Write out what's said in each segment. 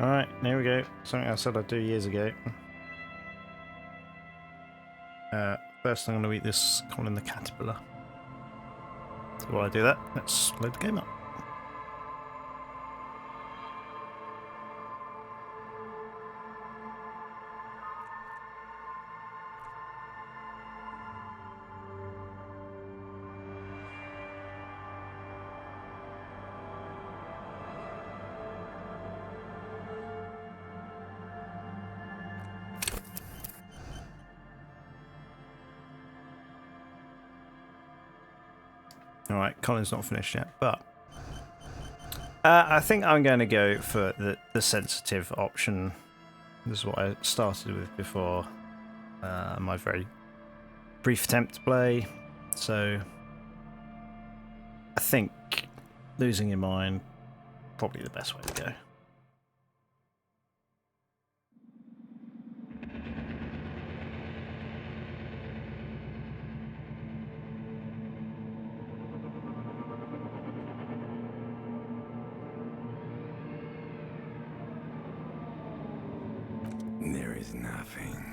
Alright, there we go. Something I said I'd do years ago. First I'm going to eat this Colin the Caterpillar. So while I do that, let's load the game up. Alright, Colin's not finished yet, but I think I'm going to go for the sensitive option. This is what I started with before my very brief attempt to play. So I think losing your mind probably the best way to go. There is nothing,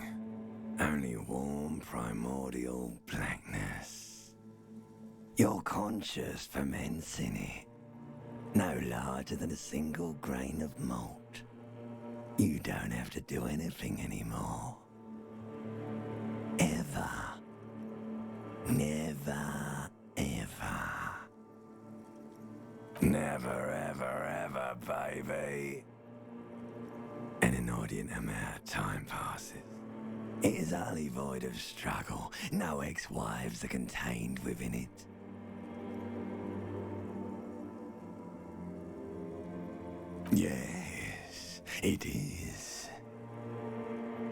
only warm primordial blackness. Your conscious ferments in it, no larger than a single grain of malt. You don't have to do anything anymore. Ever. Never, ever. Never, ever, ever, baby. An inordinate amount of time passes. It is utterly void of struggle. No ex-wives are contained within it. Yes, it is.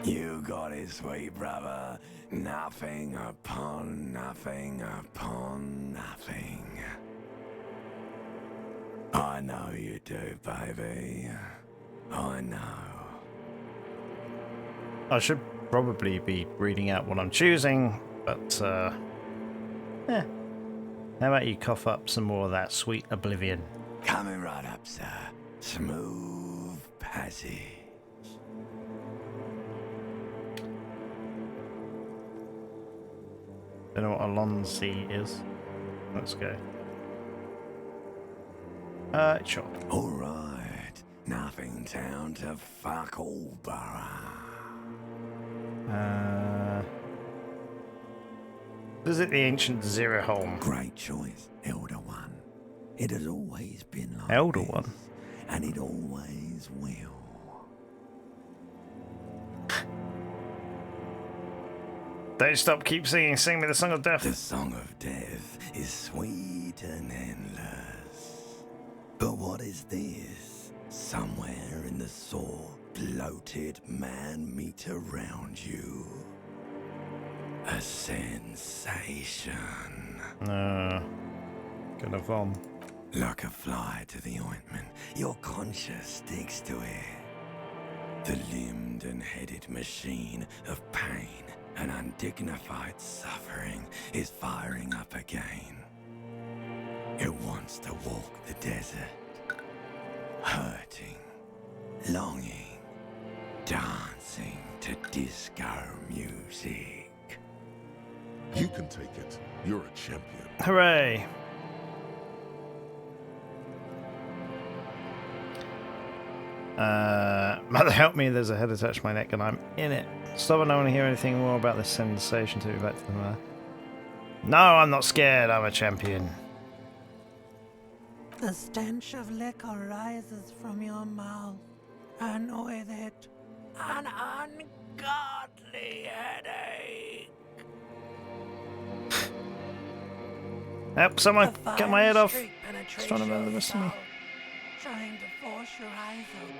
You got it, sweet brother. Nothing upon nothing upon nothing. I know you do, baby. I know. I should probably be reading out what I'm choosing, but yeah. How about you cough up some more of that sweet oblivion? Coming right up, sir. Smooth passage. Don't know what Alonzi is. Let's go. Sure. All right. Nothing town to fuck all borough. Visit the ancient Zero Home. Great choice, Elder One. It has always been like Elder this, One? and it always will. Don't stop, keep singing. Sing me the Song of The Death. song of death is sweet and endless. But what is this? Somewhere in the sore, bloated man meet around you. A sensation. Gonna vom. Like a fly to the ointment, your conscience sticks to it. The limbed and headed machine of pain and undignified suffering is firing up again. It wants to walk the desert, hurting, longing, dancing to disco music. You can take it. You're a champion. Hooray! Mother help me, there's a head attached to my neck and I'm in it. Stop and I want to hear anything more about this sensation to be back to them. No, I'm not scared, I'm a champion. The stench of liquor rises from your mouth, and with it, an ungodly headache. Help, someone A get my head off. fiery streak It's trying to penetrates run the your rest of me. skull, trying to force your eyes open.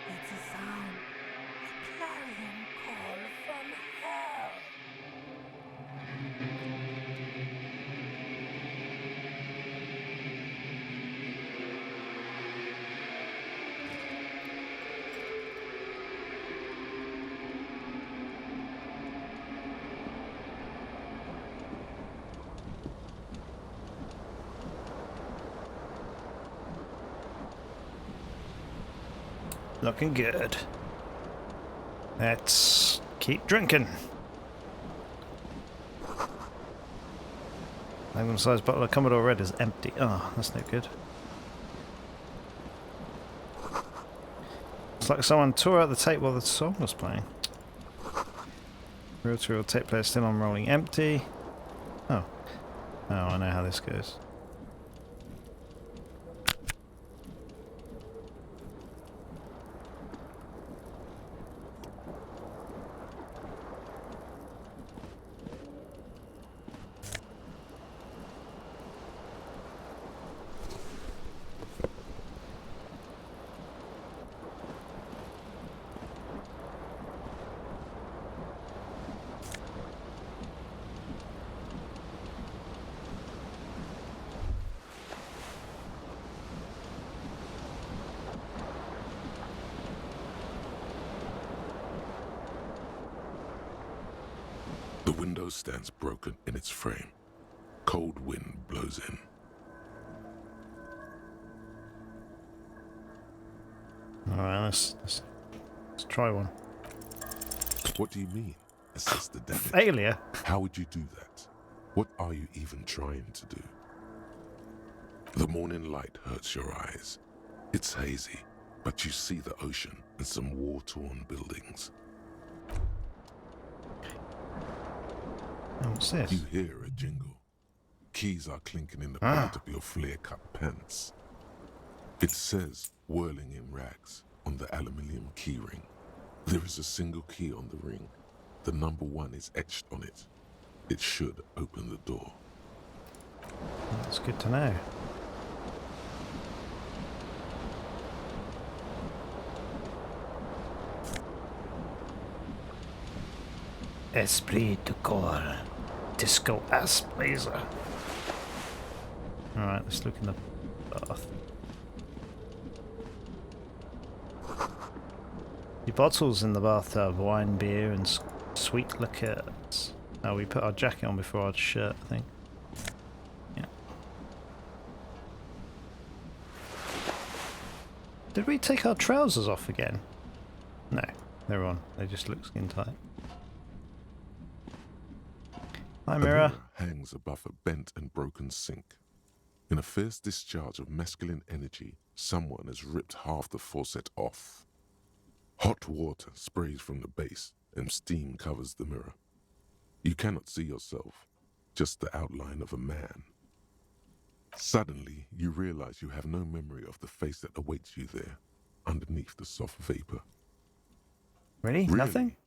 It's a sound, a clarion call from hell. Looking good. Let's keep drinking. Magnum-sized bottle of Commodore Red is empty. Oh, that's no good. It's like someone tore out the tape while the song was playing. Reel-to-reel tape player still on rolling empty. Oh. Oh, I know how this goes. The window stands broken in its frame. Cold wind blows in. Alright, let's try one. What do you mean? Assess the damage. Failure? How would you do that? What are you even trying to do? The morning light hurts your eyes. It's hazy, but you see the ocean and some war-torn buildings. Oh, what's this? You hear a jingle. Keys are clinking in the pocket of your flare-cut pants. It says, whirling in rags, on the aluminium keyring. There is a single key on the ring. The number 1 is etched on it. It should open the door. That's good to know. Esprit de corps. Disco ass blazer. Alright, let's look in the bath. The bottles in the bathtub, wine, beer, and sweet liqueurs. Oh, we put our jacket on before our shirt, I think. Yeah. Did we take our trousers off again? No, they're on. They just look skin tight. Hi, A mirror. hangs above a bent and broken sink. In a fierce discharge of masculine energy, someone has ripped half the faucet off. Hot water sprays from the base and steam covers the mirror. You cannot see yourself, just the outline of a man. Suddenly, you realize you have no memory of the face that awaits you there, underneath the soft vapor. Really? Nothing?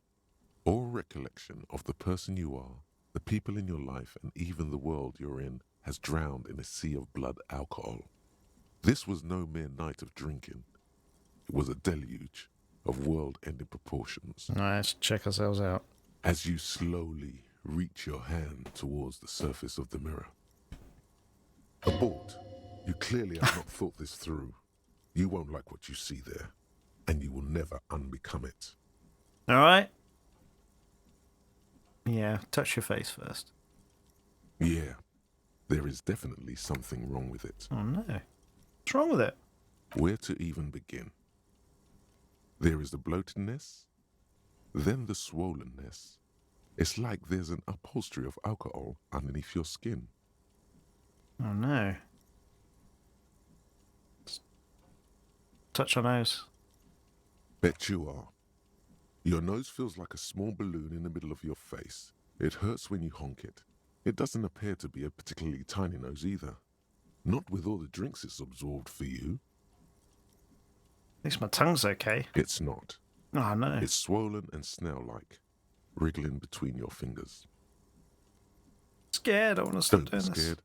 Or recollection of the person you are, the people in your life, and even the world you're in has drowned in a sea of blood alcohol. This was no mere night of drinking. It was a deluge of world-ending proportions. Alright, let's check ourselves out. As you slowly reach your hand towards the surface of the mirror. Abort. You clearly have not thought this through. You won't like what you see there, and you will never unbecome it. Alright. Yeah, touch your face first. Yeah, there is definitely something wrong with it. Oh no. What's wrong with it? Where to even begin? There is the bloatedness, then the swollenness. It's like there's an upholstery of alcohol underneath your skin. Oh no. Touch your nose. Bet you are. Your nose feels like a small balloon in the middle of your face. It hurts when you honk it. It doesn't appear to be a particularly tiny nose either. Not with all the drinks it's absorbed for you. At least my tongue's okay. It's not. Oh no. It's swollen and snail-like, wriggling between your fingers. Scared, I want to stop Don't be doing this. scared.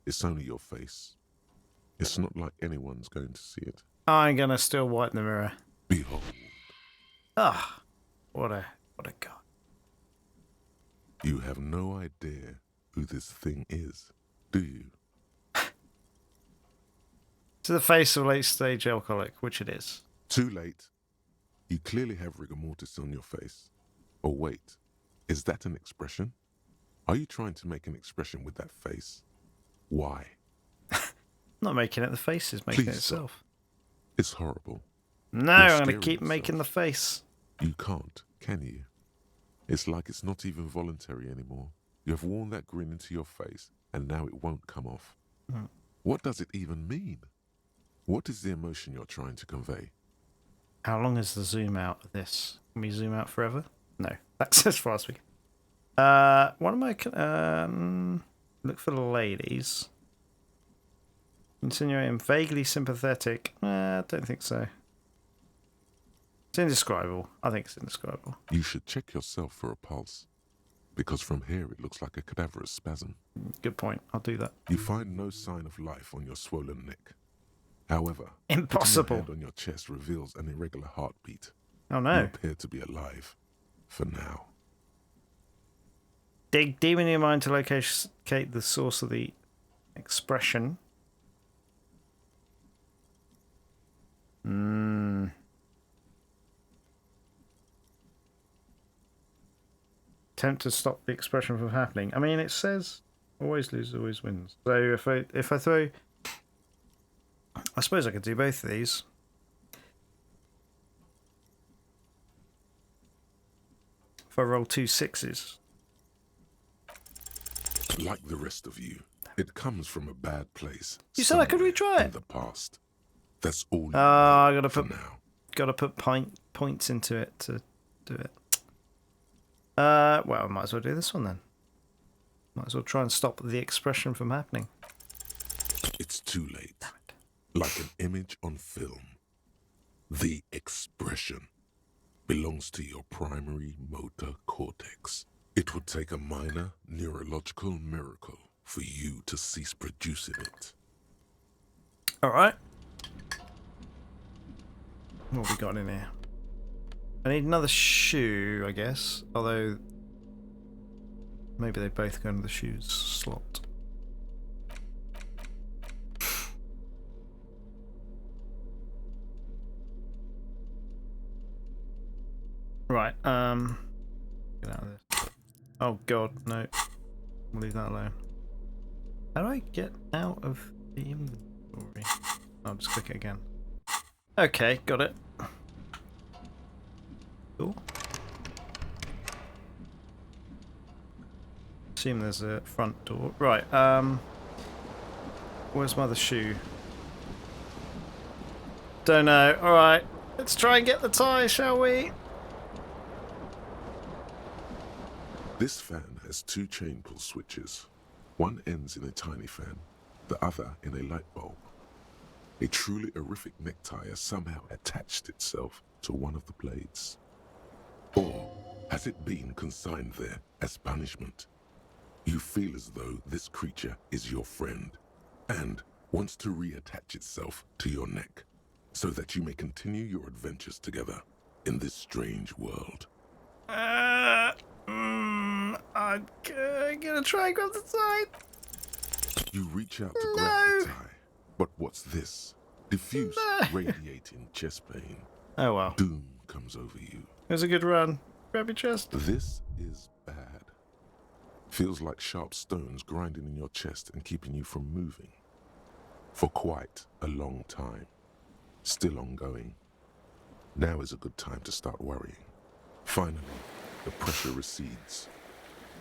It's only your face. It's not like anyone's going to see it. I'm gonna still wipe the mirror. Behold. Ah, what a god. You have no idea who this thing is, do you? To the face of a late-stage alcoholic, which it is. Too late. You clearly have rigor mortis on your face. Or wait, is that an expression? Are you trying to make an expression with that face? Why? Not making it, the face is making it Please stop. itself. It's horrible. No, You're I'm going to scaring keep yourself. making the face. You can't, can you? It's like it's not even voluntary anymore. You have worn that grin into your face, and now it won't come off. Mm. What does it even mean? What is the emotion you're trying to convey? How long is the zoom out of this? Can we zoom out forever? No, that's as far as we can. What am I... look for the ladies. Insinuating vaguely sympathetic. I don't think so. It's indescribable. I think it's indescribable. You should check yourself for a pulse, because from here it looks like a cadaverous spasm. Good point. I'll do that. You find no sign of life on your swollen neck. However, Impossible. putting your hand on your chest reveals an irregular heartbeat. Oh You no. appear to be alive, for now. Dig deep in your mind to locate the source of the expression. Attempt to stop the expression from happening. I mean, it says always loses, always wins. So if I throw, I suppose I could do both of these. If I roll 2 6s. Like the rest of you, it comes from a bad place. You said I could somewhere retry it. in the past. That's all you I know gotta for put now. gotta put points into it to do it. Well, I might as well do this one then. Might as well try and stop the expression from happening. It's too late. Like an image on film. The expression belongs to your primary motor cortex. It would take a minor neurological miracle for you to cease producing it. All right. What have we got in here? I need another shoe, I guess. Although maybe they both go into the shoes slot. Right. Get out of this. Oh God, no. We'll leave that alone. How do I get out of the inventory? I'll just click it again. Okay, got it. Cool. Assume there's a front door. Right, where's my other shoe? Don't know. Alright, let's try and get the tie, shall we? This fan has 2 chain pull switches. One ends in a tiny fan, the other in a light bulb. A truly horrific necktie has somehow attached itself to one of the blades. Or has it been consigned there as punishment? You feel as though this creature is your friend and wants to reattach itself to your neck so that you may continue your adventures together in this strange world. I'm gonna try and grab the tie. You reach out to grab the tie, but what's this? Diffuse, radiating chest pain. Oh well. Doom comes over you. It was a good run. Grab your chest. This is bad. Feels like sharp stones grinding in your chest and keeping you from moving. For quite a long time. Still ongoing. Now is a good time to start worrying. Finally, the pressure recedes.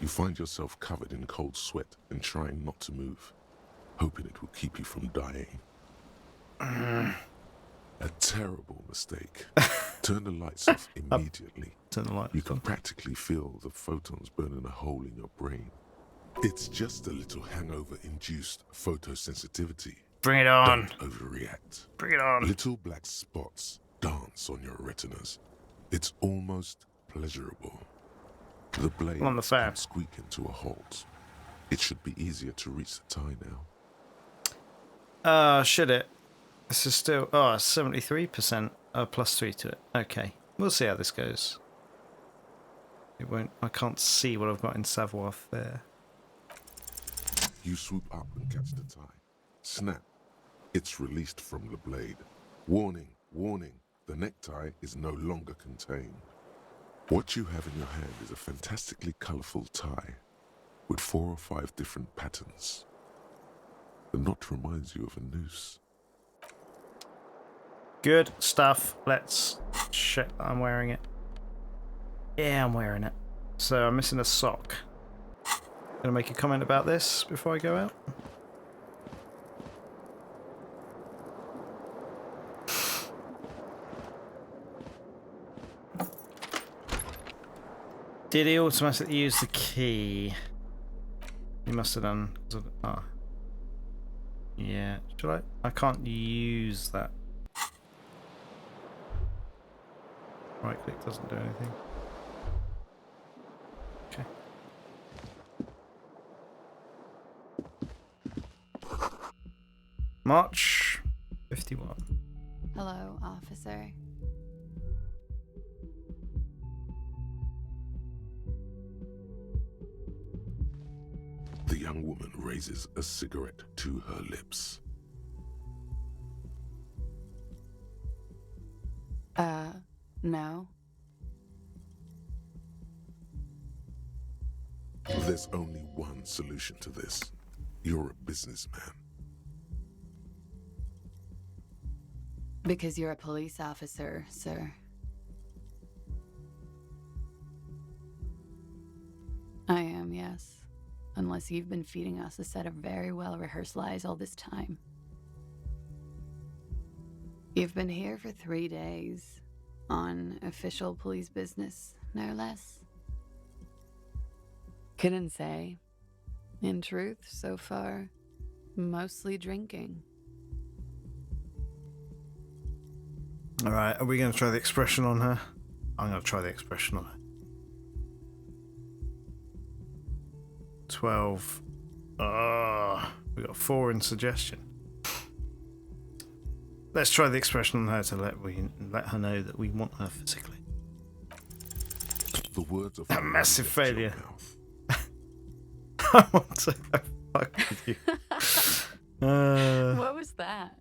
You find yourself covered in cold sweat and trying not to move, hoping it will keep you from dying. A terrible mistake. Turn the lights off immediately. Turn the light You off. can practically feel the photons burning a hole in your brain. It's just a little hangover-induced photosensitivity. Bring it on. Don't overreact. Bring it on. Little black spots dance on your retinas. It's almost pleasurable. The blade On the fan. comes squeaking to a halt. It should be easier to reach the tie now. Should it? This is still 73%. Plus 3 to it. Okay, we'll see how this goes. It won't. I can't see what I've got in savoir faire. You swoop up and catch the tie. Snap. It's released from the blade. Warning, warning. The necktie is no longer contained. What you have in your hand is a fantastically colorful tie with 4 or 5 different patterns. The knot reminds you of a noose. Good stuff. Let's check that I'm wearing it. Yeah, I'm wearing it. So I'm missing a sock. Gonna make a comment about this before I go out. Did he automatically use the key? He must have done. Oh. Yeah. Should I? I can't use that. Right click doesn't do anything. Okay. March 51. Hello, officer. The young woman raises a cigarette to her lips. No. There's only one solution to this. You're a businessman. Because you're a police officer, sir. I am, yes. Unless you've been feeding us a set of very well-rehearsed lies all this time. You've been here for 3 days. On official police business, no less. Couldn't say. In truth, so far, mostly drinking. Alright, are we going to try the expression on her? I'm going to try the expression on her. 12. We got 4 in suggestion. Let's try the expression on her to let her know that we want her physically. The words of A massive left your failure. mouth. I want to fuck with you. What was that?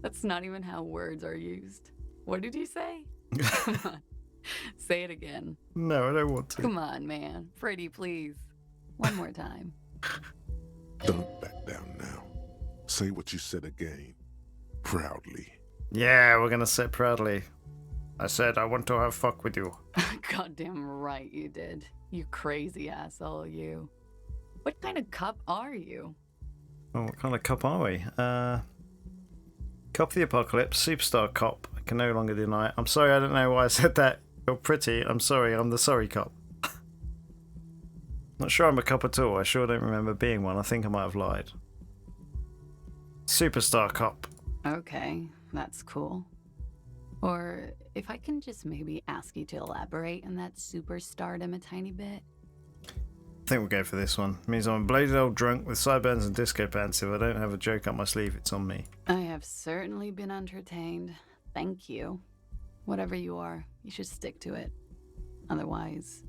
That's not even how words are used. What did you say? Come on. Say it again. No, I don't want to. Come on, man. Pretty, please. One more time. Don't back down now. Say what you said again. Proudly. Yeah, we're going to say it proudly. I said I want to have fuck with you. Goddamn right you did. You crazy asshole, you. What kind of cup are you? Oh, what kind of cop are we? Cop of the Apocalypse, Superstar Cop. I can no longer deny it. I'm sorry, I don't know why I said that. You're pretty. I'm sorry, I'm the sorry cop. Not sure I'm a cop at all. I sure don't remember being one. I think I might have lied. Superstar Cop. Okay, that's cool. Or if I can just maybe ask you to elaborate on that superstardom a tiny bit. I think we'll go for this one. It means I'm a bloated old drunk with sideburns and disco pants. If I don't have a joke up my sleeve, it's on me. I have certainly been entertained. Thank you. Whatever you are, you should stick to it. Otherwise...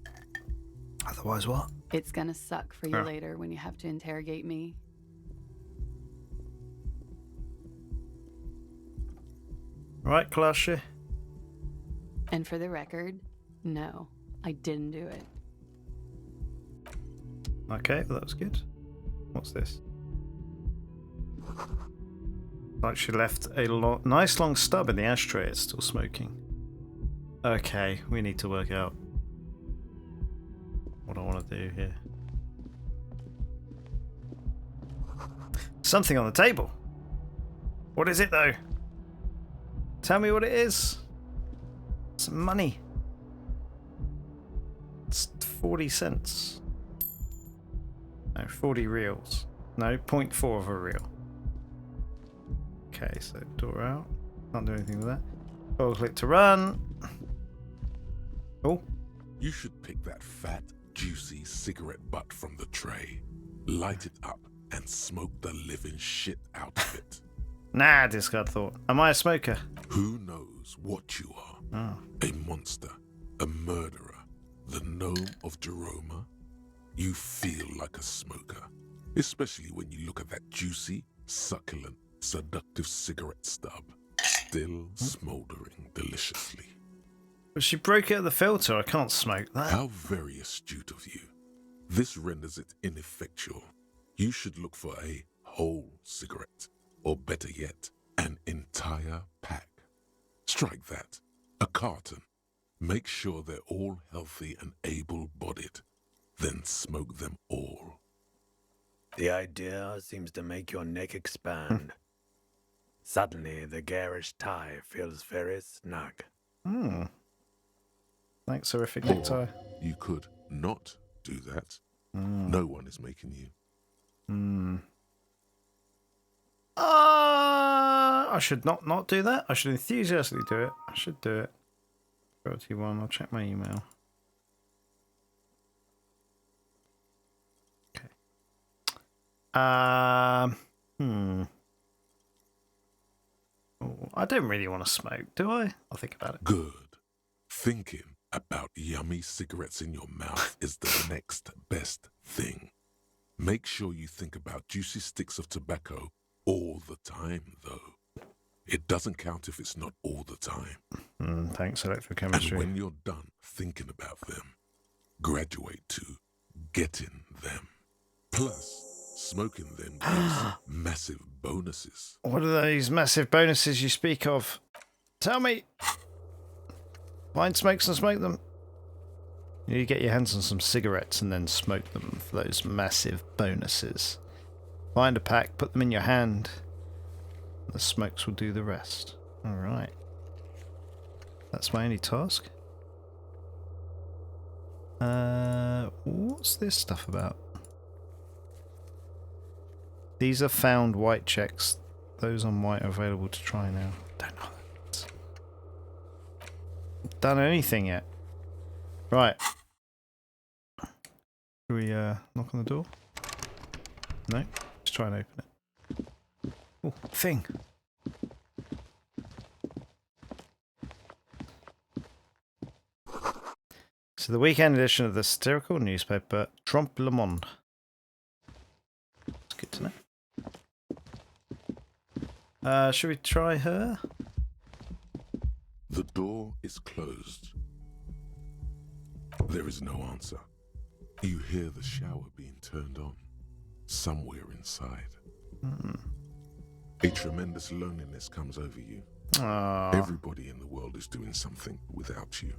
Otherwise what? It's gonna suck for you Oh. later when you have to interrogate me. Right, Clashy? And for the record, no, I didn't do it. Okay, well, that was good. What's this? Like she left a nice long stub in the ashtray. It's still smoking. Okay, we need to work out what I want to do here. Something on the table. What is it, though? Tell me what it is. Some money. It's 40 cents. No, 40 reals. No, 0.4 of a real. Okay, so door out. Can't do anything with that. Double click to run. Oh. You should pick that fat, juicy cigarette butt from the tray, light it up, and smoke the living shit out of it. Nah, discard thought. Am I a smoker? Who knows what you are? Oh. A monster, a murderer, the gnome of Jeroma? You feel like a smoker, especially when you look at that juicy, succulent, seductive cigarette stub, still smoldering deliciously. But she broke out the filter. I can't smoke that. How very astute of you. This renders it ineffectual. You should look for a whole cigarette, or better yet, an entire pack. Strike that. A carton. Make sure they're all healthy and able-bodied. Then smoke them all. The idea seems to make your neck expand. Suddenly, the garish tie feels very snug. Thanks, horrific Or necktie. you could not do that. No one is making you. I should not do that. I should enthusiastically do it. I should do it. 31. I'll check my email. Okay. Oh, I don't really want to smoke, do I? I'll think about it. Good. Thinking about yummy cigarettes in your mouth is the next best thing. Make sure you think about juicy sticks of tobacco all the time, though. It doesn't count if it's not all the time. Thanks, And electrochemistry. when you're done thinking about them, graduate to getting them. Plus, smoking them gives massive bonuses. What are those massive bonuses you speak of? Tell me. Find smokes and smoke them. You get your hands on some cigarettes and then smoke them for those massive bonuses. Find a pack, put them in your hand. The smokes will do the rest. Alright. That's my only task. What's this stuff about? These are found white checks. Those on white are available to try now. Don't know that. Haven't done anything yet. Right. Should we knock on the door? No? Let's try and open it. Oh, thing. So the weekend edition of the satirical newspaper Trompe le Monde. It's good to know. Should we try her? The door is closed. There is no answer. You hear the shower being turned on somewhere inside. A tremendous loneliness comes over you. Aww. Everybody in the world is doing something without you.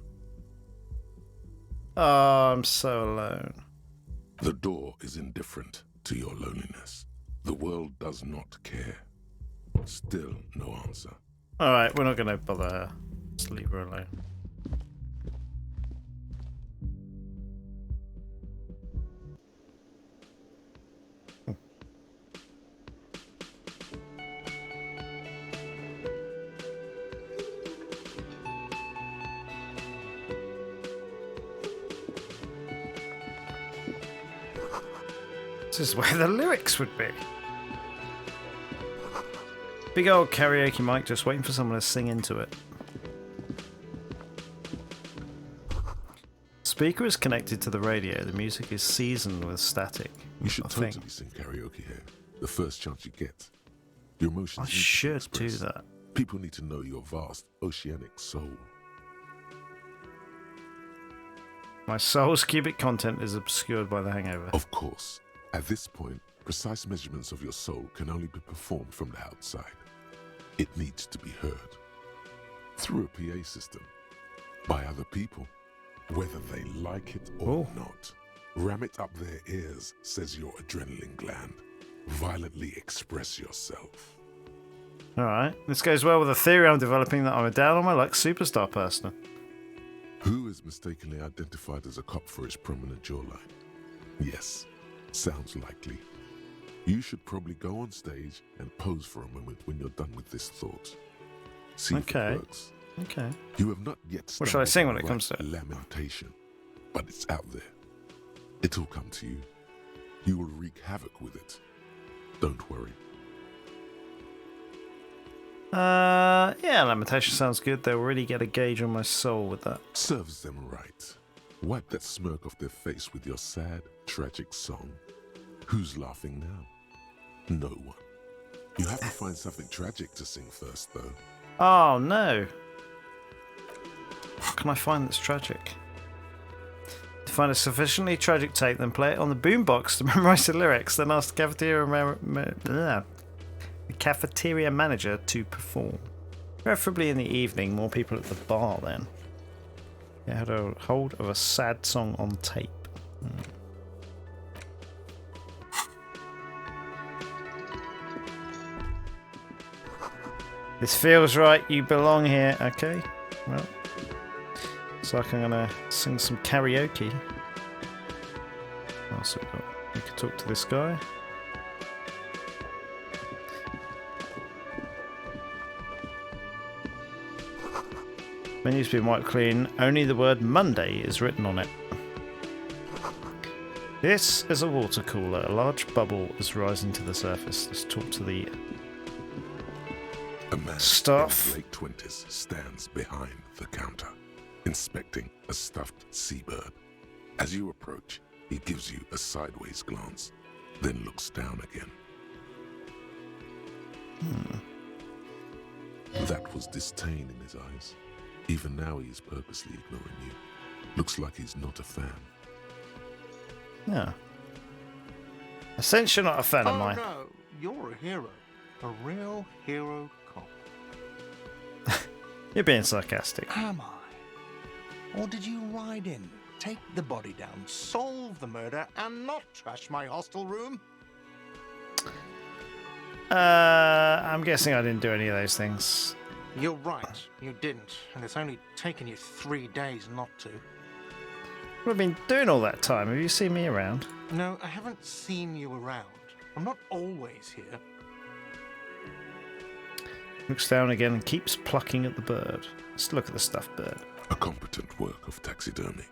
Oh, I'm so alone. The door is indifferent to your loneliness. The world does not care. Still no answer. Alright, we're not going to bother her. Just leave her alone. This is where the lyrics would be. Big old karaoke mic just waiting for someone to sing into it. Speaker is connected to the radio. The music is seasoned with static. You should I think. totally sing karaoke here. The first chance you get. Your emotions I need to be should do expressed. that. People need to know your vast oceanic soul. My soul's cubic content is obscured by the hangover. Of course, at this point, precise measurements of your soul can only be performed from the outside. It needs to be heard. Through a PA system. By other people. Whether they like it or not. Ram it up their ears, says your adrenaline gland. Violently express yourself. Alright, this goes well with the theory I'm developing that I'm a down on my luck superstar person. Who is mistakenly identified as a cop for his prominent jawline? Yes, sounds likely. You should probably go on stage and pose for a moment when you're done with this thought. See if Okay. it works. Okay. You have not yet What should I stumbled sing on when it the comes to right it? lamentation, but it's out there. It'll come to you. You will wreak havoc with it. Don't worry. Yeah, lamentation sounds good. They'll really get a gauge on my soul with that. Serves them right. Wipe that smirk off their face with your sad, tragic song. Who's laughing now? No one. You have to find something tragic to sing first, though. Oh no. What can I find that's tragic? To find a sufficiently tragic tape, then play it on the boombox to memorize the lyrics, then ask the cafeteria manager to perform. Preferably in the evening, more people at the bar then. It had a hold of a sad song on tape. This feels right, you belong here. Okay, well, looks like I'm gonna sing some karaoke. Oh, so we could talk to this guy. Menu's been wiped clean, only the word Monday is written on it. This is a water cooler. A large bubble is rising to the surface. Let's talk to the A man staff. in his late 20s stands behind the counter, inspecting a stuffed seabird. As you approach, he gives you a sideways glance, then looks down again. That was disdain in his eyes. Even now he is purposely ignoring you. Looks like he's not a fan. Yeah. I sense you're not a fan of Oh mine. no, you're a hero. A real hero cop. You're being sarcastic. Am I? Or did you ride in, take the body down, solve the murder, and not trash my hostel room? I'm guessing I didn't do any of those things. You're right, you didn't, and it's only taken you 3 days not to. What have I been doing all that time? Have you seen me around? No, I haven't seen you around. I'm not always here. Looks down again and keeps plucking at the bird. Let's look at the stuffed bird. A competent work of taxidermy.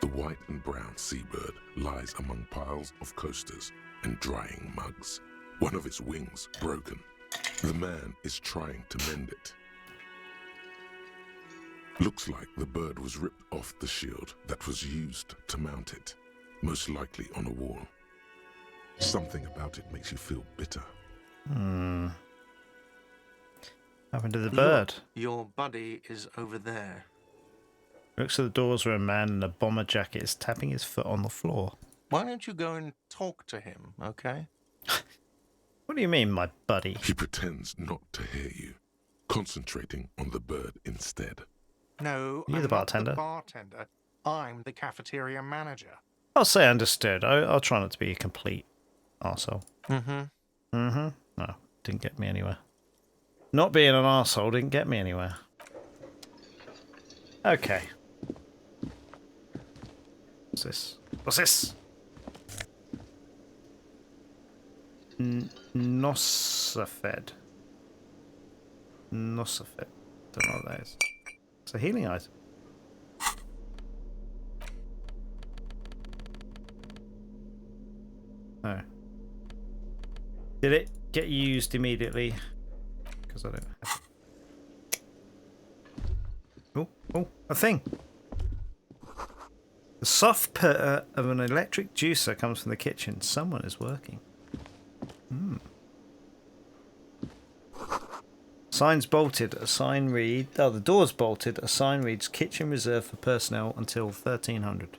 The white and brown seabird lies among piles of coasters and drying mugs. One of its wings broken. The man is trying to mend it. Looks like the bird was ripped off the shield that was used to mount it, most likely on a wall. Something about it makes you feel bitter. Happened to the bird. Look, your buddy is over there. Looks at the doors where a man in a bomber jacket is tapping his foot on the floor. Why don't you go and talk to him, okay? What do you mean, my buddy? He pretends not to hear you, concentrating on the bird instead. No, You're I'm the bartender. Not the bartender. I'm the cafeteria manager. I'll say understood. I'll try not to be a complete arsehole. Mm-hmm. No, didn't get me anywhere. Not being an arsehole didn't get me anywhere. Okay. What's this? What's this? Nosafed. Nosafed. Don't know what that is. It's a healing item. Oh. Did it get used immediately? Because I don't have it. Oh, a thing. The soft purr of an electric juicer comes from the kitchen. Someone is working. Signs bolted. A sign read. Oh, the door's bolted. A sign reads kitchen reserved for personnel until 1300.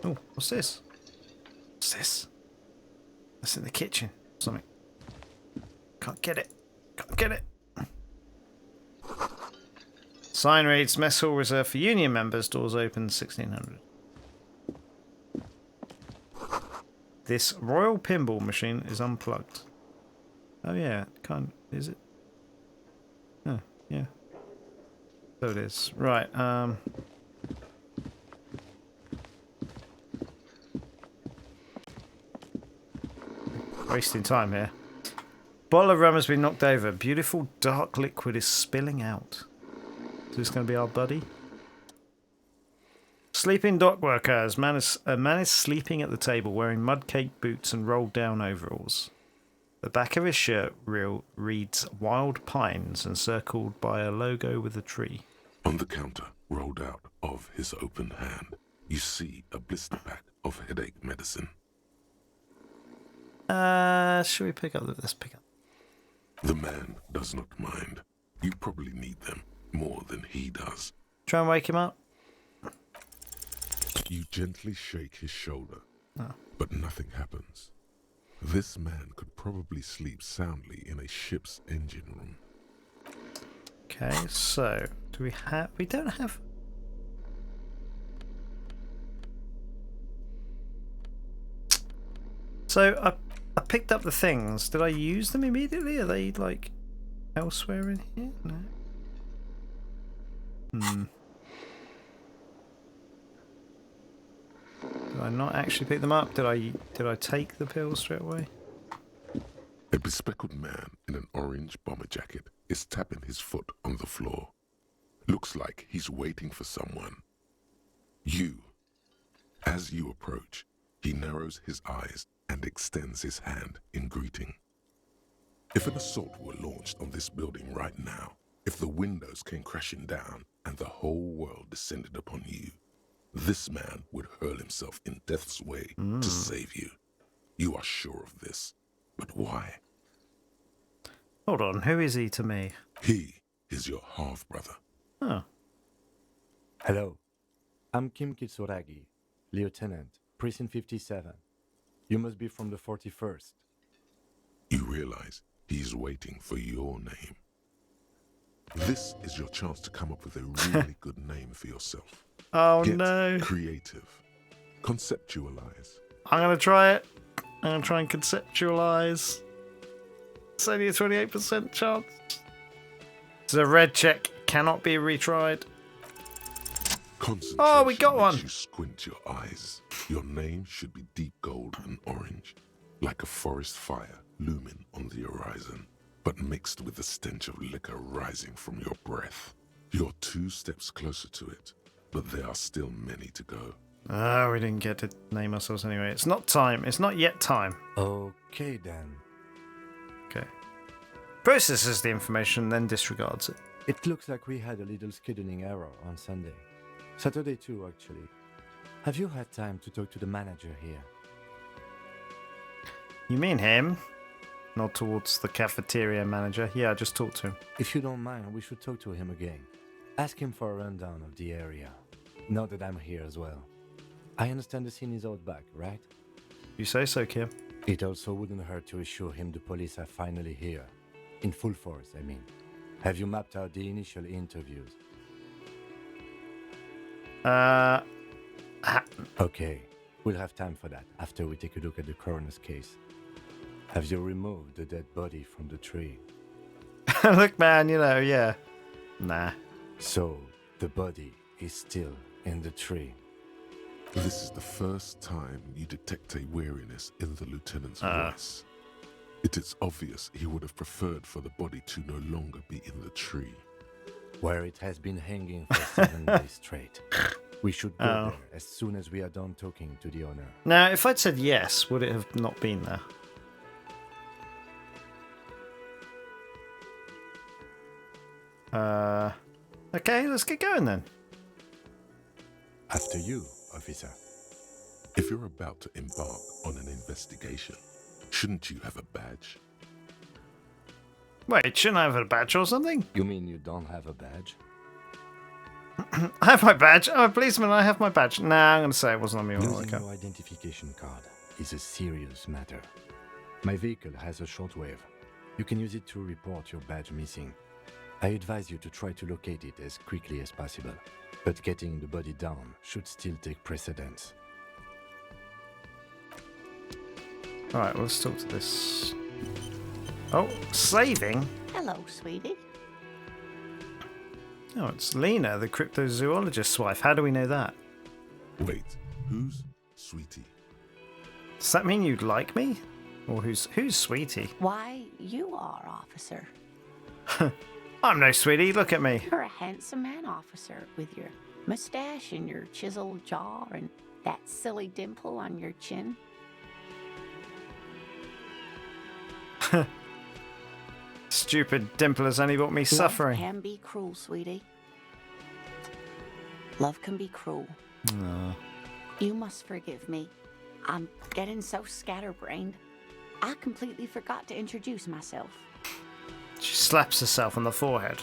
Oh, what's this? What's this? That's in the kitchen. Something. Can't get it. Can't get it. Sign reads mess hall reserved for union members. Doors open 1600. This royal pinball machine is unplugged. Oh yeah, is it? Oh, yeah. So it is. Right, wasting time here. Bottle of rum has been knocked over. Beautiful dark liquid is spilling out. Is this going to be our buddy? Sleeping dock workers. A man is sleeping at the table wearing mud-caked boots and rolled-down overalls. The back of his shirt reel reads Wild Pines, encircled by a logo with a tree. On the counter, rolled out of his open hand, you see a blister pack of headache medicine. Should we pick up? Let's pick up. The man does not mind. You probably need them more than he does. Try and wake him up. You gently shake his shoulder, but nothing happens. This man could probably sleep soundly in a ship's engine room. Okay, so do we have? We don't have. So I picked up the things. Did I use them immediately? Are they like elsewhere in here? No. Did I not actually pick them up? Did I take the pills straight away? A bespectacled man in an orange bomber jacket is tapping his foot on the floor. Looks like he's waiting for someone. You. As you approach, he narrows his eyes and extends his hand in greeting. If an assault were launched on this building right now, if the windows came crashing down and the whole world descended upon you, this man would hurl himself in death's way to save you. You are sure of this. But why? Hold on, who is he to me? He is your half-brother. Oh. Hello. I'm Kim Kitsuragi, Lieutenant, Precinct 57. You must be from the 41st. You realize he's waiting for your name. This is your chance to come up with a really good name for yourself. Oh Get no. creative. Conceptualize. I'm gonna try it. I'm gonna try and conceptualize. It's only a 28% chance. It's a red check. Cannot be retried. Concentration Oh, we got makes one. You squint your eyes. Your name should be deep gold and orange, like a forest fire looming on the horizon, but mixed with the stench of liquor rising from your breath. You're 2 steps closer to it, but there are still many to go. Oh, we didn't get to name ourselves anyway. It's not time. It's not yet time. Okay then. Okay. Processes the information, then disregards it. It looks like we had a little scheduling error on Sunday. Saturday too, actually. Have you had time to talk to the manager here? You mean him? Nod towards the cafeteria manager. Yeah, I just talked to him. If you don't mind, we should talk to him again. Ask him for a rundown of the area. Now that I'm here as well. I understand the scene is out back, right? You say so, Kim. It also wouldn't hurt to assure him the police are finally here. In full force, I mean. Have you mapped out the initial interviews? Okay, we'll have time for that after we take a look at the coroner's case. Have you removed the dead body from the tree? Look, man, yeah. Nah. So, the body is still in the tree. This is the first time you detect a weariness in the lieutenant's voice. It is obvious he would have preferred for the body to no longer be in the tree. Where it has been hanging for 7 days straight. We should go there as soon as we are done talking to the owner. Now, if I'd said yes, would it have not been there? Okay, let's get going then. After you, officer. If you're about to embark on an investigation, shouldn't you have a badge? Wait, shouldn't I have a badge or something? You mean you don't have a badge? I have my badge. I'm a policeman. I have my badge. Nah, I'm going to say it wasn't on me. Losing your identification card is a serious matter. My vehicle has a shortwave. You can use it to report your badge missing. I advise you to try to locate it as quickly as possible. But getting the body down should still take precedence. Alright, well, let's talk to this. Oh, saving? Hello, sweetie. Oh, it's Lena, the cryptozoologist's wife. How do we know that? Wait, who's Sweetie? Does that mean you'd like me? Or who's Sweetie? Why, you are, officer. I'm no Sweetie, look at me. You're a handsome man, officer, with your mustache and your chiseled jaw and that silly dimple on your chin. Stupid dimple has only brought me suffering. Love can be cruel, sweetie. Love can be cruel. No. You must forgive me. I'm getting so scatterbrained. I completely forgot to introduce myself. She slaps herself on the forehead.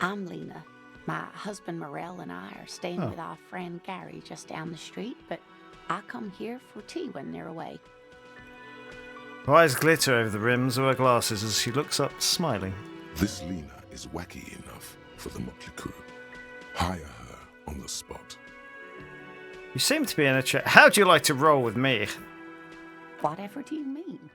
I'm Lena. My husband Morel and I are staying with our friend Gary just down the street, but I come here for tea when they're away. Her eyes glitter over the rims of her glasses as she looks up, smiling. This Lena is wacky enough for the motley crew. Hire her on the spot. You seem to be in a chat. How'd you like to roll with me? Whatever do you mean?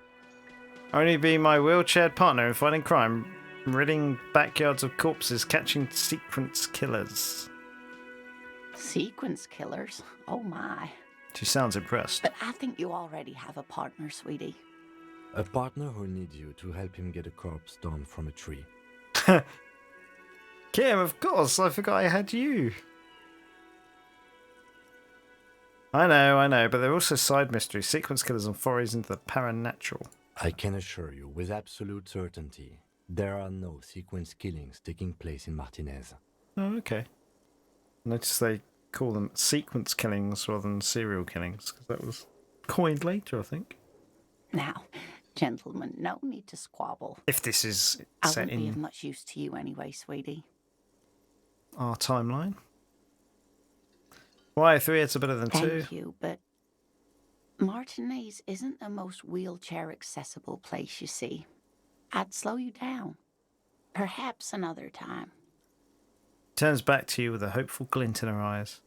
Only be my wheelchaired partner in fighting crime, ridding backyards of corpses, catching sequence killers. Sequence killers? Oh my. She sounds impressed. But I think you already have a partner, sweetie. A partner who needs you to help him get a corpse down from a tree. Kim, of course, I forgot I had you. I know, but there are also side mysteries, sequence killers, and forays into the paranatural. I can assure you with absolute certainty, there are no sequence killings taking place in Martinez. Oh, okay. Notice they call them sequence killings rather than serial killings, because that was coined later, I think. Now, gentlemen, no need to squabble. If this is I set wouldn't be of in much use to you anyway, sweetie. our timeline. Why, 3 hits are better than 2? Thank you, but Martinez isn't the most wheelchair-accessible place, you see. I'd slow you down. Perhaps another time. Turns back to you with a hopeful glint in her eyes.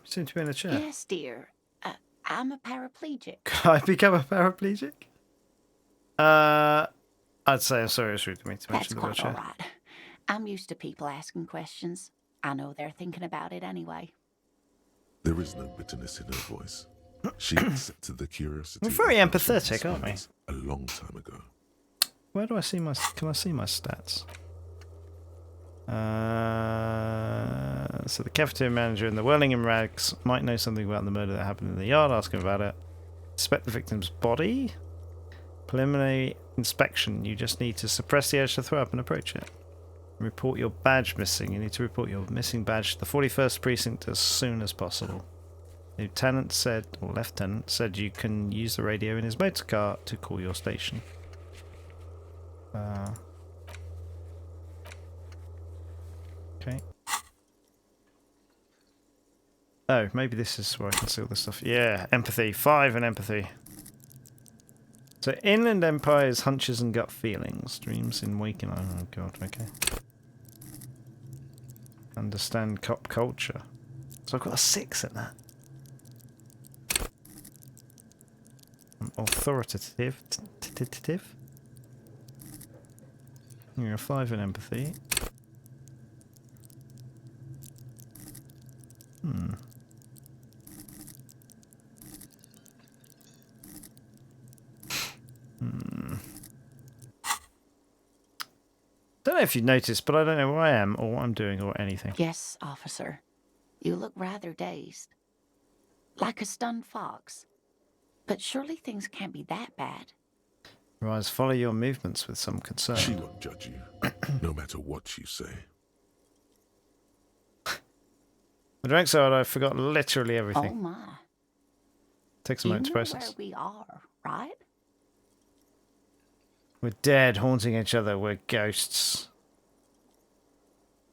Seem to be in a chair. Yes, dear. I'm a paraplegic. Could I become a paraplegic? I'd say I'm sorry, it's rude of me to That's mention the quite all wheelchair. right. I'm used to people asking questions. I know they're thinking about it anyway. There is no bitterness in her voice. She accepted the curiosity. We're very of her empathetic, aren't we? response a long time ago. Where do I see my... Can I see my stats? So the cafeteria manager and the whirling in rags might know something about the murder that happened in the yard. Ask him about it. Inspect the victim's body. Preliminary inspection. You just need to suppress the urge to throw up and approach it. Report your badge missing. You need to report your missing badge to the 41st precinct as soon as possible. Lieutenant said you can use the radio in his motor car to call your station. Okay. Oh, maybe this is where I can see all this stuff. Yeah, empathy. 5 in empathy. So, Inland Empire's hunches and gut feelings. Dreams in waking... Oh, God, okay. Understand cop culture. So I've got a 6 in that. Authoritative. You're a 5 in empathy. Don't know if you've noticed, but I don't know where I am or what I'm doing or anything. Yes, officer. You look rather dazed. Like a stunned fox. But surely things can't be that bad. Your eyes follow your movements with some concern. She won't judge you, no matter what you say. The drink's hard, I forgot literally everything. Oh my. Takes a You moment know to where process. we are, right? We're dead, haunting each other. We're ghosts.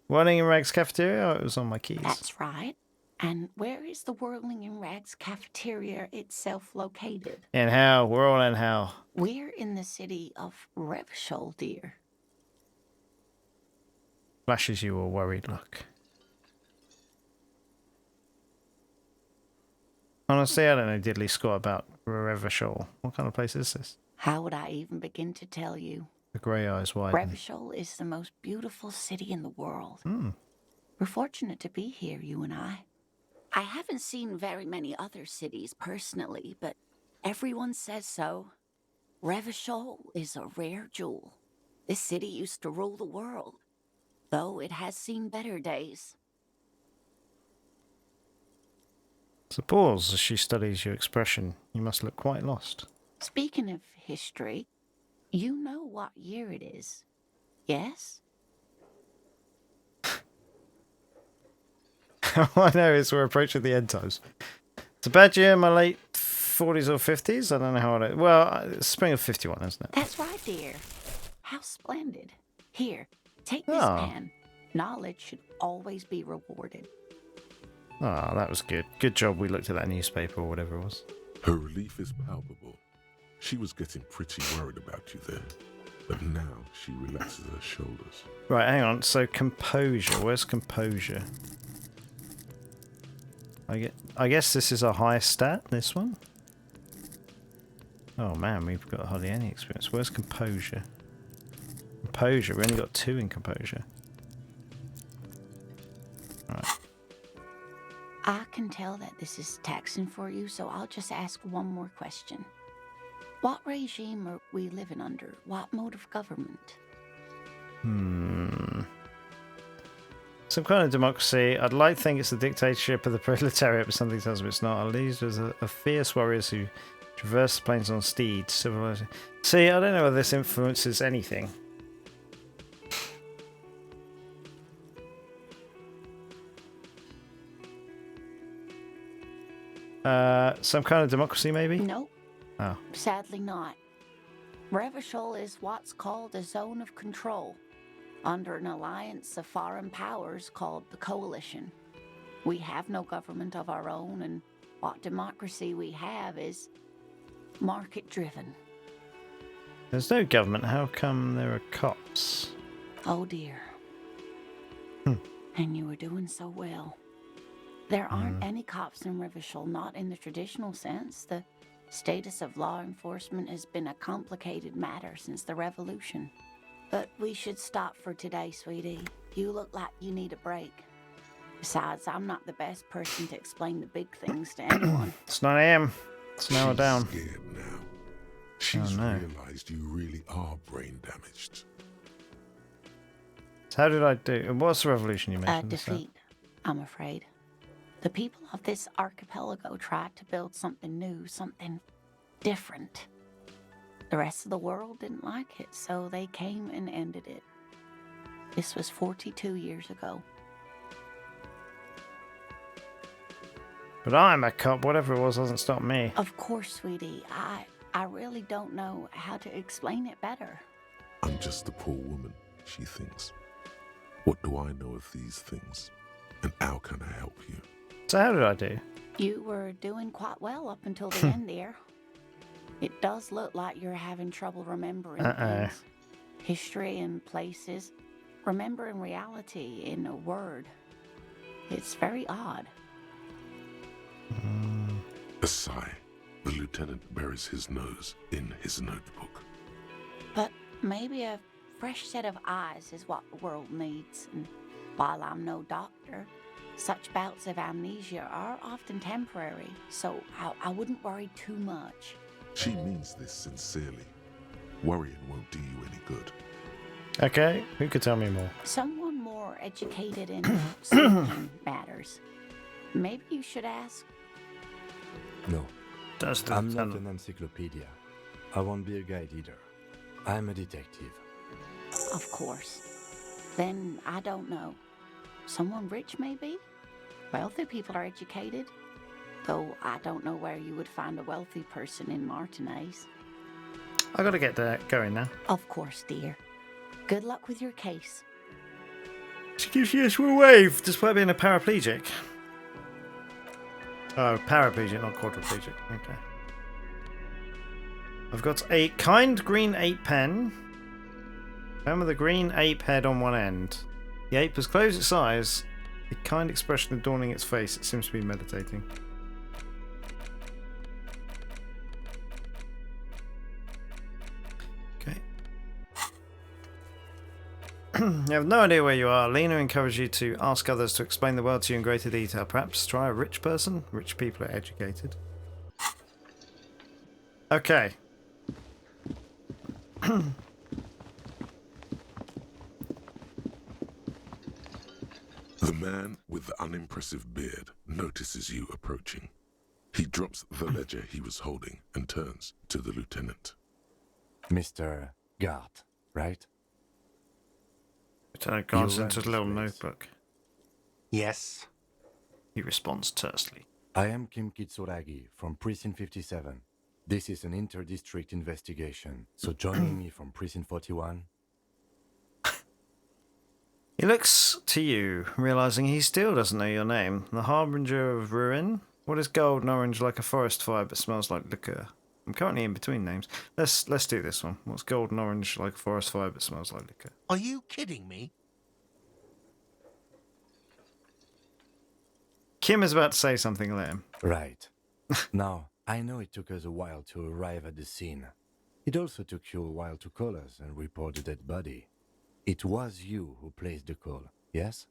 Whirling in Rags cafeteria? Oh, it was on my keys. That's right. And where is the Whirling in Rags cafeteria itself located? In hell. We're all in hell. We're in the city of Revshol, dear. Flashes you a worried look. Honestly, I don't know diddly squat about Revshol. What kind of place is this? How would I even begin to tell you? The grey eyes widen. Revshol is the most beautiful city in the world. Hmm. We're fortunate to be here, you and I. I haven't seen very many other cities personally, but everyone says so. Revshol is a rare jewel. This city used to rule the world, though it has seen better days. Suppose as she studies your expression, you must look quite lost. Speaking of history, you know what year it is, yes? All I know is we're approaching the end times. It's a bad year in my late 40s or 50s. I don't know how old it is. Well, it's spring of 51, isn't it? That's right, dear. How splendid. Here, take this Oh. pen. Knowledge should always be rewarded. Ah, that was good. Good job we looked at that newspaper or whatever it was. Her relief is palpable. She was getting pretty worried about you there, but now she relaxes her shoulders. Right, hang on. So composure. Where's composure? I guess this is our highest stat, this one. Oh man, we've got hardly any experience. Where's composure? Composure, we only got 2 in composure. Alright. I can tell that this is taxing for you, so I'll just ask one more question. What regime are we living under? What mode of government? Some kind of democracy. I'd like to think it's the dictatorship of the proletariat, but something tells me it's not. Our leaders are fierce warriors who traverse the plains on steeds. Civilization. See, I don't know whether this influences anything. Some kind of democracy, maybe? Nope. Oh. Sadly not. Revachol is what's called a zone of control, under an alliance of foreign powers called the Coalition. We have no government of our own, and what democracy we have is market-driven. There's no government. How come there are cops? Oh dear. And you were doing so well. There aren't any cops in Revachol, not in the traditional sense. The status of law enforcement has been a complicated matter since the revolution. But we should stop for today, sweetie. You look like you need a break. Besides, I'm not the best person to explain the big things to anyone. It's 9 AM. It's an hour down. She's scared now. She's realized you really are brain damaged. So how did I do? What's the revolution you mentioned? Defeat, I'm afraid. The people of this archipelago tried to build something new, something different. The rest of the world didn't like it, so they came and ended it. This was 42 years ago. But I'm a cop. Whatever it was doesn't stop me. Of course, sweetie. I really don't know how to explain it better. I'm just a poor woman, she thinks. What do I know of these things? And how can I help you? So how did I do? You were doing quite well up until the end there. It does look like you're having trouble remembering things. History and places. Remembering reality in a word. It's very odd. A sigh. The lieutenant buries his nose in his notebook. But maybe a fresh set of eyes is what the world needs. And while I'm no doctor, such bouts of amnesia are often temporary, so I wouldn't worry too much. She means this sincerely. Worrying won't do you any good. Okay, who could tell me more? Someone more educated in certain matters. Maybe you should ask. No, Does the I'm not lieutenant- an encyclopedia. I won't be a guide either. I'm a detective. Of course. Then I don't know. Someone rich, maybe? Wealthy people are educated. Though I don't know where you would find a wealthy person in Martinez. I gotta get going now. Of course, dear. Good luck with your case. She gives you a wave despite being a paraplegic. Oh, paraplegic, not quadriplegic. Okay. I've got a kind green ape pen. Pen with a green ape head on one end. The ape has closed its eyes, a kind expression adorning its face. It seems to be meditating. Okay. You have no idea where you are. Lena encouraged you to ask others to explain the world to you in greater detail. Perhaps try a rich person? Rich people are educated. Okay. The man with the unimpressive beard notices you approaching. He drops the ledger he was holding and turns to the lieutenant. Mr. Gart, right? Lieutenant glanced You into his run little this place. notebook. Yes. He responds tersely. I am Kim Kitsuragi from Precinct 57. This is an inter-district investigation, so joining me from Precinct 41... He looks to you, realizing he still doesn't know your name. The Harbinger of Ruin? What is gold and orange like a forest fire but smells like liquor? I'm currently in between names. Let's do this one. What's gold and orange like a forest fire but smells like liquor? Are you kidding me? Kim is about to say something, let him. Right. Now, I know it took us a while to arrive at the scene. It also took you a while to call us and report the dead body. It was you who placed the call, yes?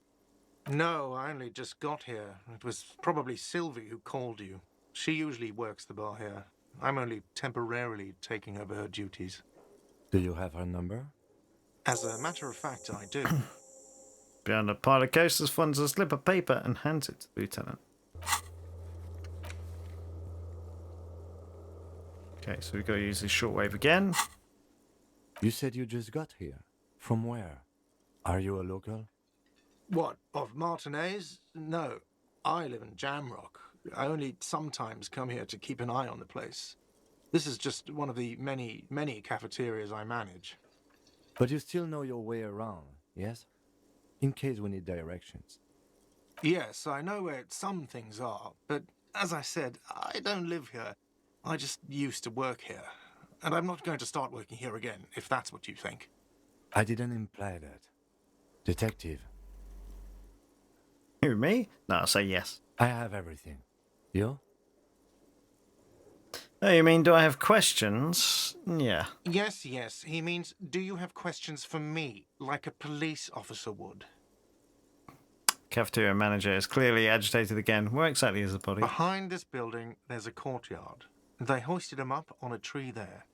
No, I only just got here. It was probably Sylvie who called you. She usually works the bar here. I'm only temporarily taking over her duties. Do you have her number? As a matter of fact, I do. Behind a pile of coasters, finds a slip of paper and hands it to the lieutenant. Okay, so we've got to use this shortwave again. You said you just got here. From where? Are you a local? What, of Martinez? No, I live in Jamrock. I only sometimes come here to keep an eye on the place. This is just one of the many, many cafeterias I manage. But you still know your way around, yes? In case we need directions. Yes, I know where some things are, but as I said, I don't live here. I just used to work here. And I'm not going to start working here again, if that's what you think. I didn't imply that. Detective, Who, me? No, I'll say yes. I have everything. You? Oh, you mean, do I have questions? Yeah. Yes, yes. He means, do you have questions for me, like a police officer would? Cafeteria manager is clearly agitated again. Where exactly is the body? Behind this building, there's a courtyard. They hoisted him up on a tree there.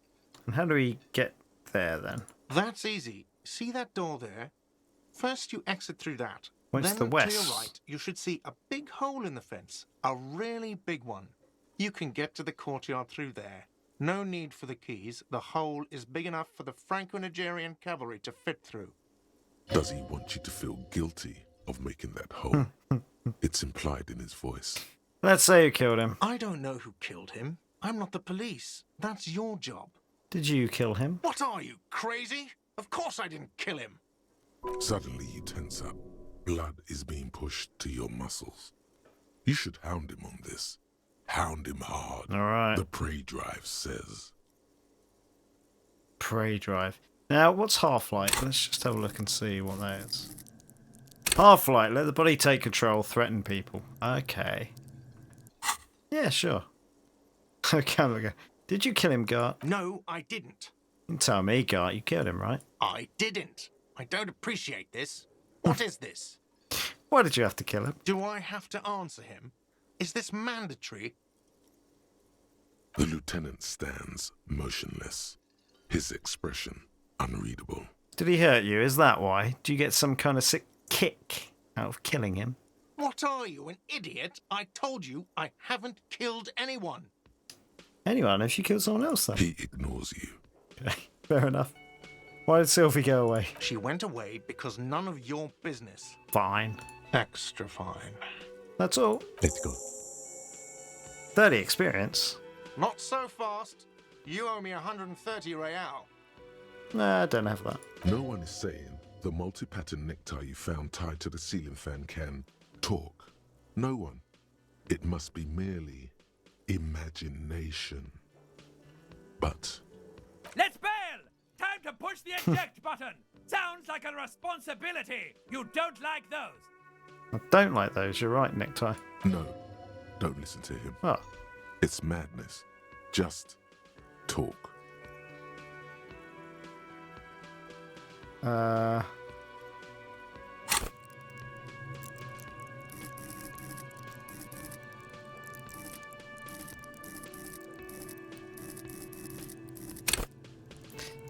And how do we get there, then? That's easy. See that door there? First you exit through that. What's Then the west? to your right, you should see a big hole in the fence. A really big one. You can get to the courtyard through there. No need for the keys. The hole is big enough for the Franco-Nigerian cavalry to fit through. Does he want you to feel guilty of making that hole? It's implied in his voice. Let's say you killed him. I don't know who killed him. I'm not the police. That's your job. Did you kill him? What are you, crazy? Of course I didn't kill him. Suddenly you tense up. Blood is being pushed to your muscles. You should hound him on this. Hound him hard. All right. The prey drive says. Prey drive. Now, what's half-light? Let's just have a look and see what that is. Half-light. Let the body take control. Threaten people. Okay. Yeah, sure. Okay, okay. Did you kill him, Gart? No, I didn't. You can tell me, Gart. You killed him, right? I didn't. I don't appreciate this. What is this? Why did you have to kill him? Do I have to answer him? Is this mandatory? The lieutenant stands motionless, his expression unreadable. Did he hurt you? Is that why? Do you get some kind of sick kick out of killing him? What are you, an idiot? I told you I haven't killed anyone. Anyone, if you killed someone else, then. He ignores you. Okay, fair enough. Why did Sylvie go away? She went away because none of your business. Fine. Extra fine. That's all. Let's go. 30 experience? Not so fast. You owe me 130 real. Nah, I don't have that. No one is saying the multi-pattern necktie you found tied to the ceiling fan can talk. No one. It must be merely imagination. But Let's bail! Time to push the eject button! Sounds like a responsibility! You don't like those! I don't like those, you're right, Necktie. no, don't listen to him. Oh, It's madness. Just talk.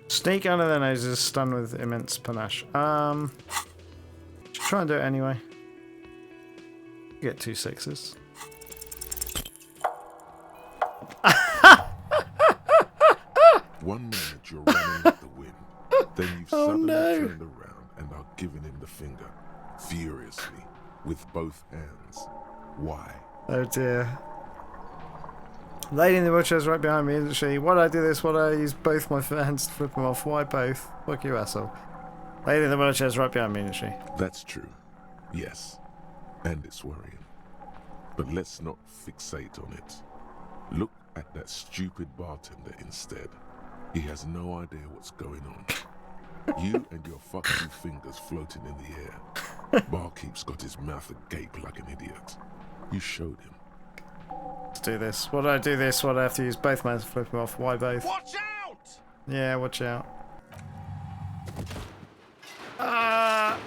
Sneak under their noses, stun with immense panache. Try and do it anyway. Get 2 6s. One minute you're running with the wind, then you've Oh, suddenly no. turned around and are giving him the finger, furiously, with both hands. Why? Oh dear. Lady in the wheelchair is right behind me, isn't she? Why did I do this? Why did I use both my hands to flip him off? Why both? Fuck you, asshole. Lady in the wheelchair is right behind me, isn't she? That's true. Yes. And it's worrying. But let's not fixate on it. Look at that stupid bartender instead. He has no idea what's going on. You and your fuck you fingers floating in the air. Barkeep's got his mouth agape like an idiot. You showed him. Let's do this. What do I do this? What do I have to use both hands to flip him off? Why both? Watch out! Yeah, watch out. Ah!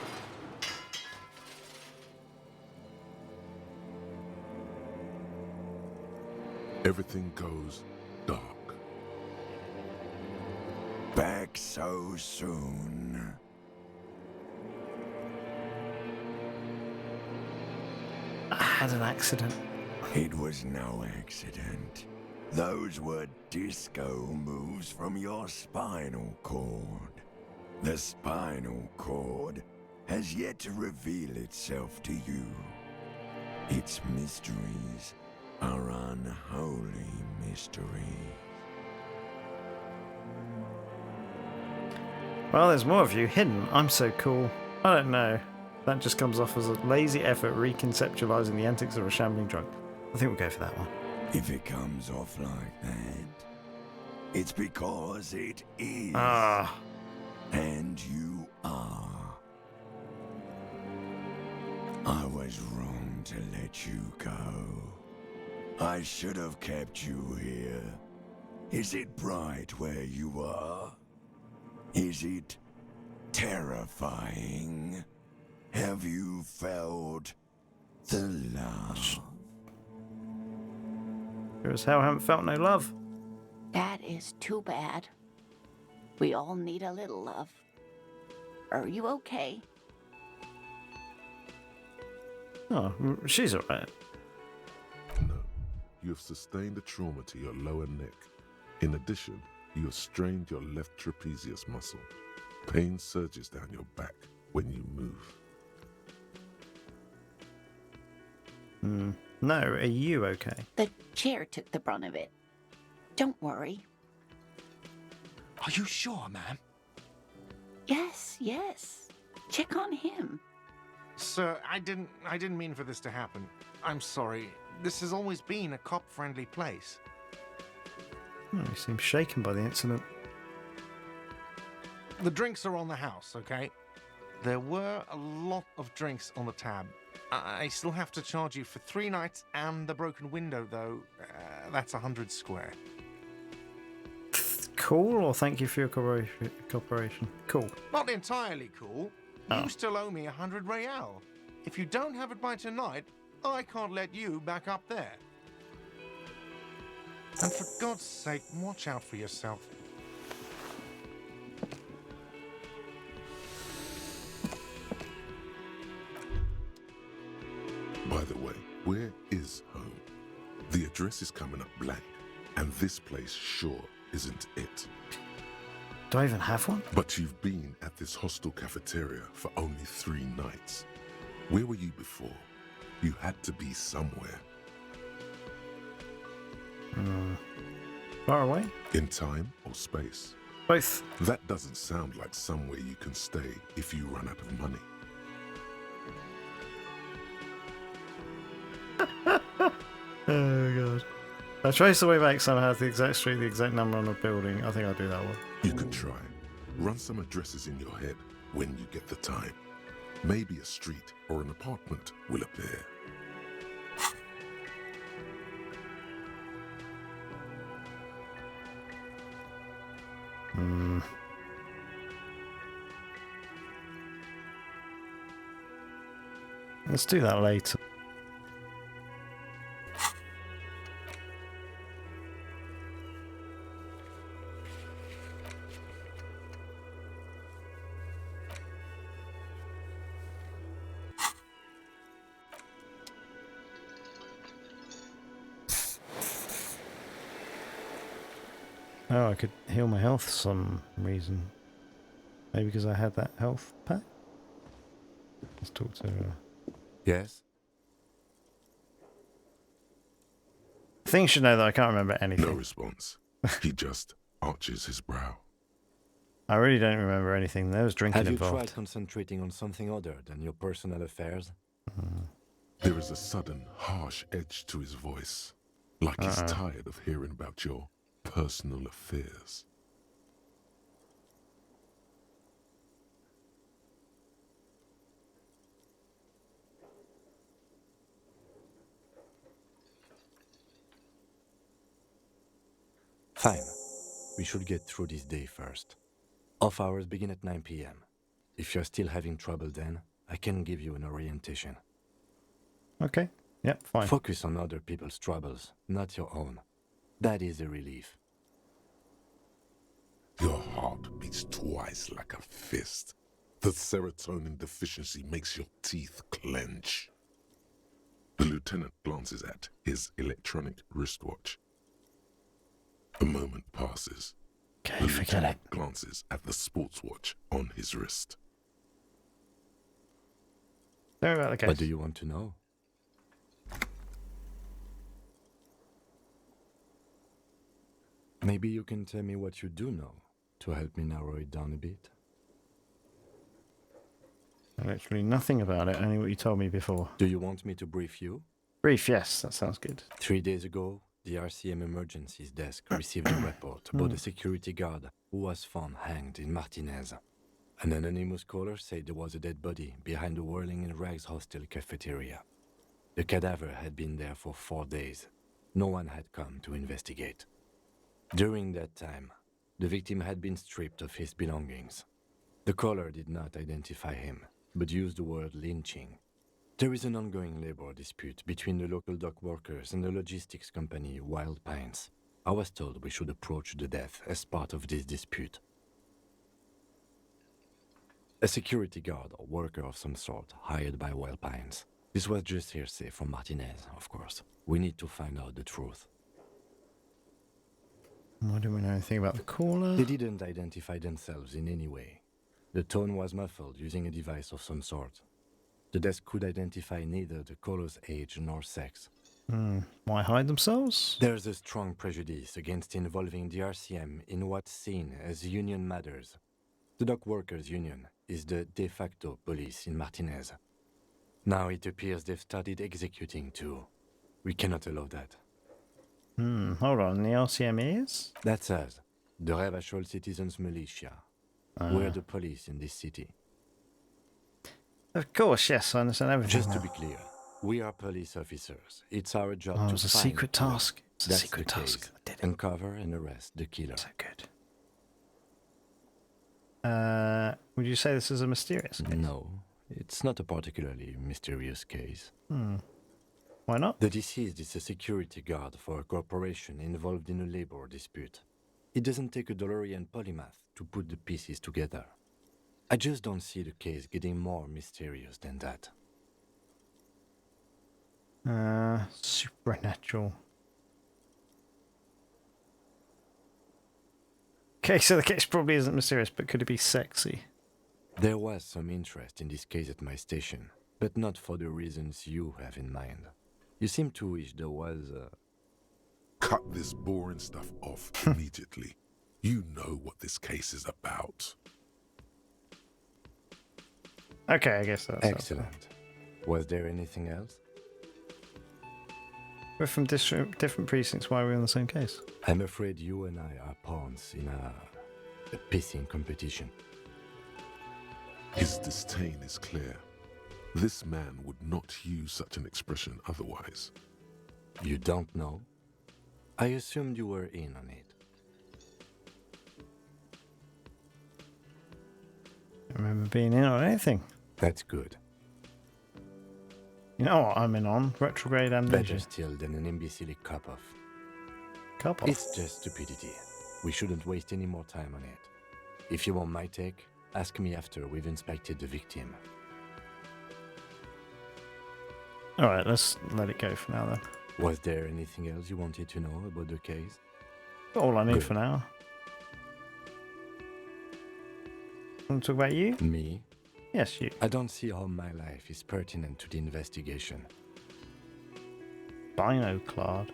Everything goes dark. Back so soon. I had an accident. It was no accident. Those were disco moves from your spinal cord. The spinal cord has yet to reveal itself to you. Its mysteries are unholy mysteries. Well, there's more of you hidden. I'm so cool. I don't know. That just comes off as a lazy effort reconceptualizing the antics of a shambling drunk. I think we'll go for that one. If it comes off like that, it's because it is. Ah. And you are. I was wrong to let you go. I should have kept you here. Is it bright where you are? Is it terrifying? Have you felt the love? Sure as hell haven't felt no love. That is too bad. We all need a little love. Are you okay? Oh, she's alright. No, you have sustained a trauma to your lower neck. In addition, you have strained your left trapezius muscle. Pain surges down your back when you move. No, are you okay? The chair took the brunt of it. Don't worry. Are you sure, ma'am? Yes, yes. Check on him. Sir, I didn't mean for this to happen. I'm sorry. This has always been a cop-friendly place. Oh, you seem shaken by the incident. The drinks are on the house, okay? There were a lot of drinks on the tab. I still have to charge you for 3 nights and the broken window, though. That's 100 square. Cool, or thank you for your cooperation? Cool. Not entirely cool. Oh. You still owe me 100 real. If you don't have it by tonight, I can't let you back up there. And for God's sake, watch out for yourself. By the way, where is home? The address is coming up blank, and this place sure isn't it. Do I even have one? But you've been at this hostel cafeteria for only 3 nights. Where were you before? You had to be somewhere. Far away? In time or space? Both. That doesn't sound like somewhere you can stay if you run out of money. Oh god. I trace the way back somehow to the exact street, the exact number on the building. I think I'll do that one. You can try. Run some addresses in your head when you get the time. Maybe a street or an apartment will appear. Let's do that later. Oh, I could heal my health for some reason. Maybe because I had that health pack? Let's talk to her. Yes? Things should know that I can't remember anything. No response. He just arches his brow. I really don't remember anything. There was drinking Have you involved. tried concentrating on something other than your personal affairs? There is a sudden, harsh edge to his voice, like he's tired of hearing about your personal affairs. Fine. We should get through this day first. Off hours begin at 9 p.m. If you're still having trouble then, I can give you an orientation. Okay. Yep, fine. Focus on other people's troubles, not your own. That is a relief. Your heart beats twice like a fist. The serotonin deficiency makes your teeth clench. The lieutenant glances at his electronic wristwatch. A moment passes. Okay, The forget it. lieutenant glances at the sports watch on his wrist. Tell me about the case. What do you want to know? Maybe you can tell me what you do know to help me narrow it down a bit. Literally nothing about it, only what you told me before. Do you want me to brief you? Brief, yes, that sounds good. 3 days ago, the RCM Emergencies Desk received a report about a security guard who was found hanged in Martinez. An anonymous caller said there was a dead body behind the Whirling in Rags hostel cafeteria. The cadaver had been there for 4 days. No one had come to investigate. During that time, the victim had been stripped of his belongings. The caller did not identify him, but used the word lynching. There is an ongoing labor dispute between the local dock workers and the logistics company Wild Pines. I was told we should approach the death as part of this dispute. A security guard or worker of some sort hired by Wild Pines. This was just hearsay from Martinez, of course. We need to find out the truth. Why do we know anything about the caller? They didn't identify themselves in any way. The tone was muffled using a device of some sort. The desk could identify neither the caller's age nor sex. Why hide themselves? There's a strong prejudice against involving the RCM in what's seen as union matters. The dock workers' union is the de facto police in Martinez. Now it appears they've started executing too. We cannot allow that. Hold on, the RCM is? That's us, the Revachol Citizens Militia. We're the police in this city. Of course, yes, I understand everything. Just to be clear, we are police officers. It's our job Oh, to it's a find secret the killer. task. It's a That's secret the task. case. I did it. Uncover and arrest the killer. So good. Would you say this is a mysterious case? No, it's not a particularly mysterious case. Why not? The deceased is a security guard for a corporation involved in a labor dispute. It doesn't take a DeLorean polymath to put the pieces together. I just don't see the case getting more mysterious than that. Supernatural. Okay, so the case probably isn't mysterious, but could it be sexy? There was some interest in this case at my station, but not for the reasons you have in mind. You seem to wish there was a... Cut this boring stuff off immediately. You know what this case is about. Okay, I guess that's Excellent. Was there anything else? We're from different precincts. Why are we on the same case? I'm afraid you and I are pawns in a pissing competition. His disdain is clear. This man would not use such an expression otherwise. You don't know? I assumed you were in on it. I don't remember being in on anything. That's good. You know what I'm in on? Retrograde amnesia. Better still than an imbecilic cop-off. Couple. It's just stupidity. We shouldn't waste any more time on it. If you want my take, ask me after we've inspected the victim. Alright, let's let it go for now then. Was there anything else you wanted to know about the case? All I need Good. for now. Want to talk about you? Me? Yes, you. I don't see how my life is pertinent to the investigation. Binoclad.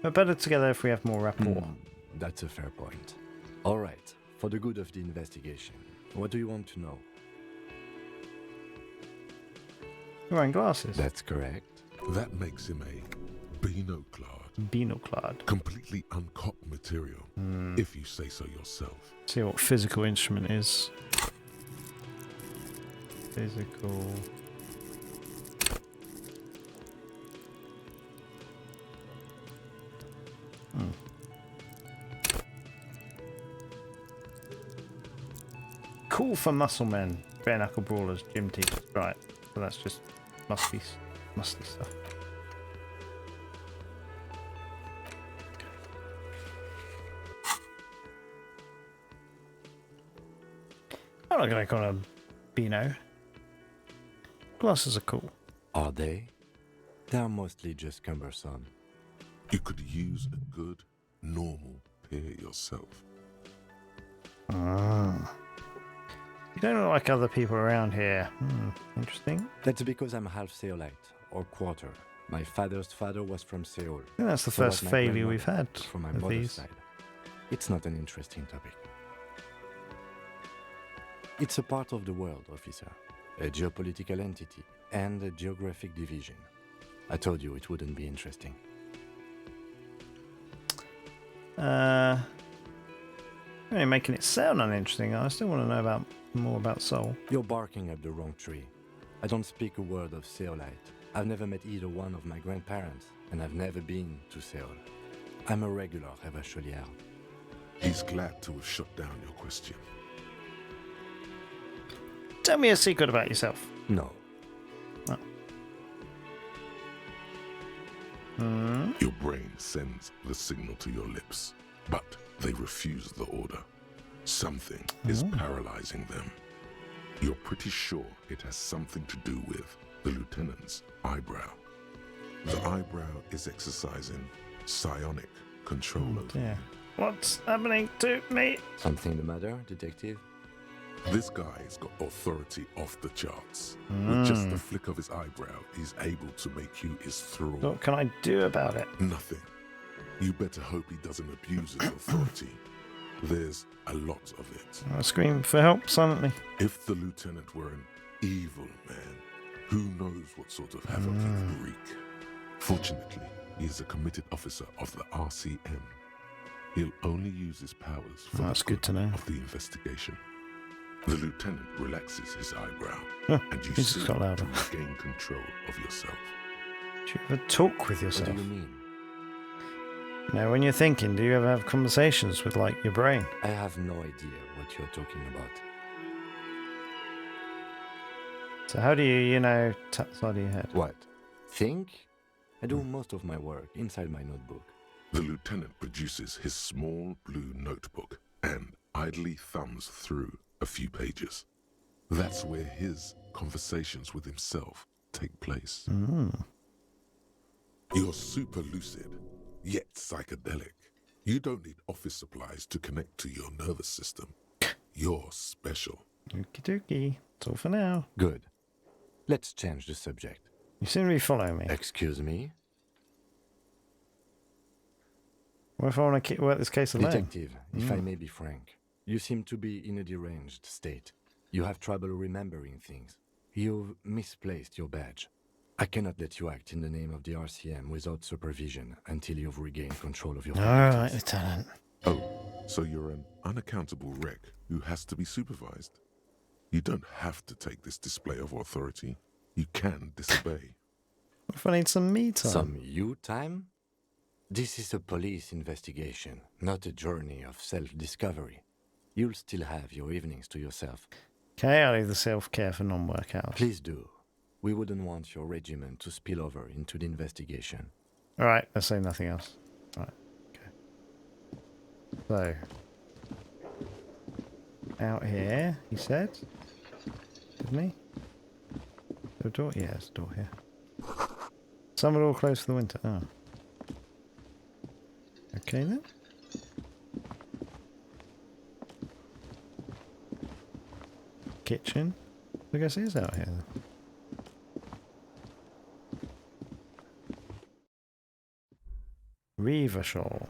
We're better together if we have more rapport. That's a fair point. All right, for the good of the investigation, what do you want to know? You're wearing glasses. That's correct. That makes him a Beanoclad. Beanoclad. Completely uncopped material, if you say so yourself. See what physical instrument is. Physical. Cool for muscle men, bare knuckle brawlers, gym teachers. Right, so that's just musty stuff. I'm not gonna call him Beano. Glasses are cool. Are they? They are mostly just cumbersome. You could use a good, normal pair yourself. You don't look like other people around here. Interesting. That's because I'm half Seolite, or quarter. My father's father was from Seoul. I think that's the So was first my failure we've grandmother, had from my of mother's these. side. It's not an interesting topic. It's a part of the world, officer. A geopolitical entity and a geographic division. I told you it wouldn't be interesting. You're making it sound uninteresting. I still want to know more about Seoul. You're barking up the wrong tree. I don't speak a word of Seolite. I've never met either one of my grandparents, and I've never been to Seoul. I'm a regular Revacholier. He's glad to have shut down your question. Tell me a secret about yourself. No. Your brain sends the signal to your lips, but they refuse the order. Something is paralyzing them. You're pretty sure it has something to do with the lieutenant's eyebrow. The eyebrow is exercising psionic control over Yeah. What's happening to me? Something the matter, detective? This guy's got authority off the charts. With just the flick of his eyebrow, he's able to make you his thrall. What can I do about it? Nothing. You better hope he doesn't abuse his authority. There's a lot of it. I scream for help silently. If the lieutenant were an evil man, who knows what sort of havoc he would wreak. Fortunately, he is a committed officer of the RCM. He'll only use his powers for That's the good to know. of the investigation. The lieutenant relaxes his eyebrow, Huh, and you he's see just got louder. to regain control of yourself. Do you ever talk with What yourself? do you mean? Now, when you're thinking, do you ever have conversations with, like, your brain? I have no idea what you're talking about. So how do you, tap the side of your head? What? Think? I do most of my work inside my notebook. The lieutenant produces his small blue notebook and idly thumbs through a few pages. That's where his conversations with himself take place. You're super lucid, yet psychedelic. You don't need office supplies to connect to your nervous system. You're special. Okie dokie. That's all for now. Good. Let's change the subject. You seem to be following me. Excuse me? What if I want to work this case alone? Detective, if I may be frank, you seem to be in a deranged state. You have trouble remembering things. You've misplaced your badge. I cannot let you act in the name of the RCM without supervision until you've regained control of your All right, faculties. Lieutenant. Oh, so you're an unaccountable wreck who has to be supervised. You don't have to take this display of authority. You can disobey. What if I need some me time? Some you time? This is a police investigation, not a journey of self-discovery. You'll still have your evenings to yourself. Okay, I'll leave the self-care for non-work hours. Please do. We wouldn't want your regiment to spill over into the investigation. All right, let's say nothing else. All right, okay. So, out here, he said, didn't he? The door? Yeah, there's a door here. Some are all closed for the winter. Oh. Okay then. Kitchen. I guess it is out here then. Revachol.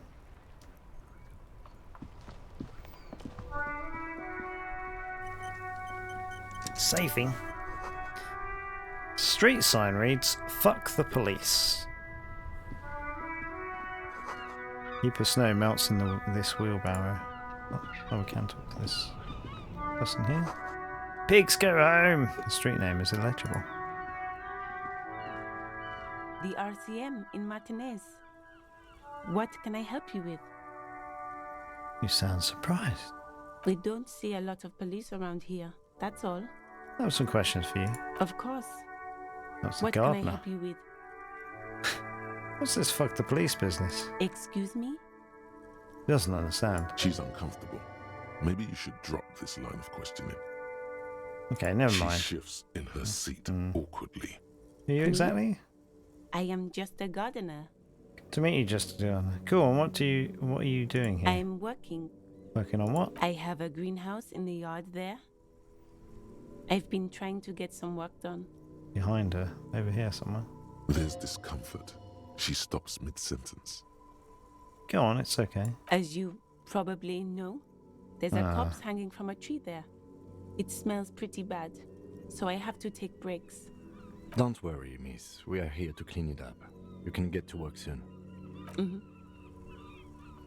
Saving. Street sign reads, "Fuck the police." Deeper snow melts in this wheelbarrow. Oh, we can talk to this person here. Pigs go home! The street name is illegible. The RCM in Martinez. What can I help you with? You sound surprised. We don't see a lot of police around here. That's all. I have some questions for you. Of course. That's the What can I gardener. help you with? What's this fuck the police business? Excuse me? He doesn't understand. She's uncomfortable. Maybe you should drop this line of questioning. Okay, never She mind. shifts in her seat awkwardly. Who are you exactly? I am just a gardener. To meet you, just cool. And what are you doing here? I'm working. Working on what? I have a greenhouse in the yard there. I've been trying to get some work done. Behind her, over here somewhere. There's discomfort. She stops mid-sentence. Go on, it's okay. As you probably know, there's a corpse hanging from a tree there. It smells pretty bad, so I have to take breaks. Don't worry, miss. We are here to clean it up. You can get to work soon.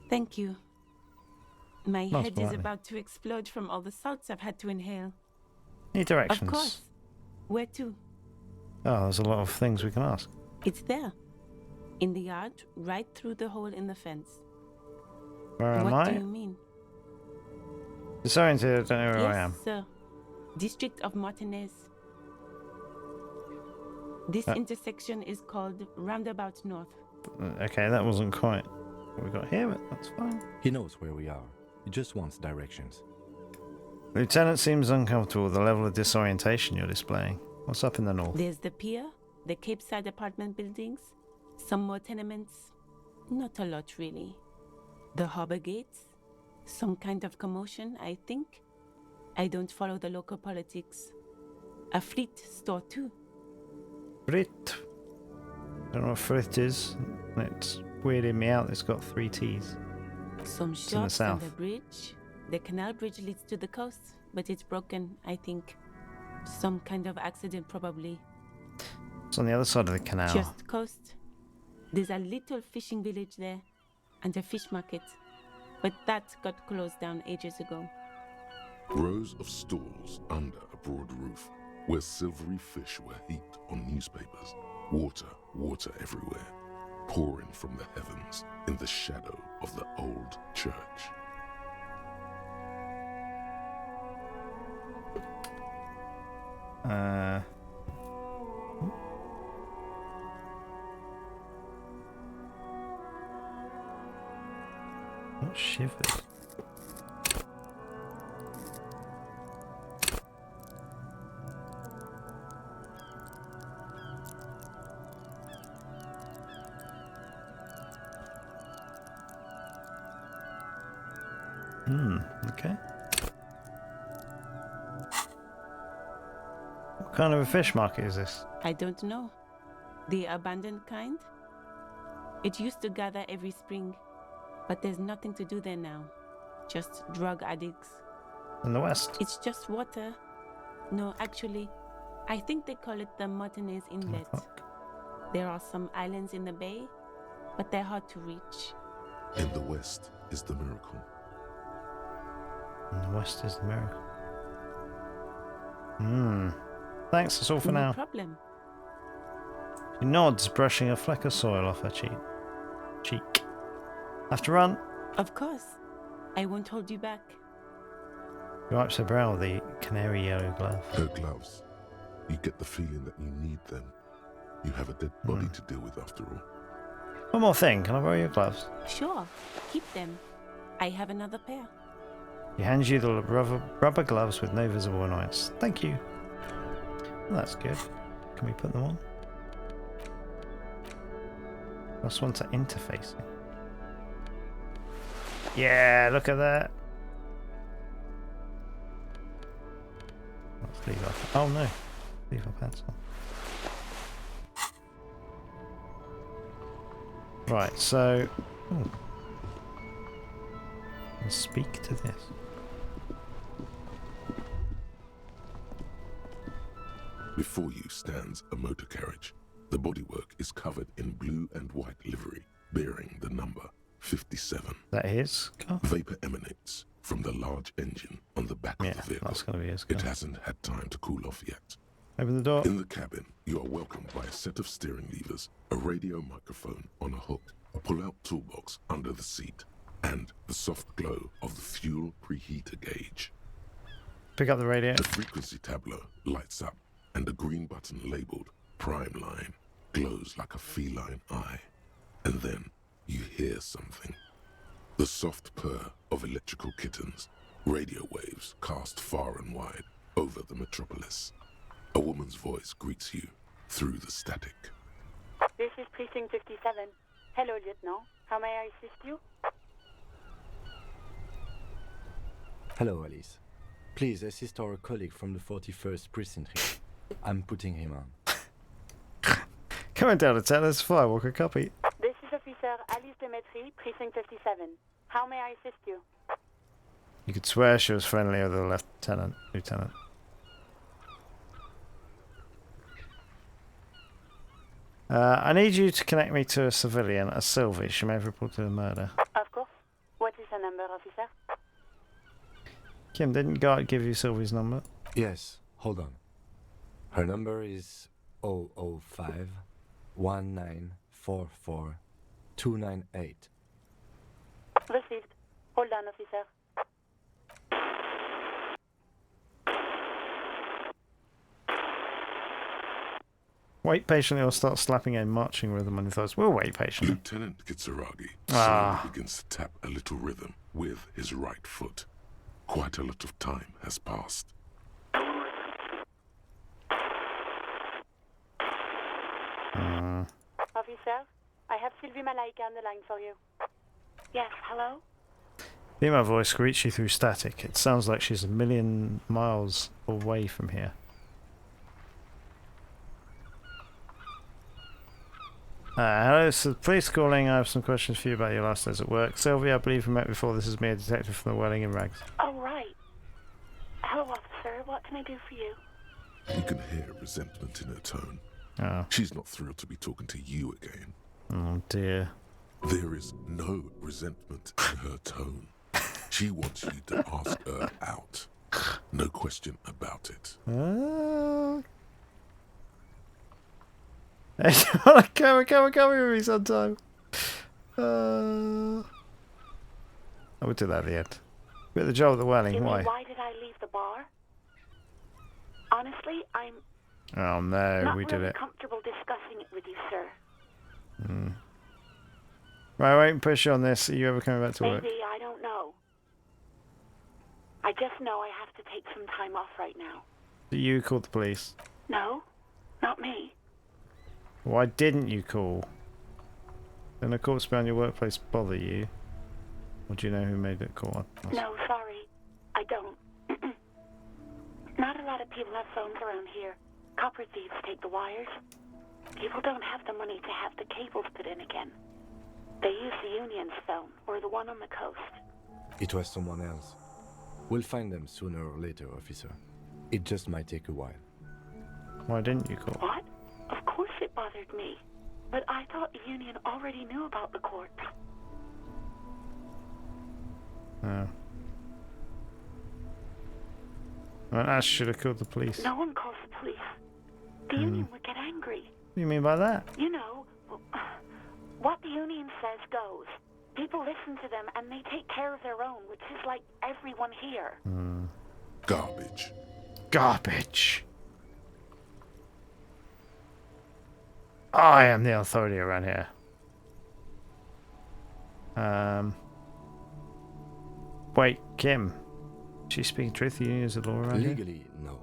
Thank you. My Most head is politely. about to explode from all the salts I've had to inhale. Any directions? Of course. Where to? Oh, there's a lot of things we can ask. It's there. In the yard, right through the hole in the fence. Where am What I? do you mean? Disoriented, I don't know where I am. Yes, sir. District of Martinez. This Uh. intersection is called Roundabout North. Okay, that wasn't quite what we got here, but that's fine. He knows where we are. He just wants directions. Lieutenant seems uncomfortable with the level of disorientation you're displaying. What's up in the north? There's the pier, the Cape Side apartment buildings, some more tenements. Not a lot, really. The harbor gates, some kind of commotion, I think. I don't follow the local politics. A fleet store, too. Frit. Don't know what frit is. It's weirding me out. It's got 3 T's. Some in the shops and a south. bridge. The canal bridge leads to the coast, but it's broken, I think. Some kind of accident, probably. It's on the other side of the canal. Just coast. There's a little fishing village there, and a fish market. But that got closed down ages ago. Rows of stalls under a broad roof, where silvery fish were heaped on newspapers. Water everywhere, pouring from the heavens in the shadow of the old church. Not shivered. Okay. What kind of a fish market is this? I don't know. The abandoned kind? It used to gather every spring, but there's nothing to do there now. Just drug addicts. In the west? It's just water. No, actually, I think they call it the Martinez Inlet. fuck? There are some islands in the bay, but they're hard to reach. In the west is the miracle. In the west is the miracle. Thanks, that's all for No now. problem. She nods, brushing a fleck of soil off her cheek. Have to run. Of course. I won't hold you back. She wipes her brow with the canary yellow glove. Her gloves. You get the feeling that you need them. You have a dead body to deal with after all. One more thing, can I borrow your gloves? Sure, keep them. I have another pair. He hands you the rubber gloves with no visible annoyance. Thank you. Well, that's good. Can we put them on? Plus one to interfacing. Yeah, look at that. Let's leave our... Oh no. Leave our pants on. Right, so... Let's speak to this. Before you stands a motor carriage. The bodywork is covered in blue and white livery, bearing the number 57. That his car? Vapor emanates from the large engine on the back of the vehicle. That's going to be his car. It hasn't had time to cool off yet. Open the door. In the cabin, you are welcomed by a set of steering levers, a radio microphone on a hook, a pull-out toolbox under the seat, and the soft glow of the fuel preheater gauge. Pick up the radio. The frequency tableau lights up, and the green button labeled Prime Line glows like a feline eye. And then you hear something. The soft purr of electrical kittens, radio waves cast far and wide over the metropolis. A woman's voice greets you through the static. This is Precinct 57. Hello, Lieutenant. How may I assist you? Hello, Alice. Please assist our colleague from the 41st Precinct here. I'm putting him on. Coming down to tell us, Firewalker copy. This is Officer Alice Demetri, Precinct 57. How may I assist you? You could swear she was friendly with the lieutenant. I need you to connect me to a civilian, a Sylvie. She may have reported a murder. Of course. What is her number, officer? Kim, didn't God give you Sylvie's number? Yes, hold on. Her number is 005 1944 298. Received. Hold on, officer. Wait patiently or start slapping a marching rhythm on your thighs. We'll wait patiently. Lieutenant Kitsuragi slowly begins to tap a little rhythm with his right foot. Quite a lot of time has passed. Officer, I have Sylvie Malaika on the line for you. Yes, hello? Female voice greets you through static. It sounds like she's a million miles away from here. Hello, so police calling. I have some questions for you about your last days at work. Sylvia, I believe we met before. This is me, a detective from the Welling in Rags. Oh, right. Hello, officer. What can I do for you? You can hear resentment in her tone. Oh. She's not thrilled to be talking to you again. Oh, dear. There is no resentment in her tone. She wants you to ask her out. No question about it. Come with me sometime. I would do that at the end. Quit the job at the Welling. You mean, Why? why did I leave the bar? Honestly, I'm Oh no, not we did really it. comfortable discussing it with you, sir. Right, I won't push you on this. Are you ever coming back to work? Maybe, I don't know. I just know I have to take some time off right now. You called the police. No, not me. Why didn't you call? Didn't a corpse behind your workplace bother you? Or do you know who made that call? No, sorry. I don't. Not a lot of people have phones around here. Copper thieves take the wires. People don't have the money to have the cables put in again. They use the Union's phone, or the one on the coast. It was someone else. We'll find them sooner or later, officer. It just might take a while. Why didn't you call? What? Of course it bothered me. But I thought the Union already knew about the corpse. Oh. Well, I should have called the police. No one calls the police. The Union would get angry. What do you mean by that? You know, what the Union says goes. People listen to them and they take care of their own, which is like everyone here. Garbage. Garbage. I am the authority around here. Wait, Kim. She's speaking truth. The Union is the law around here? Legally, no.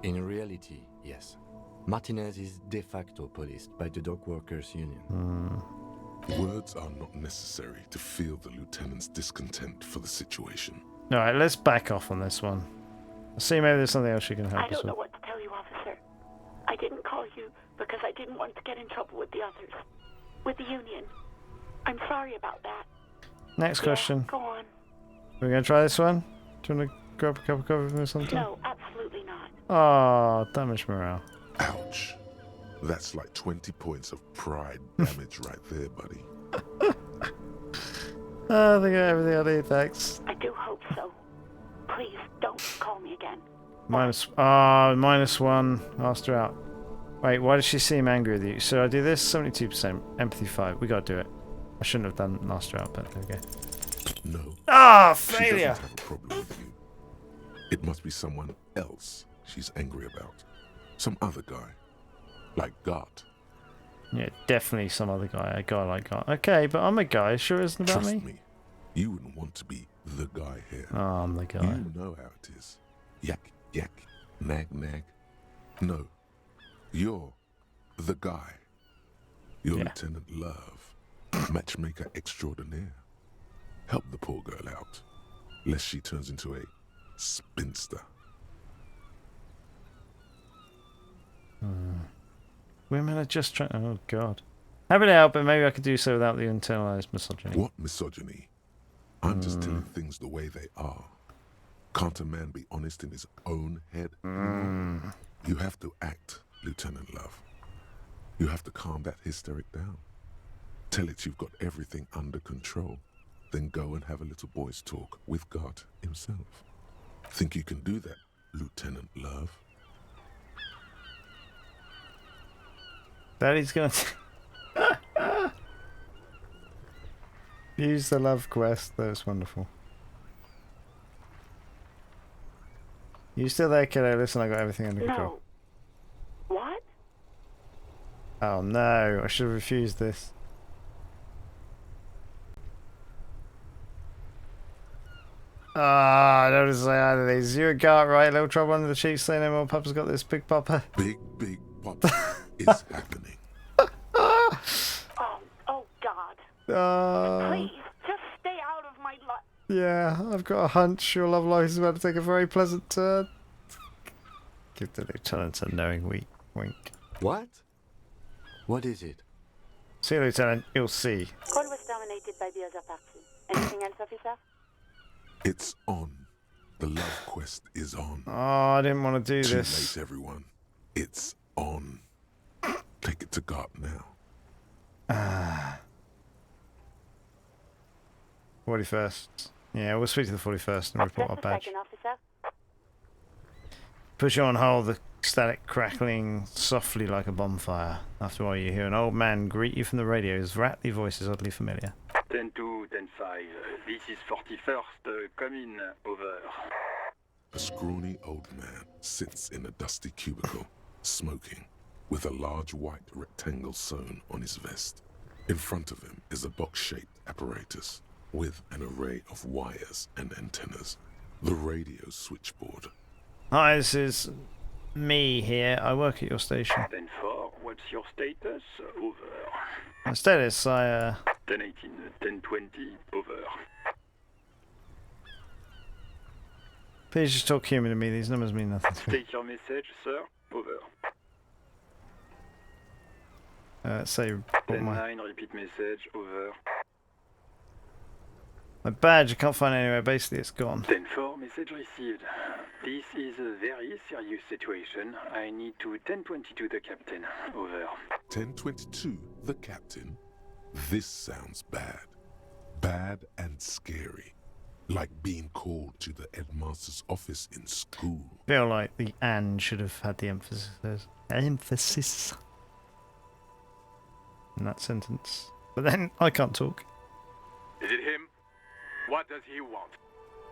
In reality, yes. Martinez is de facto policed by the Dock Workers Union. Words are not necessary to feel the lieutenant's discontent for the situation. Alright, let's back off on this one. See, maybe there's something else you can help I us don't know with. what to tell you, officer. I didn't call you because I didn't want to get in trouble with the others. With the Union. I'm sorry about that. Next question. Go on. We're going to try this one? Do you want to grab a cup of coffee with me sometime? No, absolutely not. Oh, damage morale. Ouch. That's like 20 points of pride damage right there, buddy. I think I got everything I need, thanks. I do hope so. Please don't call me again. -1. Asked her out. Wait, why does she seem angry with you? So I do this, 72%, empathy 5. We gotta do it. I shouldn't have done asked her out, but there we go. No. Ah, She failure! doesn't have a problem with you. It must be someone else she's angry about. Some other guy. Like Gart. Yeah, definitely some other guy. A guy like Gart. Okay, but I'm a guy. Sure isn't about Trust me? me, you wouldn't want to be the guy here. Oh, I'm the guy. You know how it is. Yak, yak, nag, nag. No, you're the guy. You're Yeah. Lieutenant Love, matchmaker extraordinaire. Help the poor girl out, lest she turns into a spinster. Women are just trying. Oh, God. Happy to help, but maybe I could do so without the internalized misogyny. What misogyny? I'm just telling things the way they are. Can't a man be honest in his own head? You have to act, Lieutenant Love. You have to calm that hysteric down. Tell it you've got everything under control. Then go and have a little boys' talk with God himself. Think you can do that, Lieutenant Love? Daddy's gonna use the love quest. That was wonderful. You still there, kiddo? Listen, I got everything under control. No. What? Oh no, I should have refused this. Ah, I don't say either of these. You and Gart, right? Little trouble under the cheeks. Say no more. Papa's got this. Big Papa. Big Papa is happening. Oh God. Please, just stay out of my life. Yeah, I've got a hunch your love life is about to take a very pleasant turn. Give the lieutenant a knowing wink. What? What is it? See, Lieutenant, you'll see. Call was terminated by the other party. Anything else, officer? It's on. The love quest is on. Oh, I didn't want to do Too this. late, everyone. It's on. Take it to God now. 41st. Yeah, we'll speak to the 41st and report our Just a badge. second, officer. Push you on hold, the static crackling softly like a bonfire. After all, you hear an old man greet you from the radio. His rattly voice is oddly familiar. 10-2, 10-5. This is 41st. Come in. Over. A scrawny old man sits in a dusty cubicle, smoking, with a large white rectangle sewn on his vest. In front of him is a box-shaped apparatus with an array of wires and antennas. The radio switchboard. Hi, this is me here. I work at your station. 10-4. What's your status? Over. My status, 10-18. 10-20. Over. Please just talk human to me. These numbers mean nothing to me. Take your message, sir. Over. Say, what my 10-9. Repeat message. Over. badge, I can't find it anywhere. Basically, it's gone. 10-4. Message received. This is a very serious situation. I need to 10-22 the captain. Over. 1022, the captain. This sounds bad. Bad and scary. Like being called to the headmaster's office in school. Feel like the "and" should have had the emphasis in that sentence. But then I can't talk. Is it him? What does he want?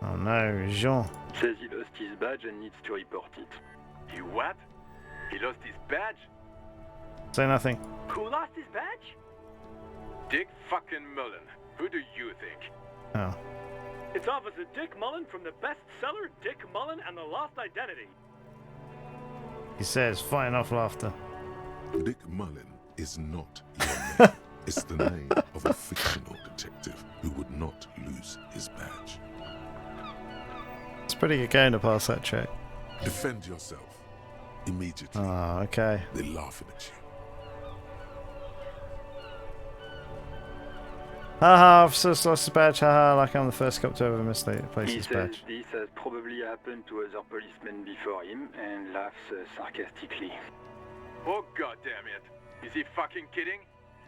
Oh no, Jean. Says he lost his badge and needs to report it. He what? He lost his badge? Say nothing. Who lost his badge? Dick fucking Mullen. Who do you think? Oh. It's Officer Dick Mullen from the bestseller Dick Mullen and the Lost Identity. He says, fighting off laughter. Dick Mullen is not your name. It's the name of a fictional detective who would not lose his badge. It's pretty good going to pass that check. Defend yourself. Immediately. Oh, okay. They're laughing at you. Haha, officer's lost his badge. Haha, like I'm the first cop to ever misplace He his says badge. this has probably happened to other policemen before him and laughs sarcastically. Oh god damn it. Is he fucking kidding?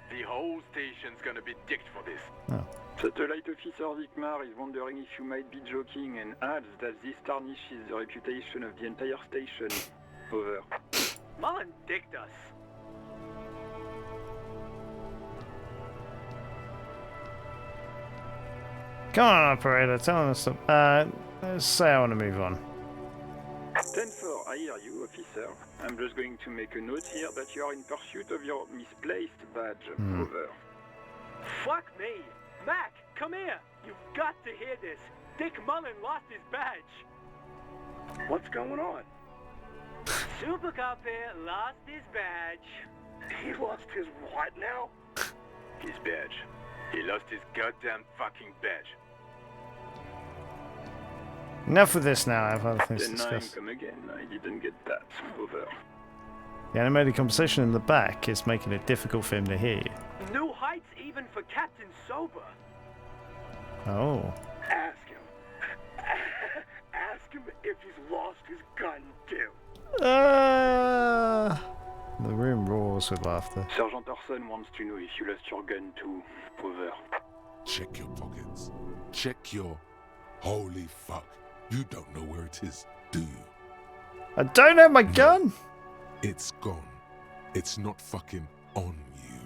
The whole station's gonna be dicked for this. Oh. Satellite Officer Vicmar is wondering if you might be joking and adds that this tarnishes the reputation of the entire station. Over. Mullen dicked us. Come on, operator, tell them to stop. Let's say I want to move on. 10-4, I hear you, officer. I'm just going to make a note here that you are in pursuit of your misplaced badge. Over. Fuck me. Mac, come here. You've got to hear this. Dick Mullen lost his badge. What's going on? Super Cop here lost his badge. He lost his what now? His badge. He lost his goddamn fucking badge. Enough with this now. I have other things to 10-9, discuss. come again. I didn't get that. Over. The animated conversation in the back is making it difficult for him to hear you. New heights even for Captain Sober. Oh. Ask him. Ask him if he's lost his gun too. The room roars with laughter. Sergeant Orson wants to know if you lost your gun too. Over. Check your pockets. Check your... Holy fuck. You don't know where it is, do you? I don't have my gun! It's gone. It's not fucking on you.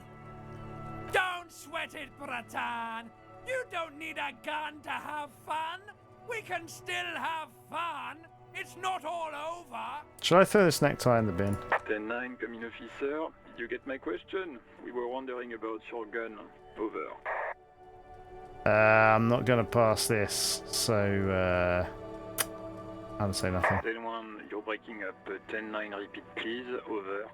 Don't sweat it, Bratan. You don't need a gun to have fun. We can still have fun. It's not all over. Should I throw this necktie in the bin? 10-9, come in, officer. Did you get my question? We were wondering about your gun. Over. I'm not going to pass this, so I'll say nothing. 10-1, you're breaking up. 10-9, repeat please. Over.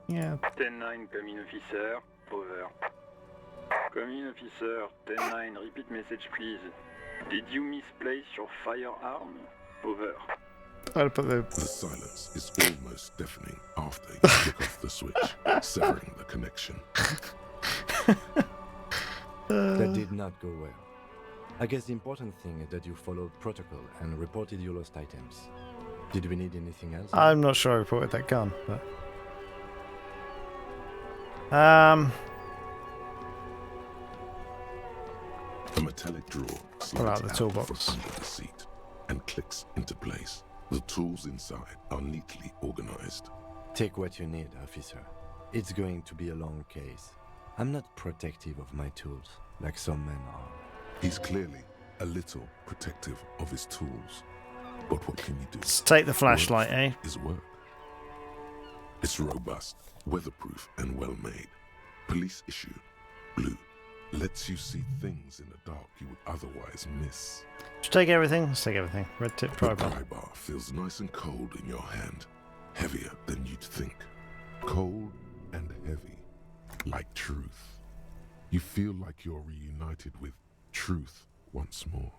Yeah. 10-9, come in, officer. Over. Come in, officer. 10-9, repeat message please. Did you misplace your firearm? Over. I'll put the silence is almost deafening after you flick off the switch, severing the connection. That did not go well. I guess the important thing is that you followed protocol and reported your lost items. Did we need anything else? I'm not sure I reported that gun, but... A metallic drawer Pull out slides the out toolbox. from under the seat and clicks into place. The tools inside are neatly organized. Take what you need, officer. It's going to be a long case. I'm not protective of my tools, like some men are. He's clearly a little protective of his tools. But what can you do? Let's take the flashlight, Work eh? is work. It's robust, weatherproof, and well-made. Police issue, blue, lets you see things in the dark you would otherwise miss. Should we take everything? Let's take everything. Red tip The pry bar. pry bar feels nice and cold in your hand, heavier than you'd think. Cold and heavy, like truth. You feel like you're reunited with truth once more.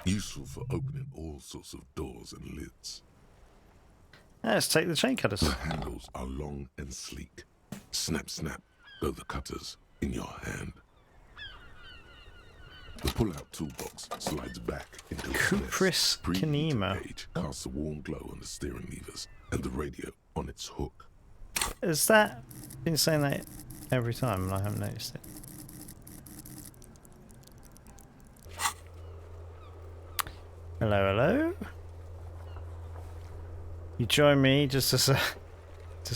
Useful for opening all sorts of doors and lids. Let's take the chain cutters. The handles are long and sleek. Snap, snap, go the cutters in your hand. The pull-out toolbox slides back into its Kupris nest. Kinema. Page casts a warm glow on the steering levers and the radio on its hook. Has that been saying that every time and I haven't noticed it? Hello, hello. You join me just as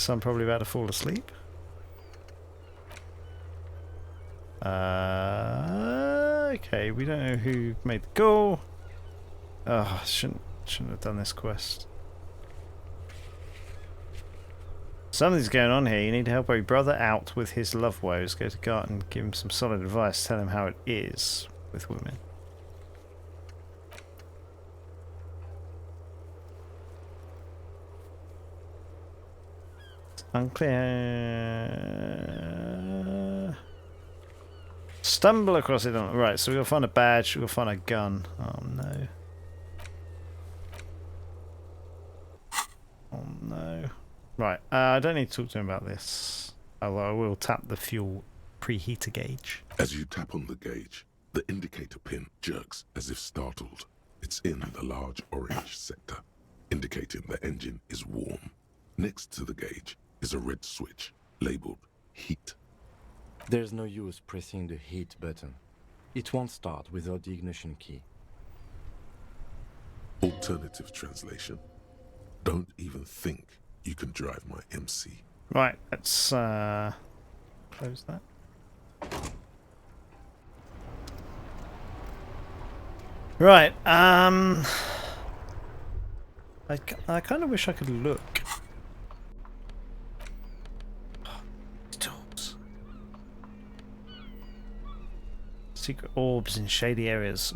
I'm probably about to fall asleep. Okay, we don't know who made the call. Oh, shouldn't have done this quest. Something's going on here. You need to help your brother out with his love woes. Go to Garten, give him some solid advice. Tell him how it is with women. It's unclear. Stumble across it. Right, so we'll find a badge. We'll find a gun. Oh no. Oh no. Right, I don't need to talk to him about this. Although I will tap the fuel preheater gauge. As you tap on the gauge, the indicator pin jerks as if startled. It's in the large orange sector, indicating the engine is warm. Next to the gauge, is a red switch labeled heat. There's no use pressing the heat button. It won't start without the ignition key. Alternative translation. Don't even think you can drive my MC. Right, let's close that. Right, I kind of wish I could look. Tools. Secret orbs in shady areas.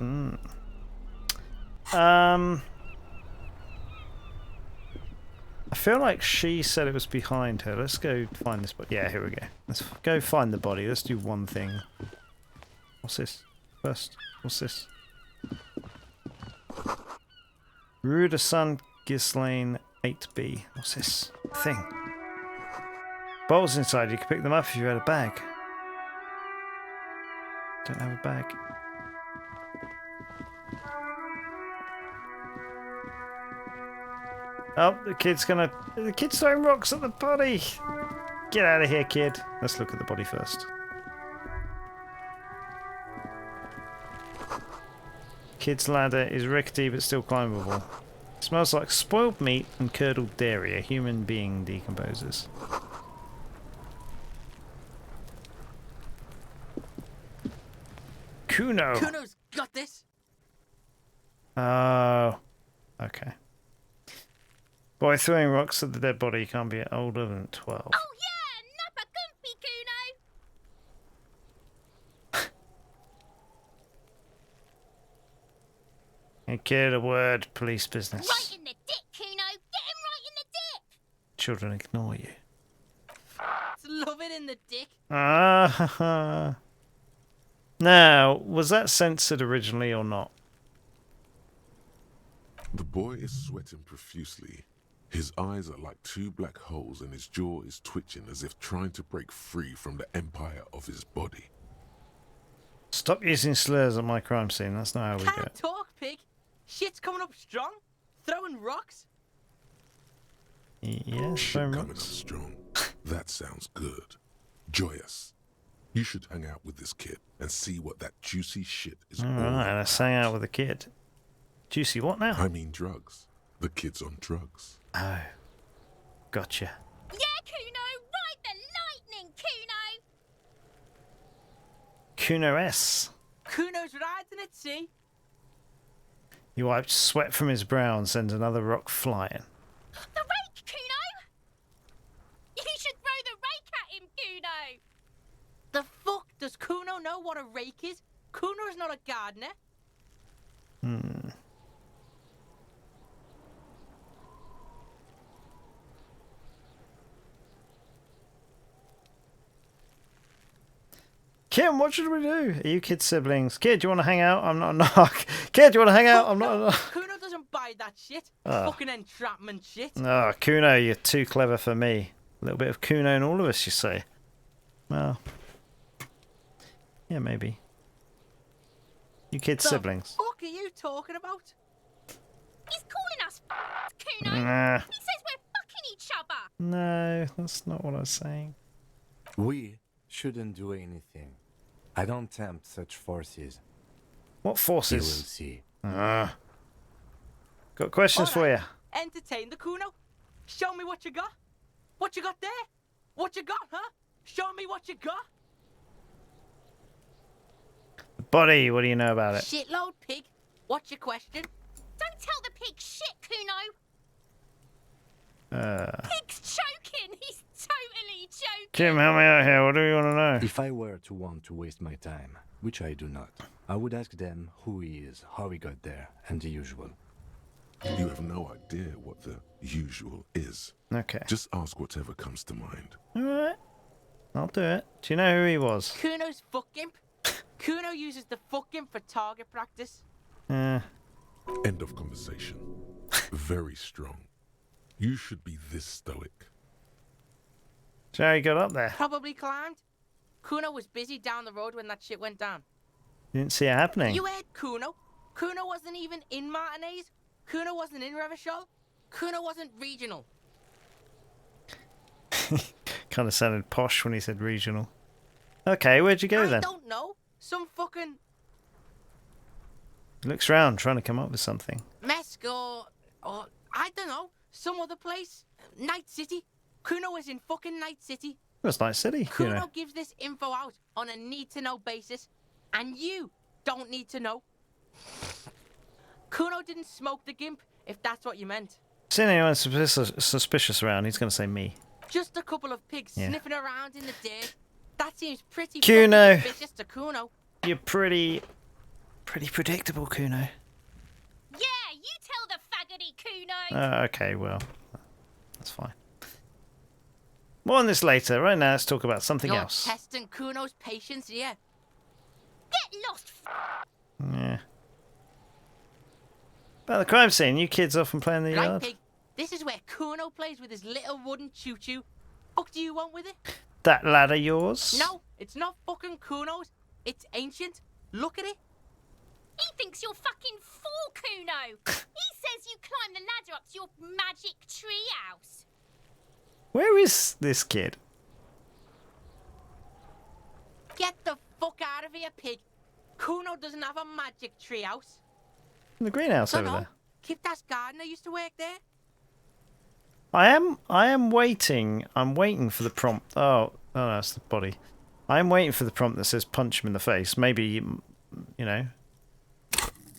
I feel like she said it was behind her. Let's go find this body. Yeah, here we go. Let's go find the body. Let's do one thing. What's this? First, what's this? Rue de Sun Ghislaine 8B. What's this thing? Bowls inside. You can pick them up if you had a bag. Don't have a bag. Oh, the kid's throwing rocks at the body. Get out of here, kid. Let's look at the body first. Kid's ladder is rickety but still climbable. Smells like spoiled meat and curdled dairy. A human being decomposes. Kuno. Kuno's got this. Oh, okay. Boy throwing rocks at the dead body can't be older than 12. Oh yeah, Nappa Gumpy Kuno. Hey kid, a word. Police business. Right in the dick, Kuno. Get him right in the dick. Children ignore you. Love it in the dick. Ah. Now, was that censored originally or not? The boy is sweating profusely. His eyes are like two black holes and his jaw is twitching as if trying to break free from the empire of his body. Stop using slurs at my crime scene. That's not how we do Can't it. talk, pig. Shit's coming up strong. Throwing rocks. Yes, Shit coming up strong. That sounds good. Joyous. You should hang out with this kid and see what that juicy shit is all Alright, about. let's hang out with the kid. Juicy what now? I mean drugs. The kid's on drugs. Oh. Gotcha. Yeah, Kuno. Ride the lightning, Kuno. Kuno S. Kuno's riding it, see? He wipes sweat from his brow and sends another rock flying. The rake, Kuno. You should throw the rake at him, Kuno. The fuck? Does Kuno know what a rake is? Kuno's not a gardener. Kim, what should we do? Are you kid siblings? Kid, do you want to hang out? I'm not a knock. Kid, do you want to hang out? I'm not a knock. Kuno doesn't buy that shit. Oh. Fucking entrapment shit. Oh, Kuno, you're too clever for me. A little bit of Kuno in all of us, you say? Well, yeah, maybe. You kid The siblings. fuck are you talking about? He's calling us Kuno. Nah. He says we're fucking each other. No, that's not what I was saying. We shouldn't do anything. I don't tempt such forces. What You will forces? see. Got questions for you. Entertain the Kuno. Show me what you got. What you got there? What you got, huh? Show me what you got. Buddy, what do you know about it? Shitload, pig. What's your question? Don't tell the pig shit, Kuno. Pig's choking. He's totally choking. Kim, help me out here. What do you want to know? If I were to want to waste my time, which I do not, I would ask them who he is, how he got there, and the usual. You have no idea what the usual is. Okay. Just ask whatever comes to mind. Alright. I'll do it. Do you know who he was? Kuno's fuck imp. Kuno uses the fuck imp for target practice. End of conversation. Very strong. You should be this stoic. So how he got up there? Probably climbed. Kuno was busy down the road when that shit went down. Didn't see it happening. You heard Kuno? Kuno wasn't even in Martinez. Kuno wasn't in Revachol. Kuno wasn't regional. Kind of sounded posh when he said regional. Okay, where'd you go I then? don't know. Some fucking He looks round, trying to come up with something. Mesk or I don't know. Some other place. Night City. Kuno is in fucking Night City. It was Night City, you know. Kuno gives this info out on a need-to-know basis, and you don't need to know. Kuno didn't smoke the gimp, if that's what you meant. Seen anyone suspicious around, he's going to say me. Just a couple of pigs Yeah. sniffing around in the dirt. That seems pretty Kuno. fucking suspicious to Kuno. You're pretty predictable, Kuno. Yeah, you tell the faggoty Kuno. Okay, well, that's fine. More on this later. Right now, let's talk about something You're else. testing Kuno's patience here. Get lost. Yeah. About the crime scene, you kids often play in the Right, yard? pig. This is where Kuno plays with his little wooden choo-choo. What do you want with it? That ladder yours? No, it's not fucking Kuno's. It's ancient. Look at it. He thinks you're fucking fool, Kuno. He says you climb the ladder up to your magic tree house. Where is this kid? Get the fuck out of here, pig. Kuno doesn't have a magic treehouse. In the greenhouse over No, there. Kiptas gardener used to work there. I am waiting. I'm waiting for the prompt. Oh, no, that's the body. I am waiting for the prompt that says punch him in the face. Maybe, you know.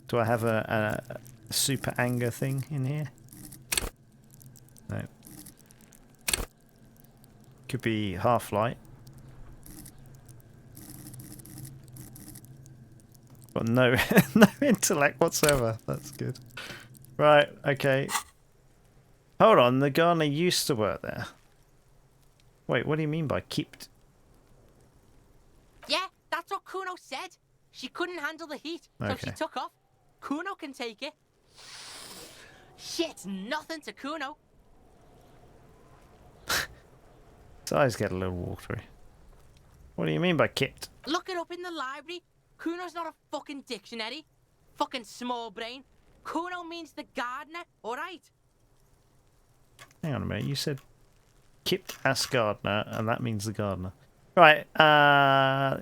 Do I have a super anger thing in here? No. Could be half-light. But no, no intellect whatsoever. That's good. Right, okay. Hold on, the gardener used to work there. Wait, what do you mean by kept? Yeah, that's what Kuno said. She couldn't handle the heat, so she Okay. took off. Kuno can take it. Shit's nothing to Kuno. His eyes get a little watery. What do you mean by kept? Look it up in the library. Kuno's not a fucking dictionary. Fucking small brain. Kuno means the gardener, alright? Hang on a minute, you said kept as gardener, and that means the gardener. Right,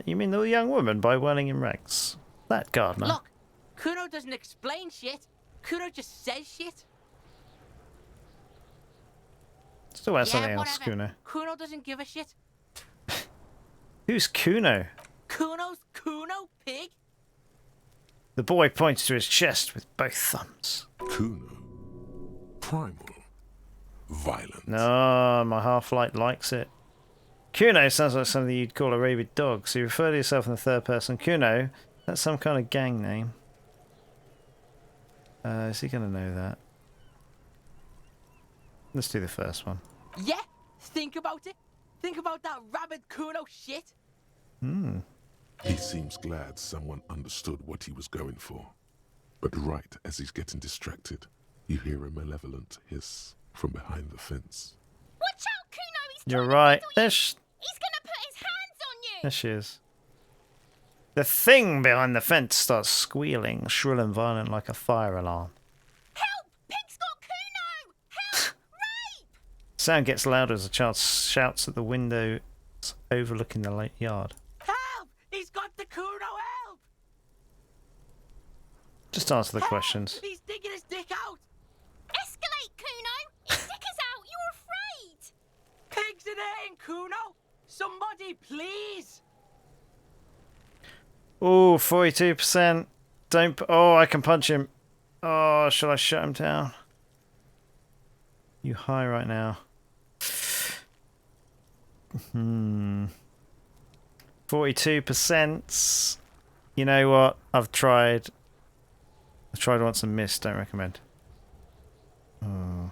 you mean the young woman by whirling in rags? That gardener? Look, Kuno doesn't explain shit. Kuno just says shit. Still about Yeah, something else, whatever. Kuno. Kuno doesn't give a shit. Who's Kuno? Kuno's Kuno, pig. The boy points to his chest with both thumbs. Kuno. Primal. Violent. No, my half-light likes it. Kuno sounds like something you'd call a rabid dog, so you refer to yourself in the third person. Kuno, that's some kind of gang name. Is he going to know that? Let's do the first one. Yeah, think about it. Think about that rabid Kuno shit. Hmm. He seems glad someone understood what he was going for. But right as he's getting distracted, you hear a malevolent hiss from behind the fence. Watch out, Kuno. He's You're trying to right. fiddle There, you. He's gonna put his hands on you. there she is. The thing behind the fence starts squealing, shrill and violent like a fire alarm. Help! Pig's got Kuno! Help! Rape! Sound gets louder as a child shouts at the window overlooking the late yard. Help! He's got the Kuno, help! Just answer the Help! questions. He's digging his dick out! Escalate, Kuno! His dick is out! You're afraid! Pigs in here, Kuno! Somebody, please! Oh, 42%. Don't. Oh, I can punch him. Oh, shall I shut him down? You high right now. 42%. You know what? I've tried once and missed. Don't recommend. Oh.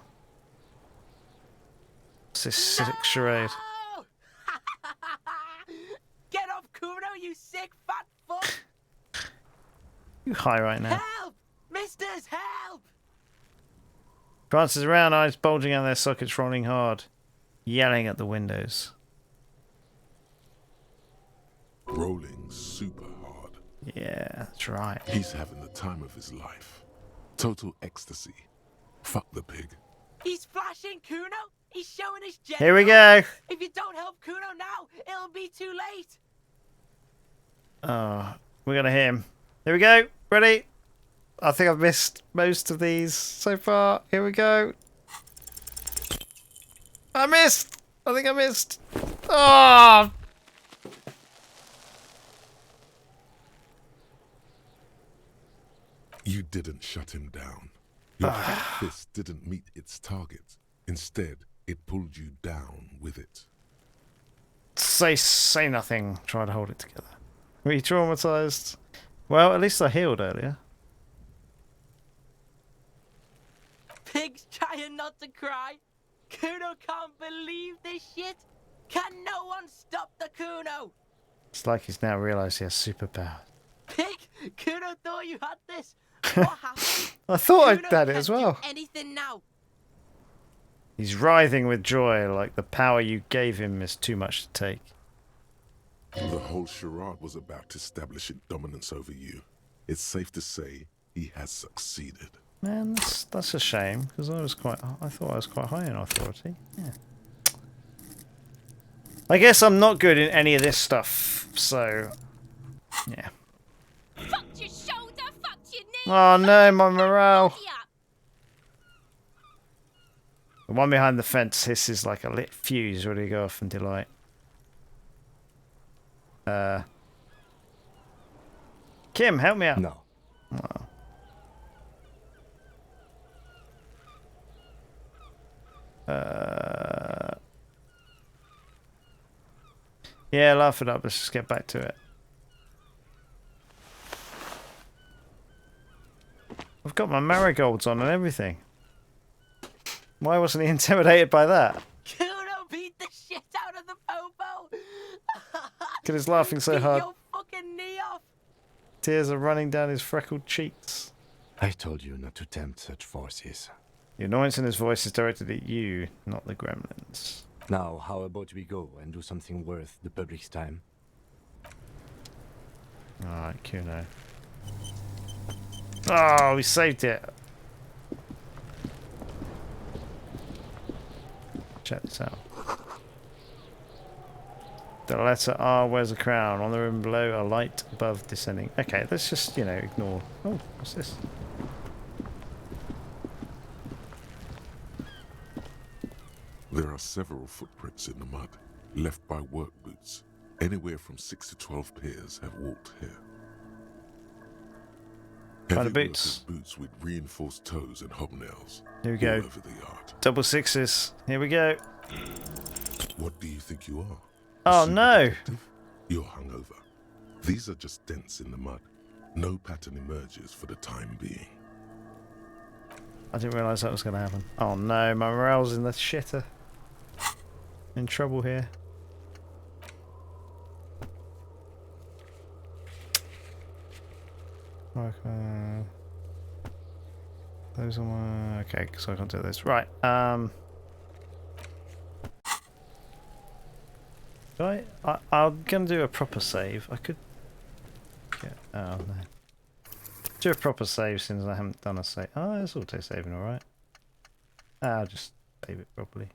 What's this civic charade? No! Get up, Kuno, you sick fat fuck! You high right now. Help! Misters, help! Glances around, eyes bulging out their sockets, rolling hard, yelling at the windows. Rolling super hard. Yeah, that's right. He's having the time of his life. Total ecstasy. Fuck the pig. He's flashing Kuno. He's showing his jet. Here we go. If you don't help Kuno now, it'll be too late. Oh, we're gonna hit him. Here we go. Ready? I think I've missed most of these so far. Here we go. I missed. I think I missed. Oh. You didn't shut him down. Your fat fist didn't meet its target. Instead, it pulled you down with it. Say nothing. Try to hold it together. Were you traumatized? Well, at least I healed earlier. Pig's trying not to cry. Kuno can't believe this shit. Can no one stop the Kuno? It's like he's now realised he has superpowers. Pig, Kuno thought you had this. What happened? I thought Kuno I'd had it can't as do well. Anything now? He's writhing with joy, like the power you gave him is too much to take. The whole charade was about to establish its dominance over you. It's safe to say he has succeeded. Man, that's a shame because I thought I was quite high in authority. Yeah. I guess I'm not good in any of this stuff, so yeah. Fucked your shoulder, fucked your knee. Oh no, my morale. The one behind the fence hisses like a lit fuse ready to go off in delight. Kim, help me out. No. Oh. Yeah, laugh it up. Let's just get back to it. I've got my marigolds on and everything. Why wasn't he intimidated by that? Kuno beat the shit out of the popo. Because he's laughing so Beat hard. your fucking knee off. Tears are running down his freckled cheeks. I told you not to tempt such forces. The annoyance in his voice is directed at you, not the gremlins. Now, how about we go and do something worth the public's time? Alright, Kuno. Oh, we saved it. Check this out. The letter R wears a crown. On the room below, a light above descending. Okay, let's just, ignore. Oh, what's this? There are several footprints in the mud, left by work boots. Anywhere from 6 to 12 pairs have walked here. By the Heavy boots. workers' boots with reinforced toes and hobnails. Here we go. All over the yard. Double sixes. Here we go. What do you think you are? Oh, Super no. detective? You're hungover. These are just dents in the mud. No pattern emerges for the time being. I didn't realise that was going to happen. Oh no, my morale's in the shitter. In trouble here. Okay. Those are my... Okay, so I can't do this. Right, I'm going to do a proper save. I could... Get... Oh no. Do a proper save since I haven't done a save. Oh, it's auto-saving alright. I'll just save it properly.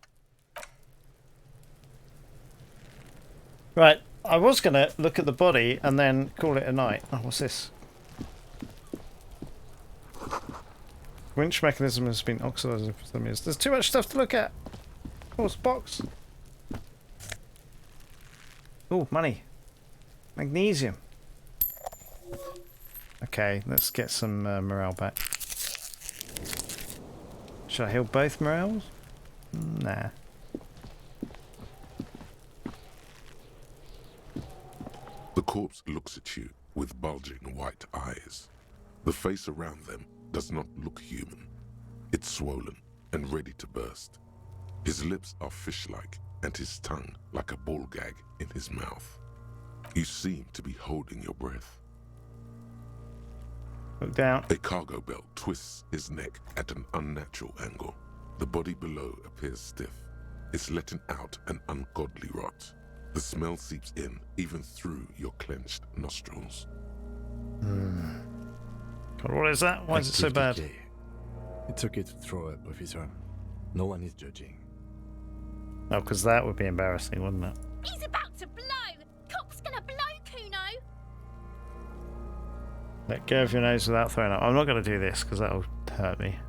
Right, I was going to look at the body and then call it a night. Oh, what's this? Winch mechanism has been oxidizing for some years. There's too much stuff to look at. What's box? Oh, money. Magnesium. Okay, let's get some morale back. Should I heal both morales? Nah. The corpse looks at you with bulging white eyes. The face around them does not look human. It's swollen and ready to burst. His lips are fish-like and his tongue like a ball gag in his mouth. You seem to be holding your breath. Look down. A cargo belt twists his neck at an unnatural angle. The body below appears stiff. It's letting out an ungodly rot. The smell seeps in even through your clenched nostrils. God, what is that? Why is it so bad? It's okay to throw up, officer. No one is judging. Oh, because that would be embarrassing, wouldn't it? He's about to blow. Cop's gonna blow, Kuno. Let go of your nose without throwing up. I'm not going to do this because that'll hurt me.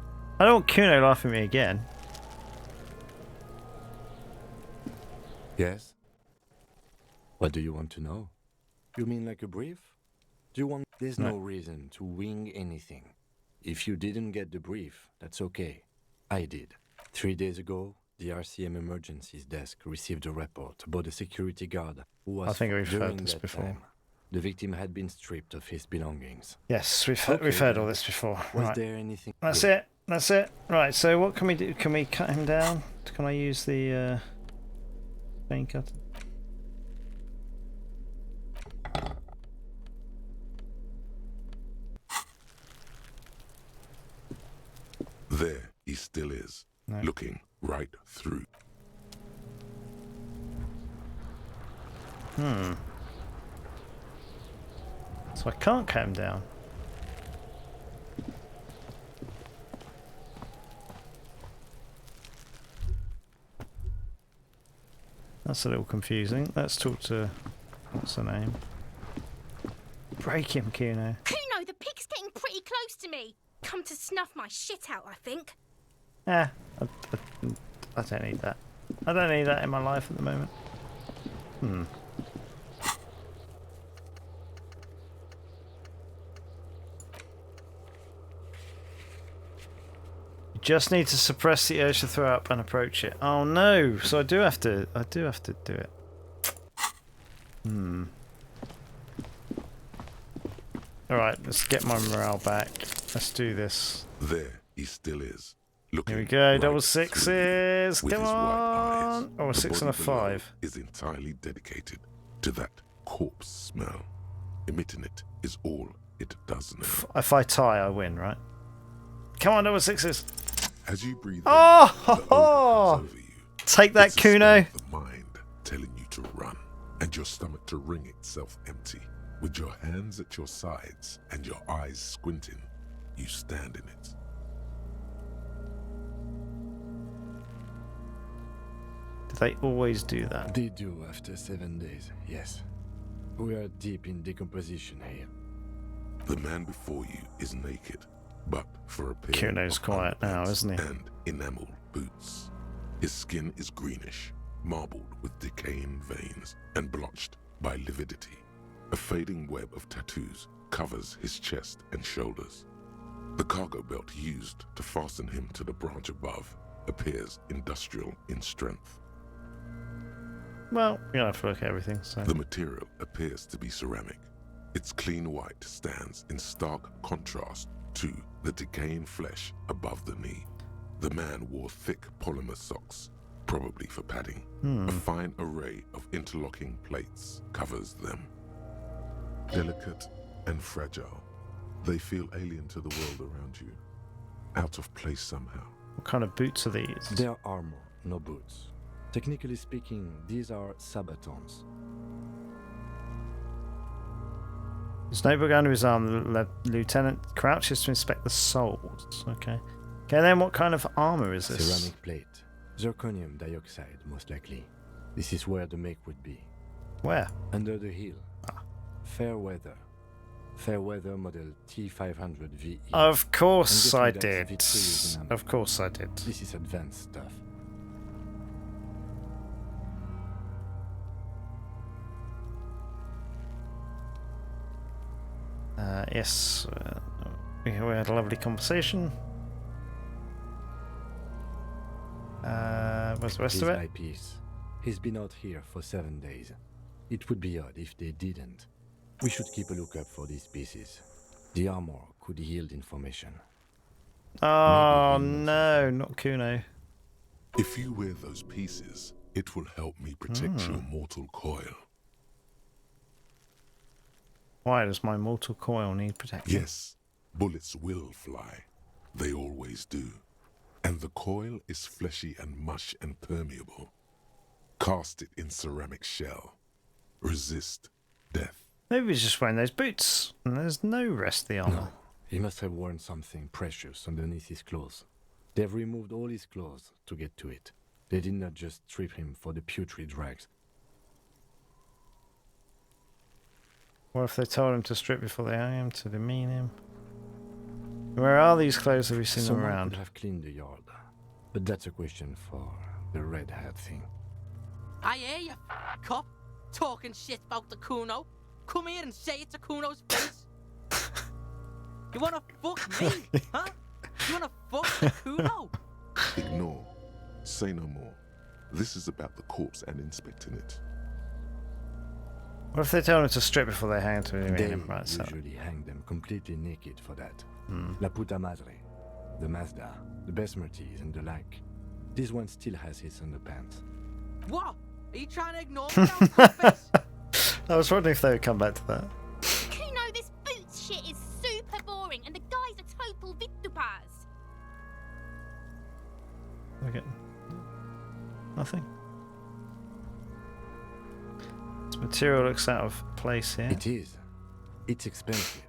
I don't want Kuno laughing at me again. Yes? What do you want to know? You mean like a brief? Do you want... There's no reason to wing anything. If you didn't get the brief, that's okay. I did. 3 days ago, the RCM Emergencies Desk received a report about a security guard who was... I think we've heard during this that before. time, the victim had been stripped of his belongings. Yes, we've Okay, heard all this before. Was Right. there anything... That's it. That's it. Right, so what can we do? Can we cut him down? Can I use the vein cutter? There he still is, No. looking right through. So I can't cut him down. That's a little confusing. Let's talk to... What's her name? Break him, Kuno. Kuno, the pig's getting pretty close to me. Come to snuff my shit out, I think. I don't need that. I don't need that in my life at the moment. You just need to suppress the urge to throw up and approach it. Oh no! So I do have to do it. Alright, let's get my morale back. Let's do this. There he still is, looking Here we go, right double through sixes. with Come his white eyes. on! Oh, a The 6 and a body below 5. is entirely dedicated to that corpse smell. Emitting it is all it does now. If I tie, I win, right? Come on, double sixes. As you breathe Oh, in, the odor comes over you. Take that, It's a smell Kuno. of the mind telling you to run, and your stomach to wring itself empty. With your hands at your sides and your eyes squinting, you stand in it. Do they always do that? They do after 7 days, yes. We are deep in decomposition here. The man before you is naked, but for a pair Kuno's of quiet now, underpants isn't he? and enamel boots. His skin is greenish, marbled with decaying veins and blotched by lividity. A fading web of tattoos covers his chest and shoulders. The cargo belt used to fasten him to the branch above appears industrial in strength. Well, you don't have to look at everything, so... The material appears to be ceramic. Its clean white stands in stark contrast to the decaying flesh above the knee. The man wore thick polymer socks, probably for padding. A fine array of interlocking plates covers them. Delicate and fragile, they feel alien to the world around you, out of place somehow. What kind of boots are these? They are armor, no boots. Technically speaking, these are sabatons. His notebook under his arm, the lieutenant crouches to inspect the soles. Okay. Okay, then what kind of armor is this? Ceramic plate. Zirconium dioxide, most likely. This is where the make would be. Where? Under the hill. Fair weather. Fair weather model T500VE. Of course I'm I guessing that's did. Vitruvius enamel. Of course I did. This is advanced stuff. Yes. We had a lovely conversation. What's the rest His of it? eyepiece. He's been out here for 7 days. It would be odd if they didn't. We should keep a lookout for these pieces. The armor could yield information. Oh Maybe he knows no, not Kuno. If you wear those pieces, it will help me protect your mortal coil. Why does my mortal coil need protection? Yes, bullets will fly. They always do. And the coil is fleshy and mush and permeable. Cast it in ceramic shell. Resist death. Maybe he's just wearing those boots, and there's no rest of the armor. No, he must have worn something precious underneath his clothes. They've removed all his clothes to get to it. They did not just strip him for the putrid rags. What if they told him to strip before they hang him, to demean him? Where are these clothes? Have you seen them Someone around? could have cleaned the yard, but that's a question for the red hat thing. I hear you, cop, talking shit about the Kuno. Come here and say it to Kuno's face. You wanna fuck me, huh? You wanna fuck the Kuno? Ignore. Say no more. This is about the corpse and inspecting it. What if they told him to strip before they hang him, to demean They him? Right, so. usually hang them completely naked for that. Hmm. La puta madre, the Mazda, the Besmerties and the like. This one still has his underpants. What? Are you trying to ignore me now, face? I was wondering if they would come back to that. Kuno, this boots shit is super boring, and the guy's a total vitupaz. Okay. Nothing. This material looks out of place here. It is. It's expensive.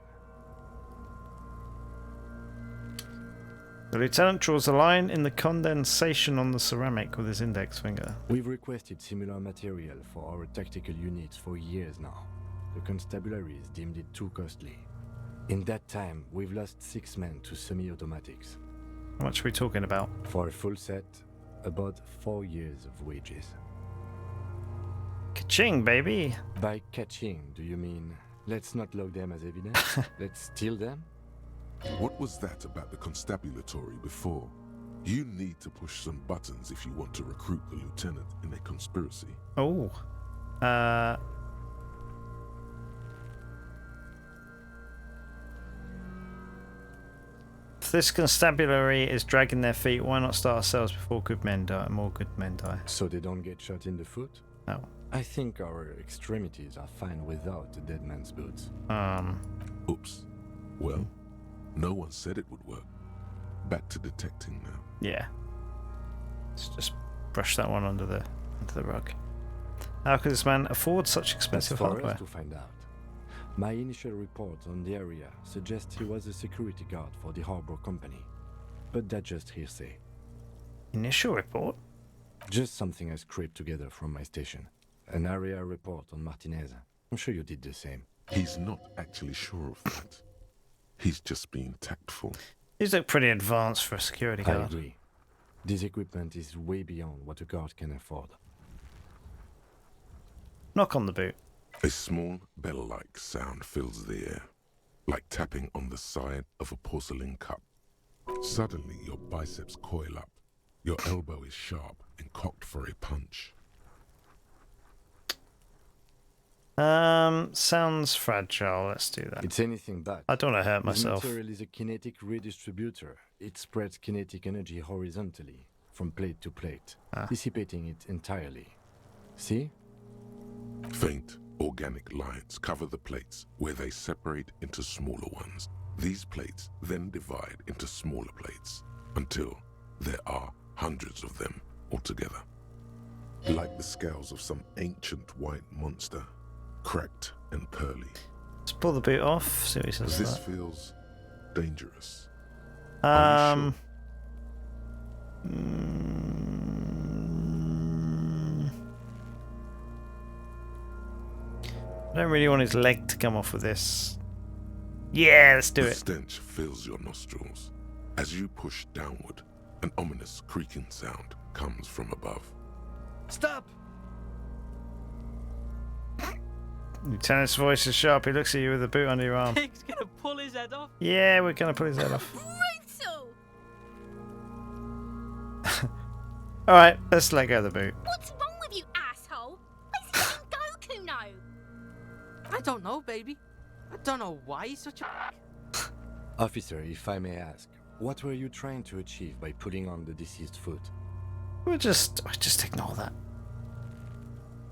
The lieutenant draws a line in the condensation on the ceramic with his index finger. We've requested similar material for our tactical units for years now. The constabularies deemed it too costly. In that time, we've lost 6 men to semi-automatics. How much are we talking about? For a full set, about 4 years of wages. Ka-ching, baby! By catching, do you mean let's not log them as evidence? Let's steal them? What was that about the constabulatory before? You need to push some buttons if you want to recruit the lieutenant in a conspiracy. Oh. If this constabulary is dragging their feet, why not start ourselves before good men die? More good men die. So they don't get shot in the foot? No. I think our extremities are fine without the dead man's boots. Oops. Well, no one said it would work. Back to detecting now. Yeah. Let's just brush that one under the rug. How could this man afford such expensive That's for hardware? us to find out. My initial report on the area suggests he was a security guard for the harbor company. But that's just hearsay. Initial report? Just something I scraped together from my station. An area report on Martinez. I'm sure you did the same. He's not actually sure of that. He's just being tactful. These look pretty advanced for a security I guard. agree. This equipment is way beyond what a guard can afford. Knock on the boot. A small bell-like sound fills the air, like tapping on the side of a porcelain cup. Suddenly, your biceps coil up. Your elbow is sharp and cocked for a punch. Sounds fragile. Let's do that. It's anything but. I don't want to hurt This myself. material is a kinetic redistributor. It spreads kinetic energy horizontally, from plate to plate, dissipating it entirely. See? Faint, organic lines cover the plates where they separate into smaller ones. These plates then divide into smaller plates until there are hundreds of them altogether. Like the scales of some ancient white monster, cracked and pearly. Let's pull the boot off. See what he says. This to feels dangerous. that. Are you sure? I don't really want his leg to come off with this. Yeah, let's do The it. stench fills your nostrils. As you push downward, an ominous creaking sound comes from above. Stop! Lieutenant's voice is sharp. He looks at you with the boot under your arm. Pig's gonna pull his head off. Yeah, we're going to pull his head off. Brutal! Alright, let's let go of the boot. What's wrong with you, asshole? Where's he letting go, Kuno? I don't know, baby. I don't know why he's such a... Officer, if I may ask, what were you trying to achieve by putting on the deceased foot? We'll just ignore that.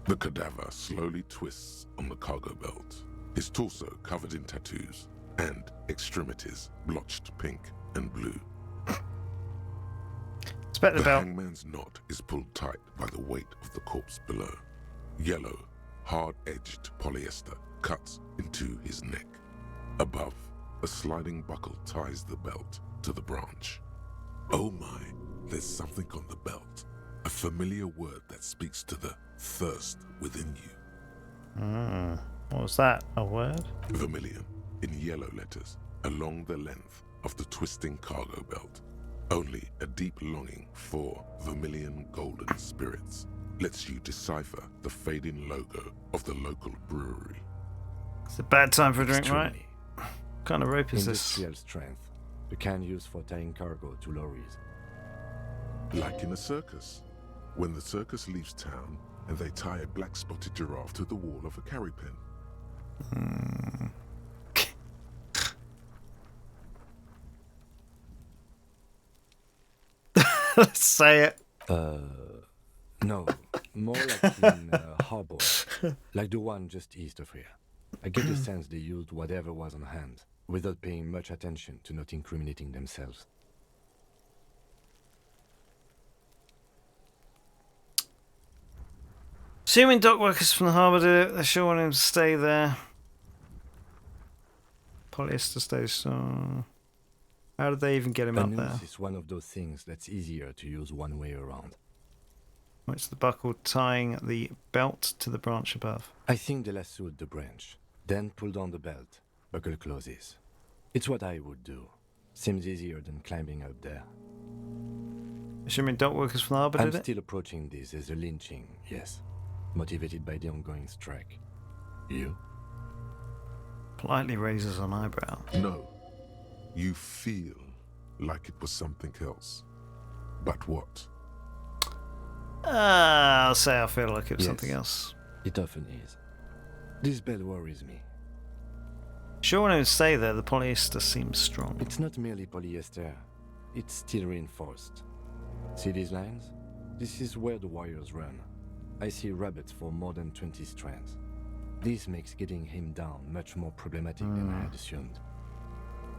The cadaver slowly twists on the cargo belt, his torso covered in tattoos, and extremities blotched pink and blue. Expect the The belt. hangman's knot is pulled tight by the weight of the corpse below. Yellow, hard-edged polyester cuts into his neck. Above, a sliding buckle ties the belt to the branch. Oh my, there's something on the belt. A familiar word that speaks to the thirst within you. What was that? A word? Vermilion, in yellow letters, along the length of the twisting cargo belt. Only a deep longing for vermilion golden spirits lets you decipher the fading logo of the local brewery. It's a bad time for a drink, right? Extremely. What kind of rope is this? Industrial strength. The kind used for tying cargo to lorries. Like in a circus. When the circus leaves town and they tie a black-spotted giraffe to the wall of a carry pen. Let's say it. No. More like in a harbor. Like the one just east of here. I get the sense they used whatever was on hand, without paying much attention to not incriminating themselves. Assuming dock workers from the harbour do it, they sure want him to stay there. Polyester stays so. How did they even get him A up there? noose is one of those things that's easier to use one way around. It's the buckle tying the belt to the branch above. I think they lassoed the branch, then pulled on the belt. Buckle closes. It's what I would do. Seems easier than climbing up there. Assuming dock workers from the harbour I'm did it? still approaching this as a lynching, yes. Motivated by the ongoing strike. You? Politely raises an eyebrow. No. You feel like it was something else. But what? I'll say I feel like it was Yes. something else. It often is. This belt worries me. Sure, when I would stay there, the polyester seems strong. It's not merely polyester. It's steel reinforced. See these lines? This is where the wires run. I see rabbits for more than 20 strands. This makes getting him down much more problematic than I had assumed.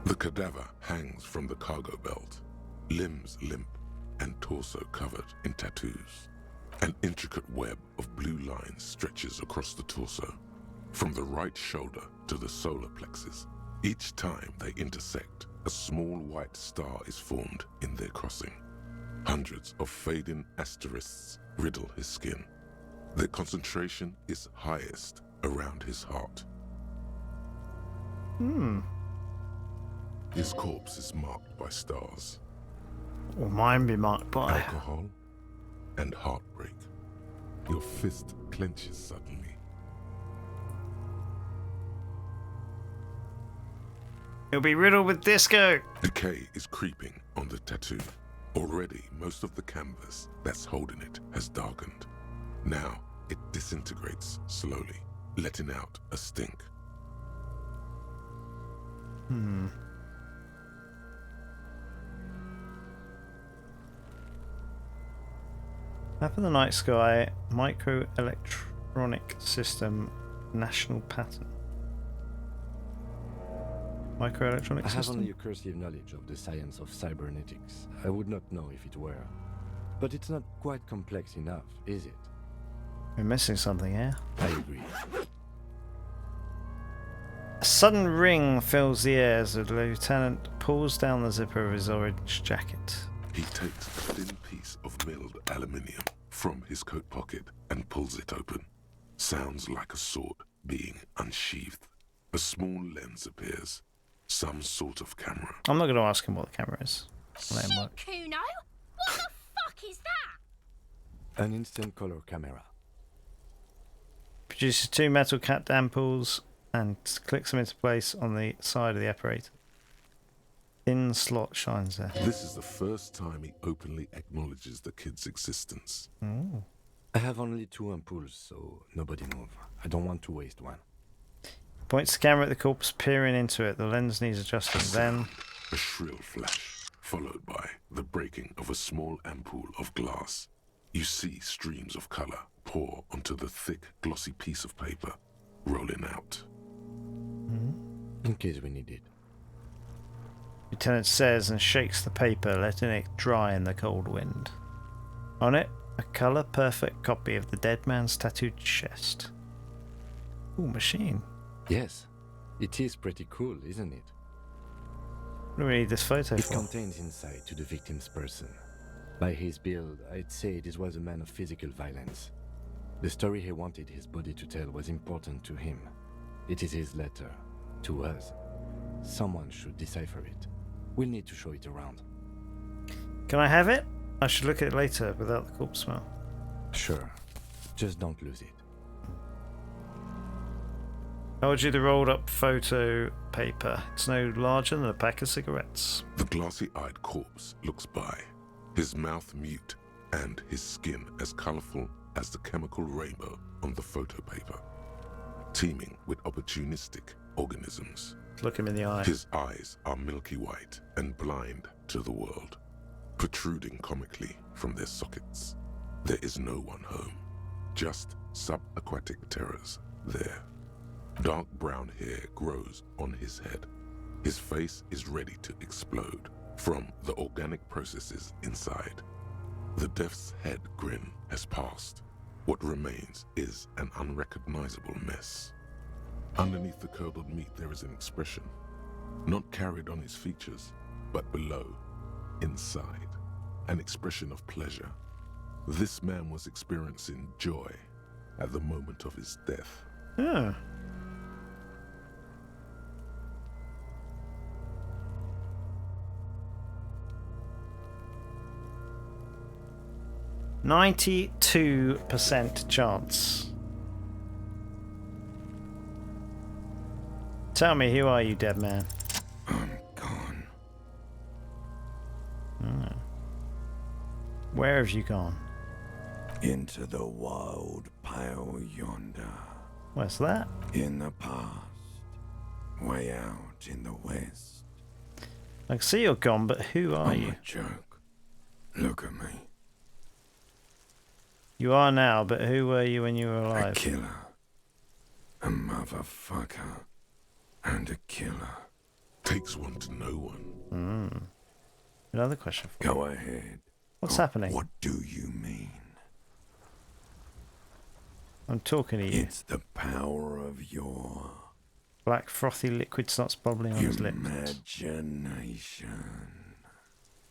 The cadaver hangs from the cargo belt, limbs limp and torso covered in tattoos. An intricate web of blue lines stretches across the torso, from the right shoulder to the solar plexus. Each time they intersect, a small white star is formed in their crossing. Hundreds of fading asterisks riddle his skin. Their concentration is highest around his heart. His corpse is marked by stars, Or mine be marked by. alcohol, and heartbreak. Your fist clenches suddenly. It'll be riddled with disco. Decay is creeping on the tattoo. Already, most of the canvas that's holding it has darkened. Now, it disintegrates slowly, letting out a stink. Map of the night sky, microelectronic system, national pattern. Microelectronic I have system? only a cursive knowledge of the science of cybernetics. I would not know if it were. But it's not quite complex enough, is it? We're missing something here. I agree. A sudden ring fills the air as the lieutenant pulls down the zipper of his orange jacket. He takes a thin piece of milled aluminium from his coat pocket and pulls it open. Sounds like a sword being unsheathed. A small lens appears. Some sort of camera. I'm not going to ask him what the camera is. I'll let him Shit, look. Kuno! What the fuck is that? An instant color camera. Produces two metal cat ampoules and clicks them into place on the side of the apparatus. Thin slot shines there. This is the first time he openly acknowledges the kid's existence. Ooh. I have only 2 ampoules, so nobody move. I don't want to waste one. Points the camera at the corpse, peering into it. The lens needs adjusting. Then A shrill flash, followed by the breaking of a small ampoule of glass. You see streams of color pour onto the thick, glossy piece of paper, rolling out. In case we need it. Lieutenant says and shakes the paper, letting it dry in the cold wind. On it, a colour-perfect copy of the dead man's tattooed chest. Ooh, machine. Yes, it is pretty cool, isn't it? What do we need this photo It for? contains insight to the victim's person. By his build, I'd say this was a man of physical violence. The story he wanted his body to tell was important to him. It is his letter. To us. Someone should decipher it. We'll need to show it around. Can I have it? I should look at it later without the corpse smell. Sure. Just don't lose it. I would you the rolled up photo paper. It's no larger than a pack of cigarettes. The glassy-eyed corpse looks by, his mouth mute and his skin as colorful as the chemical rainbow on the photo paper, teeming with opportunistic organisms. Look him in the eye. His eyes are milky white and blind to the world, protruding comically from their sockets. There is no one home, just subaquatic terrors there. Dark brown hair grows on his head. His face is ready to explode from the organic processes inside. The death's head grin has passed. What remains is an unrecognizable mess. Underneath the curdled meat there is an expression, not carried on his features, but below, inside, an expression of pleasure. This man was experiencing joy at the moment of his death. Yeah. %92 chance. Tell me, who are you, dead man? I'm gone. Oh. Where have you gone? Into the wild pale yonder. Where's that? In the past. Way out in the west. I can see you're gone, but who are I'm you? a joke. Look at me. You are now, but who were you when you were alive? A killer. A motherfucker. And a killer. Takes one to know one. Another question for you. Go ahead. What's happening? What do you mean? I'm talking to you. It's the power of your Black frothy liquid starts bubbling on his lips. imagination.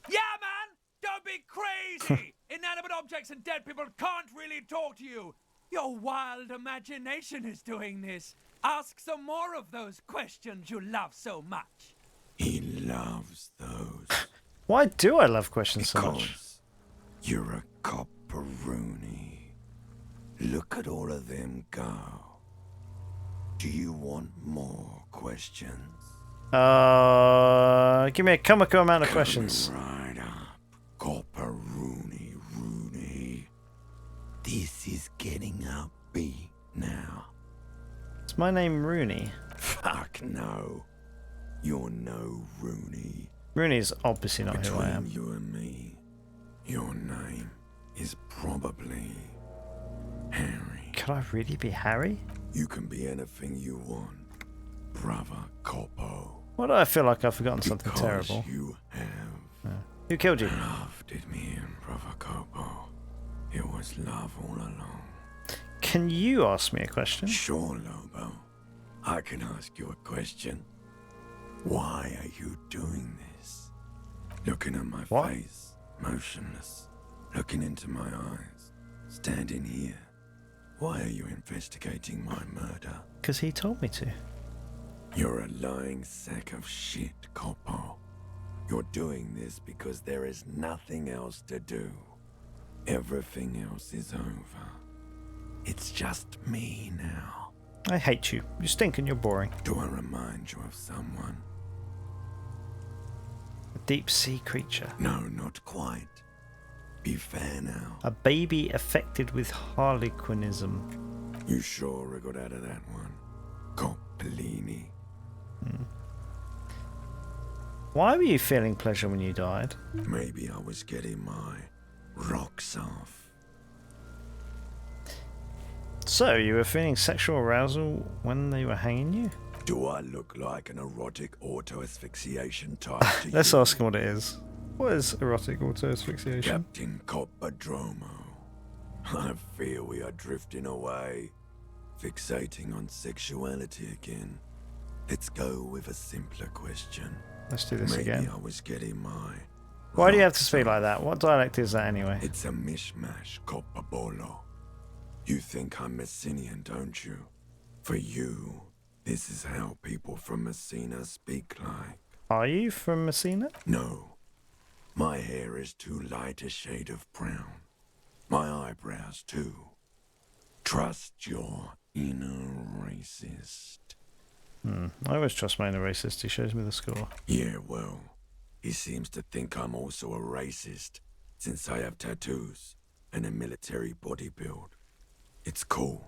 Yeah, man! Don't be crazy! Inanimate objects and dead people can't really talk to you. Your wild imagination is doing this. Ask some more of those questions you love so much. He loves those. Why do I love questions so much? Because you're a copperoony. Look at all of them go. Do you want more questions? Give me a comical amount of questions. Right up, copperoony Rooney. This is getting upbeat now. Is my name Rooney? Fuck no. You're no Rooney. Rooney's obviously not who I am. Between you and me, your name is probably Harry. Could I really be Harry? You can be anything you want, brother Coppo. Why do I feel like I've forgotten something Because terrible? you have. Who killed you? Love did me in, brother Coppo. It was love all along. Can you ask me a question? Sure, Lobo. I can ask you a question. Why are you doing this? Looking at my face, motionless. Looking into my eyes, standing here. Why are you investigating my murder? Because he told me to. You're a lying sack of shit, Coppo. You're doing this because there is nothing else to do. Everything else is over. It's just me now. I hate you. You stink and you're boring. Do I remind you of someone? A deep sea creature. No, not quite. Be fair now. A baby affected with harlequinism. You sure I got out of that one? Coppellini. Why were you feeling pleasure when you died? Maybe I was getting my rocks off. So, you were feeling sexual arousal when they were hanging you? Do I look like an erotic auto-asphyxiation type to Let's you? ask him what it is. What is erotic auto-asphyxiation? Captain Coppodromo. I fear we are drifting away, fixating on sexuality again. Let's go with a simpler question. Let's do this Maybe again. I was getting my... Why do you have to speak like that? What dialect is that anyway? It's a mishmash, Copabolo. You think I'm Messinian, don't you? For you, this is how people from Messina speak like. Are you from Messina? No. My hair is too light a shade of brown. My eyebrows, too. Trust your inner racist. I always trust my inner racist. He shows me the score. Yeah, well, he seems to think I'm also a racist, since I have tattoos and a military body build. It's called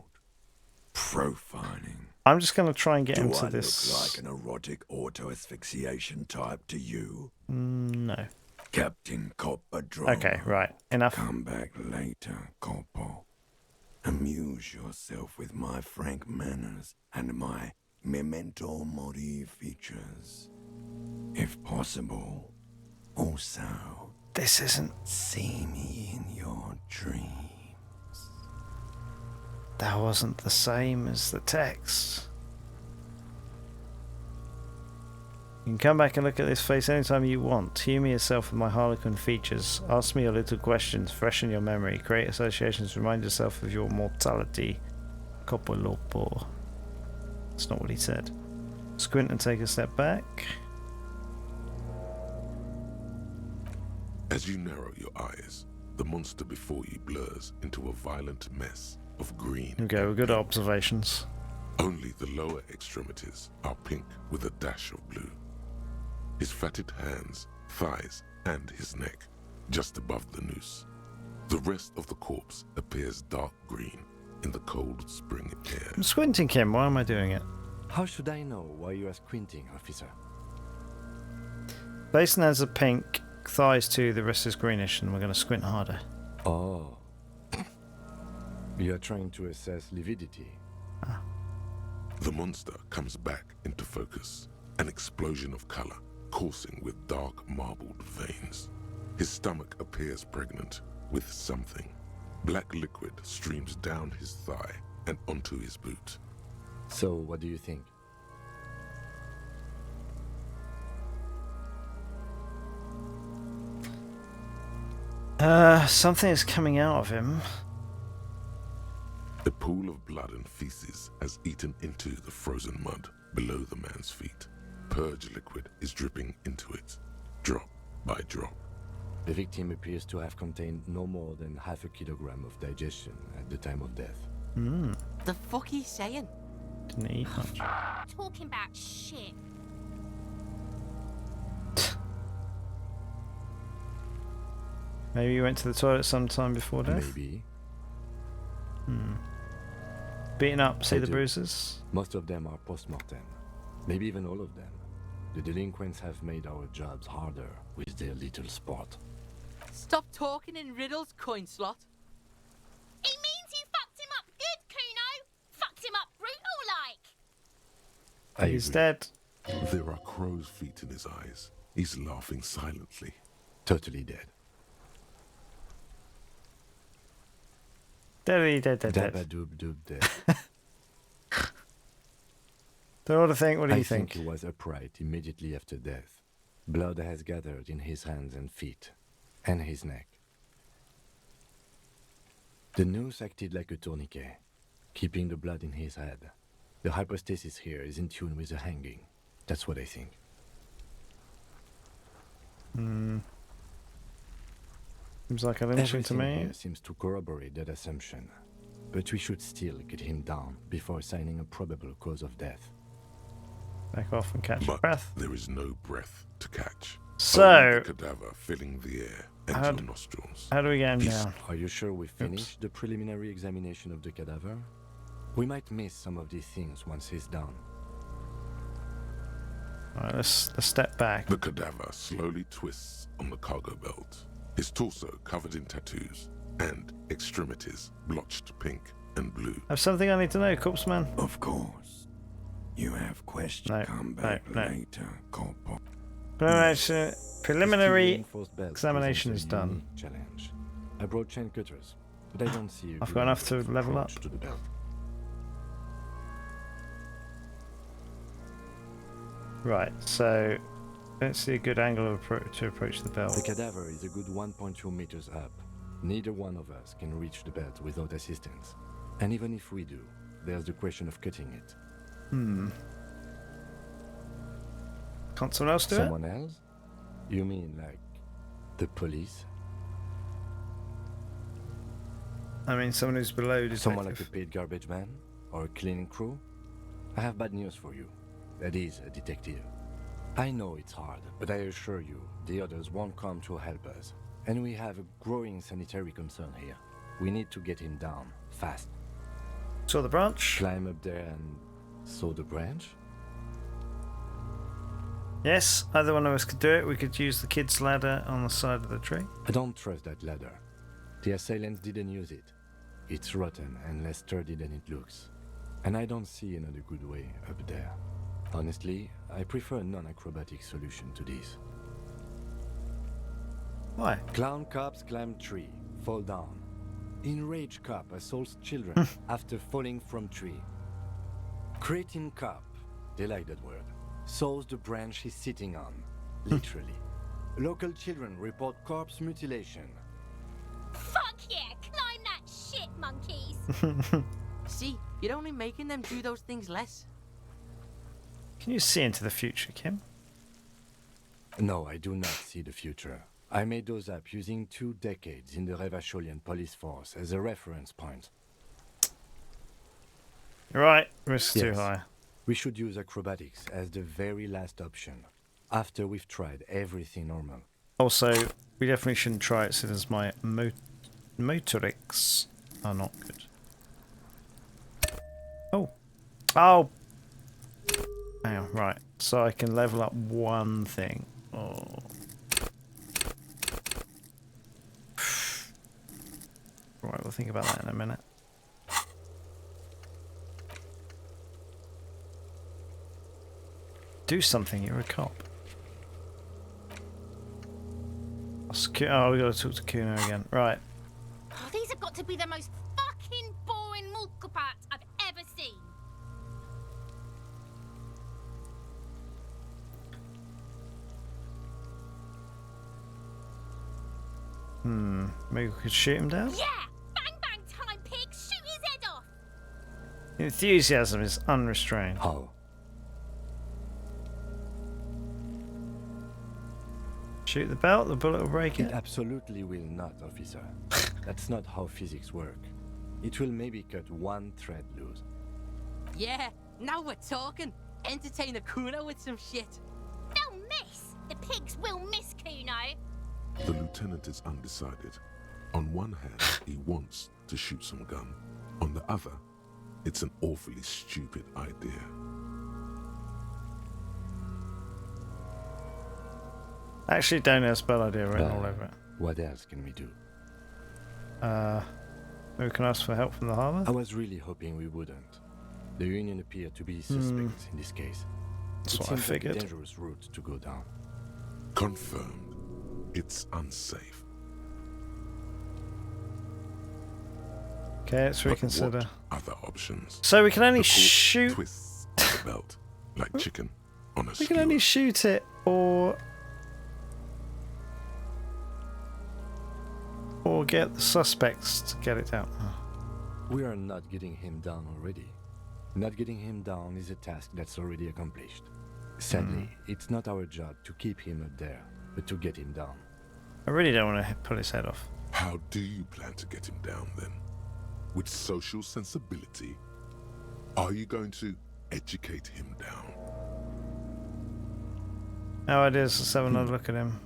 profiling. I'm just going to try and get Do into I this. look like an erotic auto-asphyxiation type to you? No. Captain Coppadrone. Okay, right. Enough. Come back later, Coppo. Amuse yourself with my frank manners and my memento mori features. If possible, also... This isn't... See me in your dreams. That wasn't the same as the text. You can come back and look at this face anytime you want. Humour yourself with my harlequin features. Ask me your little questions. Freshen your memory. Create associations. Remind yourself of your mortality. Copolopo. That's not what he said. Squint and take a step back. As you narrow your eyes, the monster before you blurs into a violent mess of green. Okay, we're good at observations. Only the lower extremities are pink with a dash of blue. His fatted hands, thighs, and his neck, just above the noose. The rest of the corpse appears dark green in the cold spring air. I'm squinting, Kim. Why am I doing it? How should I know why you are squinting, officer? Basin has a pink, thighs too, the rest is greenish, and we're going to squint harder. Oh. You are trying to assess lividity. The monster comes back into focus, an explosion of color, coursing with dark marbled veins. His stomach appears pregnant with something. Black liquid streams down his thigh and onto his boot. So, what do you think? Something is coming out of him. A pool of blood and feces has eaten into the frozen mud below the man's feet. Purge liquid is dripping into it, drop by drop. The victim appears to have contained no more than half a kilogram of digestion at the time of death. The fuck he's saying? Didn't eat much. Talking about shit. Maybe you went to the toilet sometime before death? Maybe. Beaten up, see I the do. bruises? Most of them are post-mortem. Maybe even all of them. The delinquents have made our jobs harder with their little sport. Stop talking in riddles, coin slot. He means you fucked him up good, Kuno. Fucked him up brutal like. He's agree. dead. There are crow's feet in his eyes. He's laughing silently. Totally dead. Dead. Dabba-doob-doob dead. Don't want to think. What do I you think think? he was upright immediately after death. Blood has gathered in his hands and feet, and his neck. The noose acted like a tourniquet, keeping the blood in his head. The hypostasis here is in tune with the hanging. That's what I think. Seems like a lynching to Everything me. here seems to corroborate that assumption, but we should still get him down before assigning a probable cause of death. Back off and catch your But breath. there is no breath to catch. So, Only the cadaver filling the air and how your d- nostrils. how do we get him He's- down? Are you sure we finished the preliminary examination of the cadaver? We might miss some of these things once he's done. Alright, let's step back. The cadaver slowly twists on the cargo belt, his torso covered in tattoos, and extremities blotched pink and blue. Have something I need to know, corpse man? Of course. You have questions. No, Come back no. later, Corpo. Preliminary Reinforced belt examination presents is a done. unique challenge. I brought chain cutters, but I don't see a I've good got enough angle to level approach up. to the belt. Right, so Don't see a good angle to approach the belt. The cadaver is a good 1.2 meters up. Neither one of us can reach the belt without assistance. And even if we do, there's the question of cutting it. Can't someone else do it? Someone else? You mean like the police? I mean, someone who's below detective. Someone like a paid garbage man? Or a cleaning crew? I have bad news for you. That is a detective. I know it's hard, but I assure you, the others won't come to help us. And we have a growing sanitary concern here. We need to get him down, fast. Saw the branch? Climb up there and saw the branch? Yes, either one of us could do it. We could use the kid's ladder on the side of the tree. I don't trust that ladder. The assailants didn't use it. It's rotten and less sturdy than it looks. And I don't see another good way up there. Honestly, I prefer a non-acrobatic solution to this. Why? Clown cops climb tree, fall down. Enraged cop assaults children after falling from tree. Cretin cop, they like that word, saws the branch he's sitting on, literally. Local children report corpse mutilation. Fuck yeah! Climb that shit, monkeys! See, you're only making them do those things less. Can you see into the future, Kim? No, I do not see the future. I made those up using 2 decades in the Revacholian police force as a reference point. You're right, risk's too Yes. high. We should use acrobatics as the very last option, after we've tried everything normal. Also, we definitely shouldn't try it since my motorics are not good. Oh. Oh! Hang on, right. So I can level up one thing. Oh. Right, we'll think about that in a minute. Do something, you're a cop. Oh, we gotta talk to Kuno again. Right. Oh, these have got to be the most fucking boring multiparts I've ever seen. Maybe we could shoot him down? Yeah! Bang bang time, pig! Shoot his head off! Enthusiasm is unrestrained. How? Shoot the belt, the bullet will break It it. absolutely will not, officer. That's not how physics work. It will maybe cut one thread loose. Yeah, now we're talking. Entertain a Kuno with some shit. They'll miss! The pigs will miss Kuno! The lieutenant is undecided. On one hand, he wants to shoot some gum. On the other, it's an awfully stupid idea. Actually, don't have a spell idea written all Well, over it. What else can we do? Maybe we can ask for help from the harbour? I was really hoping we wouldn't. The Union appeared to be suspect in this case. That's It what I seems like a figured. dangerous route to go down. Confirmed. It's unsafe. Okay, let's But reconsider. what other options? So we can only The corpse shoot. twists the belt like chicken on a We skewer. can only shoot it, or get the suspects to get it down. We are not getting him down already. Not getting him down is a task that's already accomplished. Sadly, it's not our job to keep him up there, but to get him down. I really don't want to pull his head off. How do you plan to get him down then? With social sensibility? Are you going to educate him down? Our idea is let's have another look at him.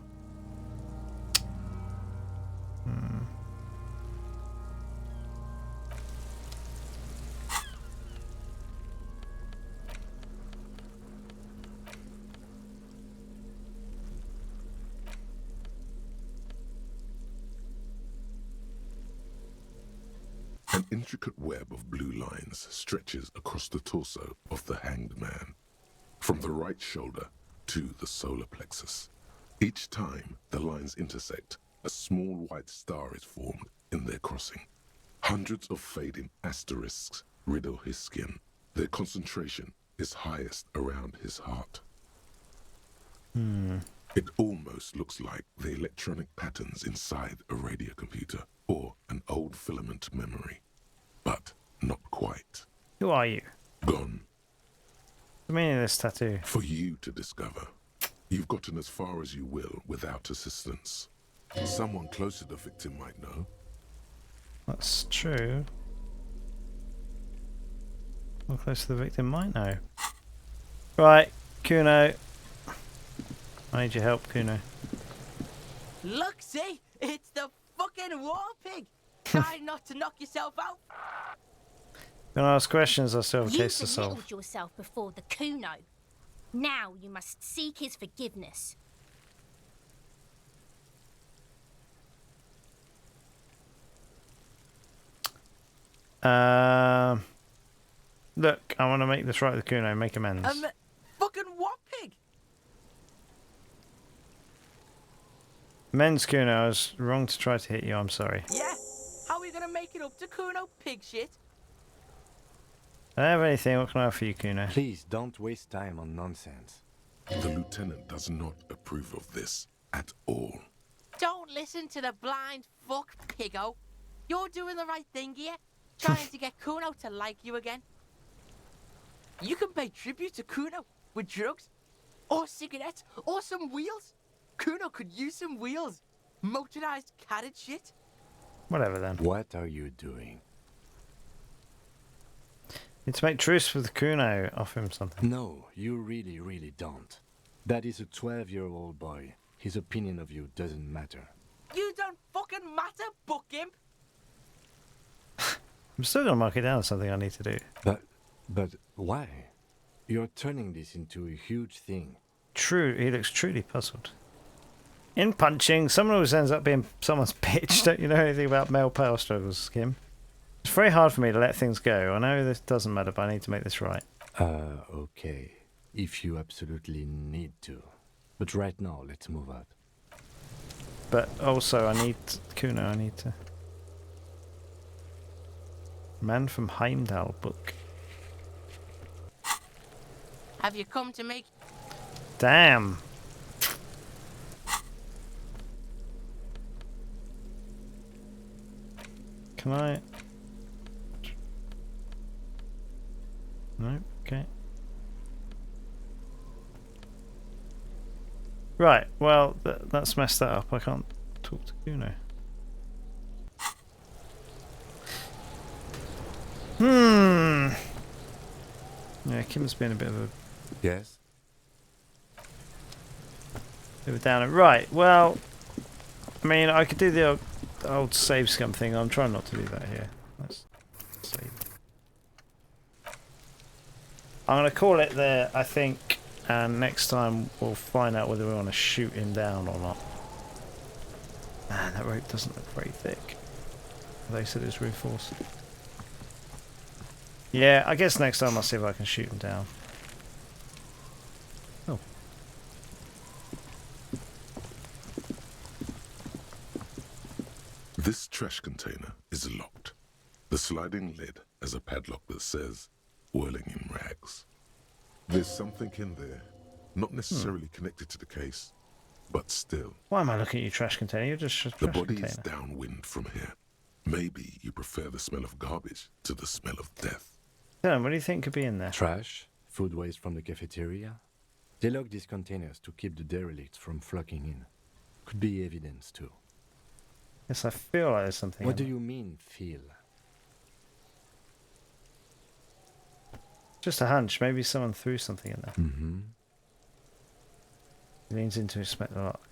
An intricate web of blue lines stretches across the torso of the hanged man, from the right shoulder to the solar plexus. Each time the lines intersect, a small white star is formed in their crossing. Hundreds of fading asterisks riddle his skin. Their concentration is highest around his heart. It almost looks like the electronic patterns inside a radio computer or an old filament memory, but not quite. Who are you? Gone. The meaning of this tattoo? For you to discover. You've gotten as far as you will without assistance. Someone close to the victim might know. That's true. How close to the victim might know. Right, Kuno. I need your help, Kuno. Look, see? It's the fucking war pig! Try not to knock yourself out. Gonna ask questions, I still have a You case to solve. belittled yourself before the Kuno. Now you must seek his forgiveness. Look, I want to make this right with Kuno, make amends. Fucking what pig? Amends, Kuno, I was wrong to try to hit you, I'm sorry. Yeah? How are we gonna make it up to Kuno, pig shit? I don't have anything, what can I offer you, Kuno? Please don't waste time on nonsense. The lieutenant does not approve of this at all. Don't listen to the blind fuck, piggo. You're doing the right thing here, trying to get Kuno to like you again. You can pay tribute to Kuno with drugs, or cigarettes, or some wheels. Kuno could use some wheels. Motorized carriage shit. Whatever then. What are you doing? Need to make truce with Kuno, offer him something. No, you really don't. That is a 12-year-old boy. His opinion of you doesn't matter. You don't fucking matter, buck imp. I'm still gonna mark it down as something I need to do. But why? You're turning this into a huge thing. True, he looks truly puzzled. In punching, someone always ends up being someone's bitch. Don't you know anything about male power struggles, Kim? It's very hard for me to let things go. I know this doesn't matter, but I need to make this right. Okay. If you absolutely need to. But right now, let's move out. But also, I need Kuno, I need to... Man from Heimdall book. Have you come to make... Damn! Can I... No, okay. Right, well, that's messed that up. I can't talk to Kuno. Yeah, Kim's been a bit of a... Yes? Bit of a downer. Right, well... I mean, I could do the old save scum thing. I'm trying not to do that here. Let's save. I'm going to call it there, I think. And next time we'll find out whether we want to shoot him down or not. Man, that rope doesn't look very thick. They said it's reinforced. Yeah, I guess next time I'll see if I can shoot him down. Oh. This trash container is locked. The sliding lid has a padlock that says, "Whirling in rags." There's something in there, not necessarily connected to the case, but still. Why am I looking at your trash container? You're just a trash The body container. is downwind from here. Maybe you prefer the smell of garbage to the smell of death. Dylan, what do you think could be in there? Trash, food waste from the cafeteria. They lock these containers to keep the derelicts from flocking in. Could be evidence too. Yes, I feel like there's something What in do you mean, feel? Just a hunch. Maybe someone threw something in there. Mm-hmm. He leans in to inspect the lock.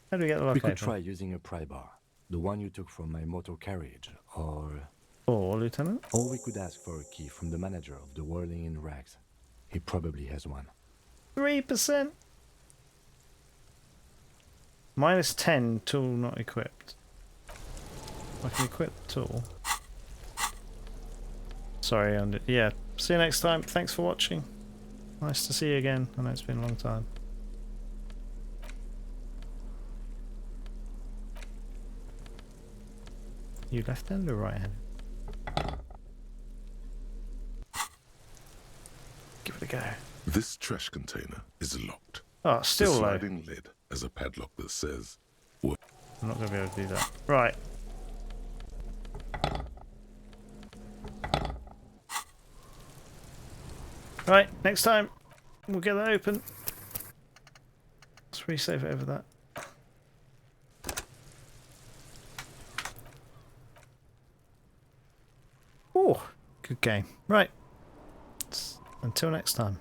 How do we get the lock We could open? try using a pry bar. The one you took from my motor carriage, or Lieutenant? Or we could ask for a key from the manager of the Whirling in Rags. He probably has one. 3%. -10, tool not equipped. I can equip the tool. Sorry, yeah. See you next time. Thanks for watching. Nice to see you again. I know it's been a long time. You left-handed or right-handed? Give it a go. This trash container is locked. Oh, still the low. sliding lid has a padlock that says, I'm not going to be able to do that. Right. Right, next time we'll get that open. Let's resave it over that. Oh, good game. Right. Until next time.